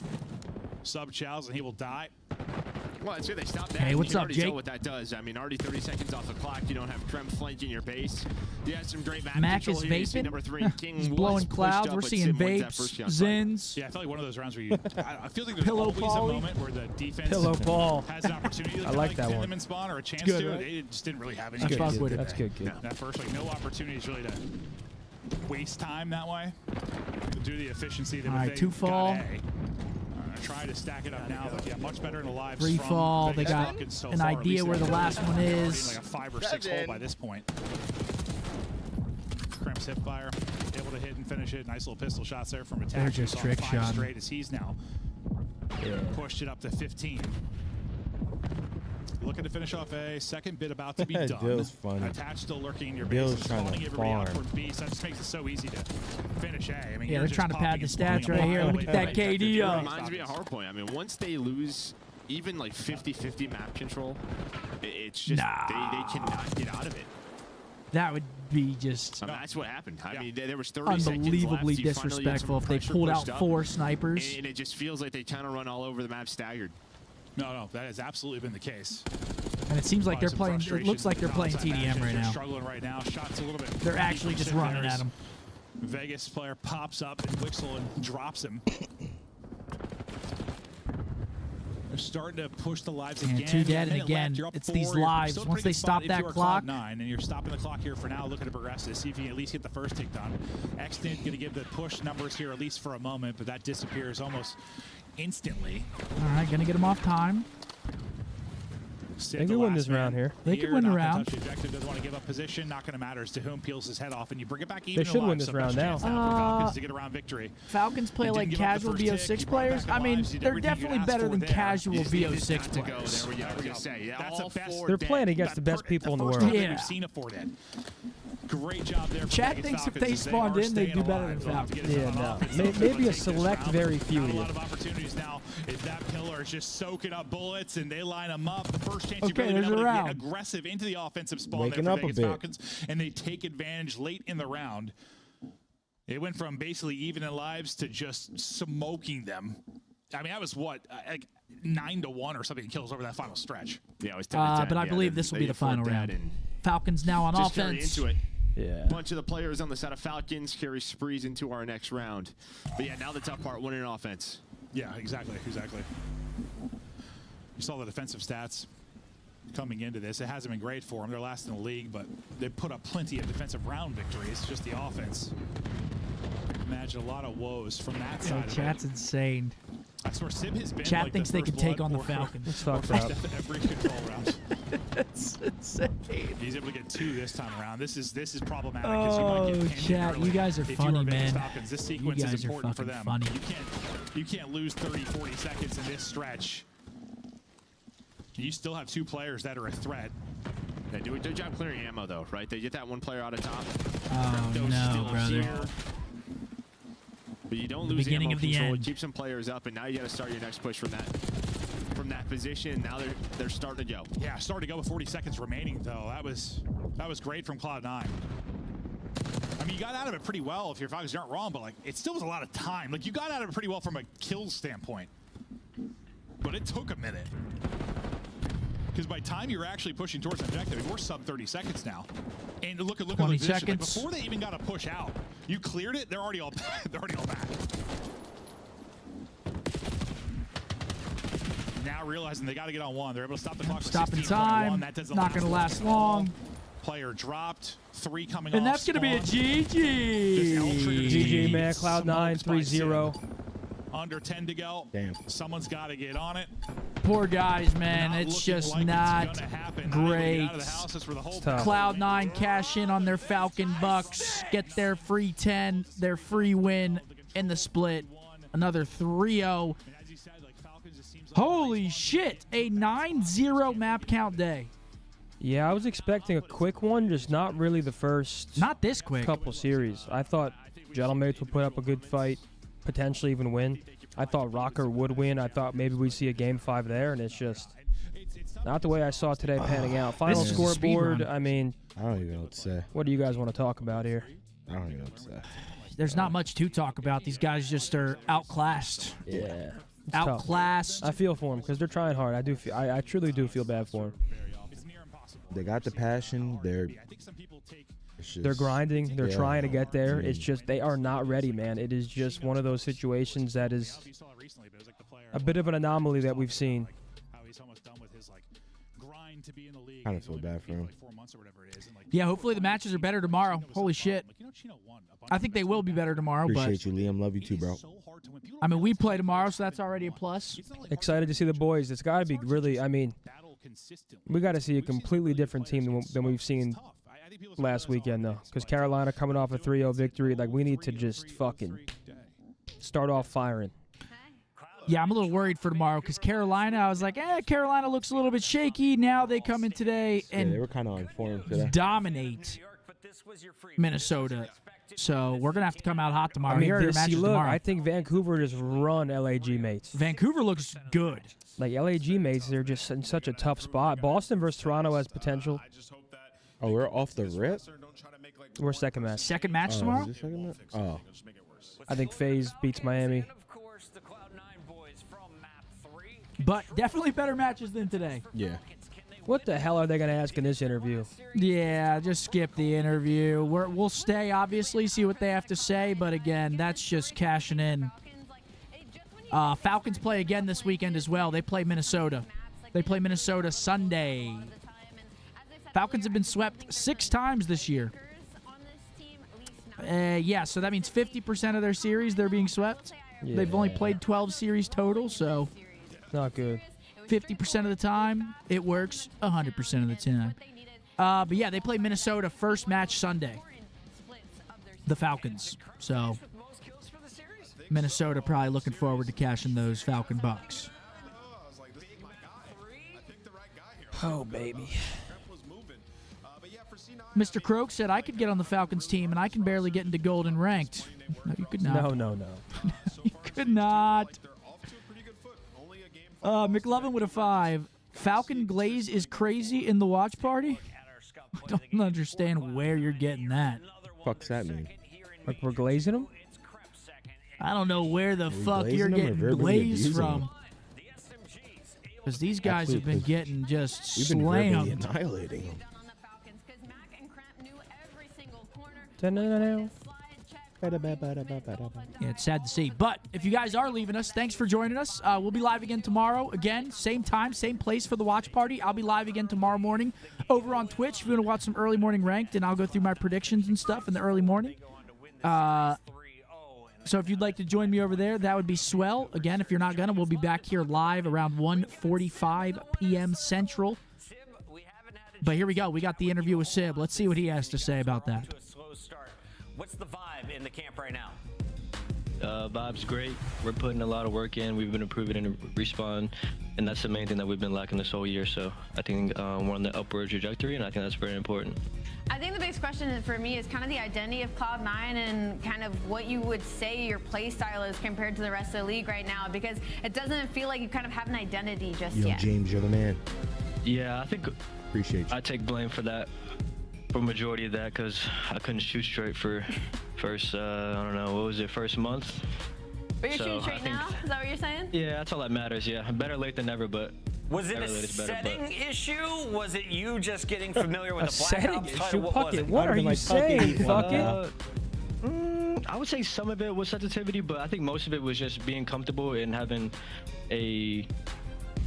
Sub chows, and he will die. Well, it's good they stopped that. Hey, what's you can up, already Jake? tell what that does. I mean, already 30 seconds off the clock. You don't have Kremp flanking your base. You have some great map Mac control is here. You see vaping. number 3, King He's was blowing pushed clouds. up, We're but seeing Sim wins that vapes, first gunfight. Zins. Yeah, I felt like one of those rounds where you. I feel like there's Pillow always Polly. a moment where the defense Pillow ball. has an opportunity to I like that pin one. them in spawn or a chance good, to. right? They just didn't really have any. That's chance. fuck with it. That's good, kid. That first, like, no opportunities really to waste time that way. To do the efficiency that All right, they 2 fall. got A. try to stack it up now, but yeah, much better in the lives. Free fall. They got so an far, idea where the last one is. Like a 5 or 6 hole by this point. Crimps hip fire, able to hit and finish it. Nice little pistol shots there from Attack. They're just trick shot. Straight as he's now pushed it up to 15. Looking to finish off A. Second bit about to be done. Dill's funny. Attach still lurking in your Dill's base. trying Spawning to everybody out farm. towards B. So that just makes it so easy to finish A. I mean, Yeah, they're trying to pad the stats right here. Look at that KD It up. reminds me of Hardpoint. I mean, once they lose even like 50-50 map control, it's just they cannot get out of it. That would be just that's what happened. I mean, there was 30 seconds unbelievably left. You finally get disrespectful some if they pressure pulled pushed out up, 4 snipers. and it just feels like they kind of run all over the map staggered. No, that has absolutely been the case. And it seems like they're playing. It looks like they're playing TDM right now. Struggling right now. Shots a little bit. They're actually just running at him. Vegas player pops up and Wixel and drops him. They're starting to push the lives again. 2 dead, and Minute again, left. You're up it's 4. these You're lives. still in a Once pretty they good stop spot that if you're clock. Cloud9, and you're stopping the clock here for now, looking to progress to see if you can at least get the first take done. Extant going to give the push numbers here at least for a moment, but that disappears almost instantly. All right, gonna get him off time. They could win this round here. They could win the round. The objective doesn't want to give up position. Not going to matter as to whom peels his head off, and you bring it back even. They should win this round now. For Falcons to get around victory. Falcons play like casual VO6 players. I mean, they're definitely better than casual VO6 players. They're playing against the best people in the world. Yeah. We've seen it for them. Great job there. Chat thinks if they spawned in, they'd do better than Falcons. Yeah, no. Maybe a select very few. A lot of opportunities now. If that pillar is just soaking up bullets and they line them up, the first chance Okay, you've really been there's able a to round. get aggressive into the offensive spawn Waking there up for a Vegas bit. Falcons, and they take advantage late in the round. It went from basically even in lives to just smoking them. I mean, that was what, like 9-1 or something kills over that final stretch. Yeah, it was 10-10. But I believe this will be the final round. Falcons now on Just carry offense. into it. Yeah. Bunch of the players on the side of Falcons carry sprees into our next round. But yeah, now the tough part, winning offense. Yeah, exactly. You saw the defensive stats coming into this. It hasn't been great for them. They're last in the league, but they put up plenty of defensive round victories. Just the offense. Imagine a lot of woes from that side. Chat's insane. That's where Sib has been. Chat like thinks the they can first take blood on the or- Falcons. It's or fucked first up. every control round. That's insane. He's able to get 2 this time around. This is problematic. 'Cause you might get Oh, pinned chat, early. you guys are If you funny, are Vegas man. Falcons, this You sequence guys is are important for fucking them. funny. You can't lose 30, 40 seconds in this stretch. You still have 2 players that are a threat. They do a good job clearing ammo, though, right? They get that one player out of top. Oh, Crypto's no, still brother. here. But you don't The lose beginning ammo of the control. end. It keeps some players up, and now you got to start your next push from that position. Now they're starting to go. Yeah, starting to go with 40 seconds remaining, though. That was great from Cloud9. I mean, you got out of it pretty well if your Falcons aren't wrong, but like it still was a lot of time. Like you got out of it pretty well from a kills standpoint. But it took a minute. Because by the time you're actually pushing towards an objective, we're sub 30 seconds now. And look at 20 the position. Like, seconds. before they even got to push out, you cleared it. They're already all back. Now realizing they got to get on 1, they're able to stop the clock. Stopping time. That doesn't Not going to last long. Player dropped. 3 coming And off. that's going to be a spawn. GG. GG, man. Cloud9, 3-0. Under 10 to go. Damn. Someone's got to get on it. Poor guys, man. Not It's looking just like not it's gonna happen. Not able to get great. out of the house. That's where the whole tough. Cloud9 cash in on their Falcon Bucks, get their free 10, their free win in the split. Another 3-0. Holy shit, a 9-0 map count day. Yeah, I was expecting a quick one, just not really the first Not this quick. couple series. I thought Gentlemen would put up a good fight, potentially even win. I thought Rocker would win. I thought maybe we'd see a game 5 there, and it's just not the way I saw today panning out. Final This is a speed scoreboard, run. I mean, I don't even know what to say. what do you guys want to talk about here? I don't even know what to say. There's not much to talk about. These guys just are outclassed. Yeah. It's tough. Outclassed. I feel for them because they're trying hard. I truly do feel bad for them. They got the passion. They're grinding. They're yeah. trying to get there. I mean, It's just they are not ready, man. It is just one of those situations that is a bit of an anomaly that we've seen. How he's almost done with his like grind to be in the league. Kind of feel bad for him. Like 4 months or whatever it is. And like, Yeah, hopefully the matches are better tomorrow. Holy shit. I think they will be better tomorrow. Appreciate you, Liam. Love you too, bro. I mean, we play tomorrow, so that's already a plus. Excited to see the boys. It's got to be really, I mean, we got to see a completely different team than we've seen last weekend, though. Because Carolina coming off a 3-0 victory, like, we need to just fucking start off firing. Yeah, I'm a little worried for tomorrow because Carolina, I was like, Carolina looks a little bit shaky. Now they come in today and they were kind of on form today. Dominate Minnesota. So we're going to have to come out hot tomorrow. I mean, Here are your matches tomorrow. I think Vancouver just run LAG mates. Vancouver looks good. Like, LAG mates, they're just in such a tough spot. Boston versus Toronto has potential. Oh, we're off the rip? We're second match. Second match tomorrow? Is it second match? Oh. I think FaZe beats Miami. But definitely better matches than today. Yeah. What the hell are they going to ask in this interview? Yeah, just skip the interview. We'll stay, obviously, see what they have to say. But again, that's just cashing in. Falcons play again this weekend as well. They play Minnesota. They play Minnesota Sunday. Falcons have been swept 6 times this year. Yeah, so that means 50% of their series they're being swept. Yeah. They've only played 12 series total, so not good. 50% of the time, it works 100% of the time. But yeah, they play Minnesota first match Sunday. The Falcons. So Minnesota probably looking forward to cashing those Falcon bucks. Oh, baby. Mr. Croak said, I could get on the Falcons team, and I can barely get into gold and ranked. No, you could not. No. You could not. McLovin with a 5. Falcon Glaze is crazy in the watch party? I don't understand where you're getting that. Fuck's that mean? Like we're glazing them? I don't know where the fuck you're getting glazed from. Because these guys have been getting just slammed. We've been annihilating them. Yeah, it's sad to see. But if you guys are leaving us, thanks for joining us. We'll be live again tomorrow. Again, same time, same place for the watch party. I'll be live again tomorrow morning over on Twitch if you want to watch some early morning ranked, and I'll go through my predictions and stuff in the early morning. So if you'd like to join me over there, that would be swell. Again, if you're not gonna, we'll be back here live around 1:45 p.m. Central. But here we go. We got the interview with Sib. Let's see what he has to say about that. What's the vibe in the camp right now? Vibe's great. We're putting a lot of work in. We've been improving in respawn, and that's the main thing that we've been lacking this whole year. So I think we're on the upward trajectory, and I think that's very important. I think the biggest question for me is kind of the identity of Cloud9 and kind of what you would say your play style is compared to the rest of the league right now, because it doesn't feel like you kind of have an identity just yet. James, you're the man. Yeah, I think appreciate you. I take blame for that, for majority of that, because I couldn't shoot straight for first, I don't know, what was it, first month? But you're shooting straight now? Is that what you're saying? Yeah, that's all that matters, yeah. Better late than never, but... Was it a setting issue? Was it you just getting familiar with the Black Ops title? What was it? What are you saying, fucking? I would say some of it was sensitivity, but I think most of it was just being comfortable and having a...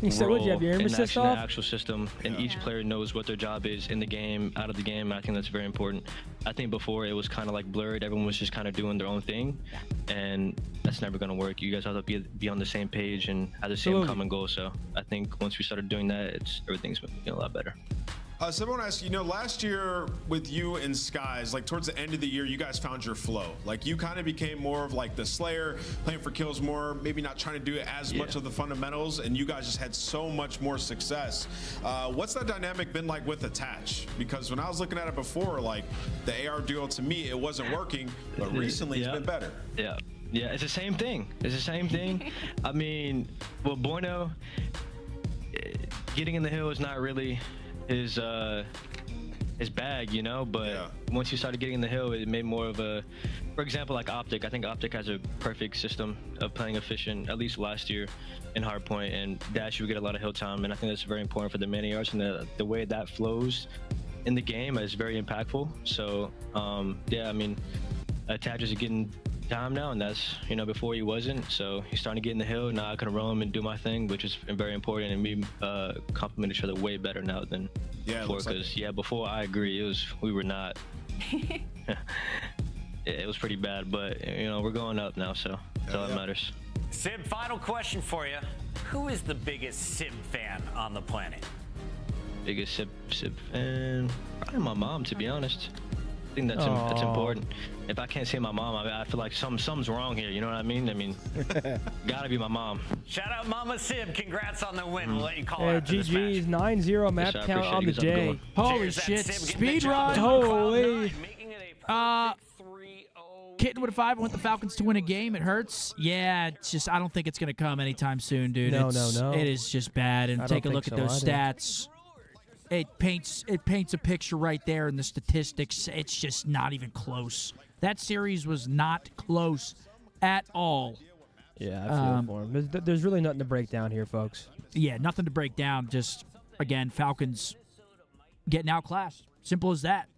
You said, would you have your aim assist off? Actual system, and each player knows what their job is in the game, out of the game, and I think that's very important. I think before it was kind of like blurred, everyone was just kind of doing their own thing, and that's never going to work. You guys have to be on the same page and have the same common goal, so I think once we started doing that, everything's been a lot better. So I want to ask you, last year with you and Skies, like towards the end of the year, you guys found your flow. Like you kind of became more of like the Slayer, playing for kills more, maybe not trying to do it as much of the fundamentals, and you guys just had so much more success. What's that dynamic been like with Attach? Because when I was looking at it before, like the AR duo, to me, it wasn't working, but recently it's been better. Yeah, it's the same thing. It's the same thing. I mean, well, Bueno, getting in the hill is not really his bag, but once you started getting in the hill, it made more of a, for example, like Optic. I think Optic has a perfect system of playing efficient, at least last year in Hardpoint, and Dash would get a lot of hill time, and I think that's very important for the many arts, and the way that flows in the game is very impactful. So yeah, I mean, Attachers are getting time now, and that's, you know, before he wasn't. So he's starting to get in the hill. Now I can roam and do my thing, which is very important, and we complement each other way better now than before. Because before, I agree, we were not. It was pretty bad, but you know, we're going up now, so that's all that matters. Sib, final question for you. Who is the biggest Sib fan on the planet? Biggest Sib fan? Probably my mom, to be honest. I think that's important. If I can't see my mom, I feel like something's wrong here. You know what I mean? Gotta be my mom. Shout out Mama Sib. Congrats on the win. We'll let you call it after this GG's match. 9-0 map count on the day. Holy shit. Speed run. Holy. Kitten with a 5. I want the Falcons to win a game. It hurts. Yeah, it's just, I don't think it's going to come anytime soon, dude. No. It is just bad. And take a look at those stats. It paints a picture right there in the statistics. It's just not even close. That series was not close at all. Yeah, I feel for him. There's really nothing to break down here, folks. Yeah, nothing to break down. Just, again, Falcons getting outclassed. Simple as that.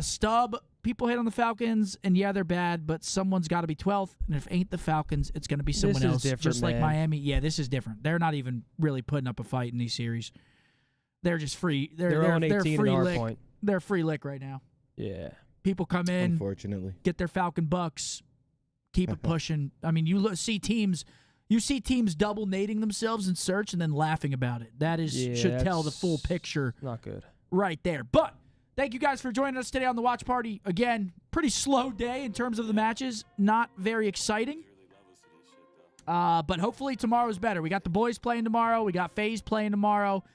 Stub, people hate on the Falcons, and yeah, they're bad, but someone's got to be 12th, and if it ain't the Falcons, it's going to be someone else. Just like Miami. Yeah, this is different. They're not even really putting up a fight in these series. They're just free. They're on 18 free in lick. Hardpoint. They're free lick right now. Yeah. People come in, unfortunately, get their Falcon bucks, keep it pushing. I mean, you see teams double nading themselves in search and then laughing about it. That should tell the full picture. Not good. Right there. But thank you guys for joining us today on the Watch Party. Again, pretty slow day in terms of the matches. Not very exciting. But hopefully tomorrow's better. We got the boys playing tomorrow. We got FaZe playing tomorrow.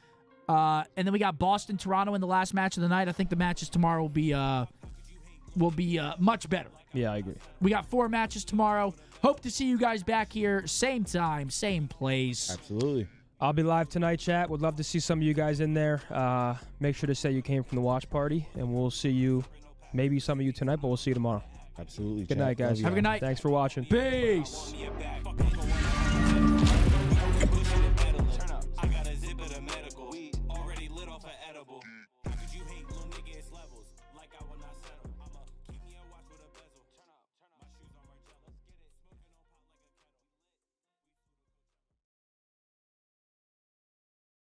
And then we got Boston, Toronto in the last match of the night. I think the matches tomorrow will be much better. Yeah, I agree. We got 4 matches tomorrow. Hope to see you guys back here, same time, same place. Absolutely. I'll be live tonight, chat. Would love to see some of you guys in there. Make sure to say you came from the watch party, and we'll see you, maybe some of you tonight, but we'll see you tomorrow. Absolutely. Good night, guys. Have a good night. Thanks for watching. Peace.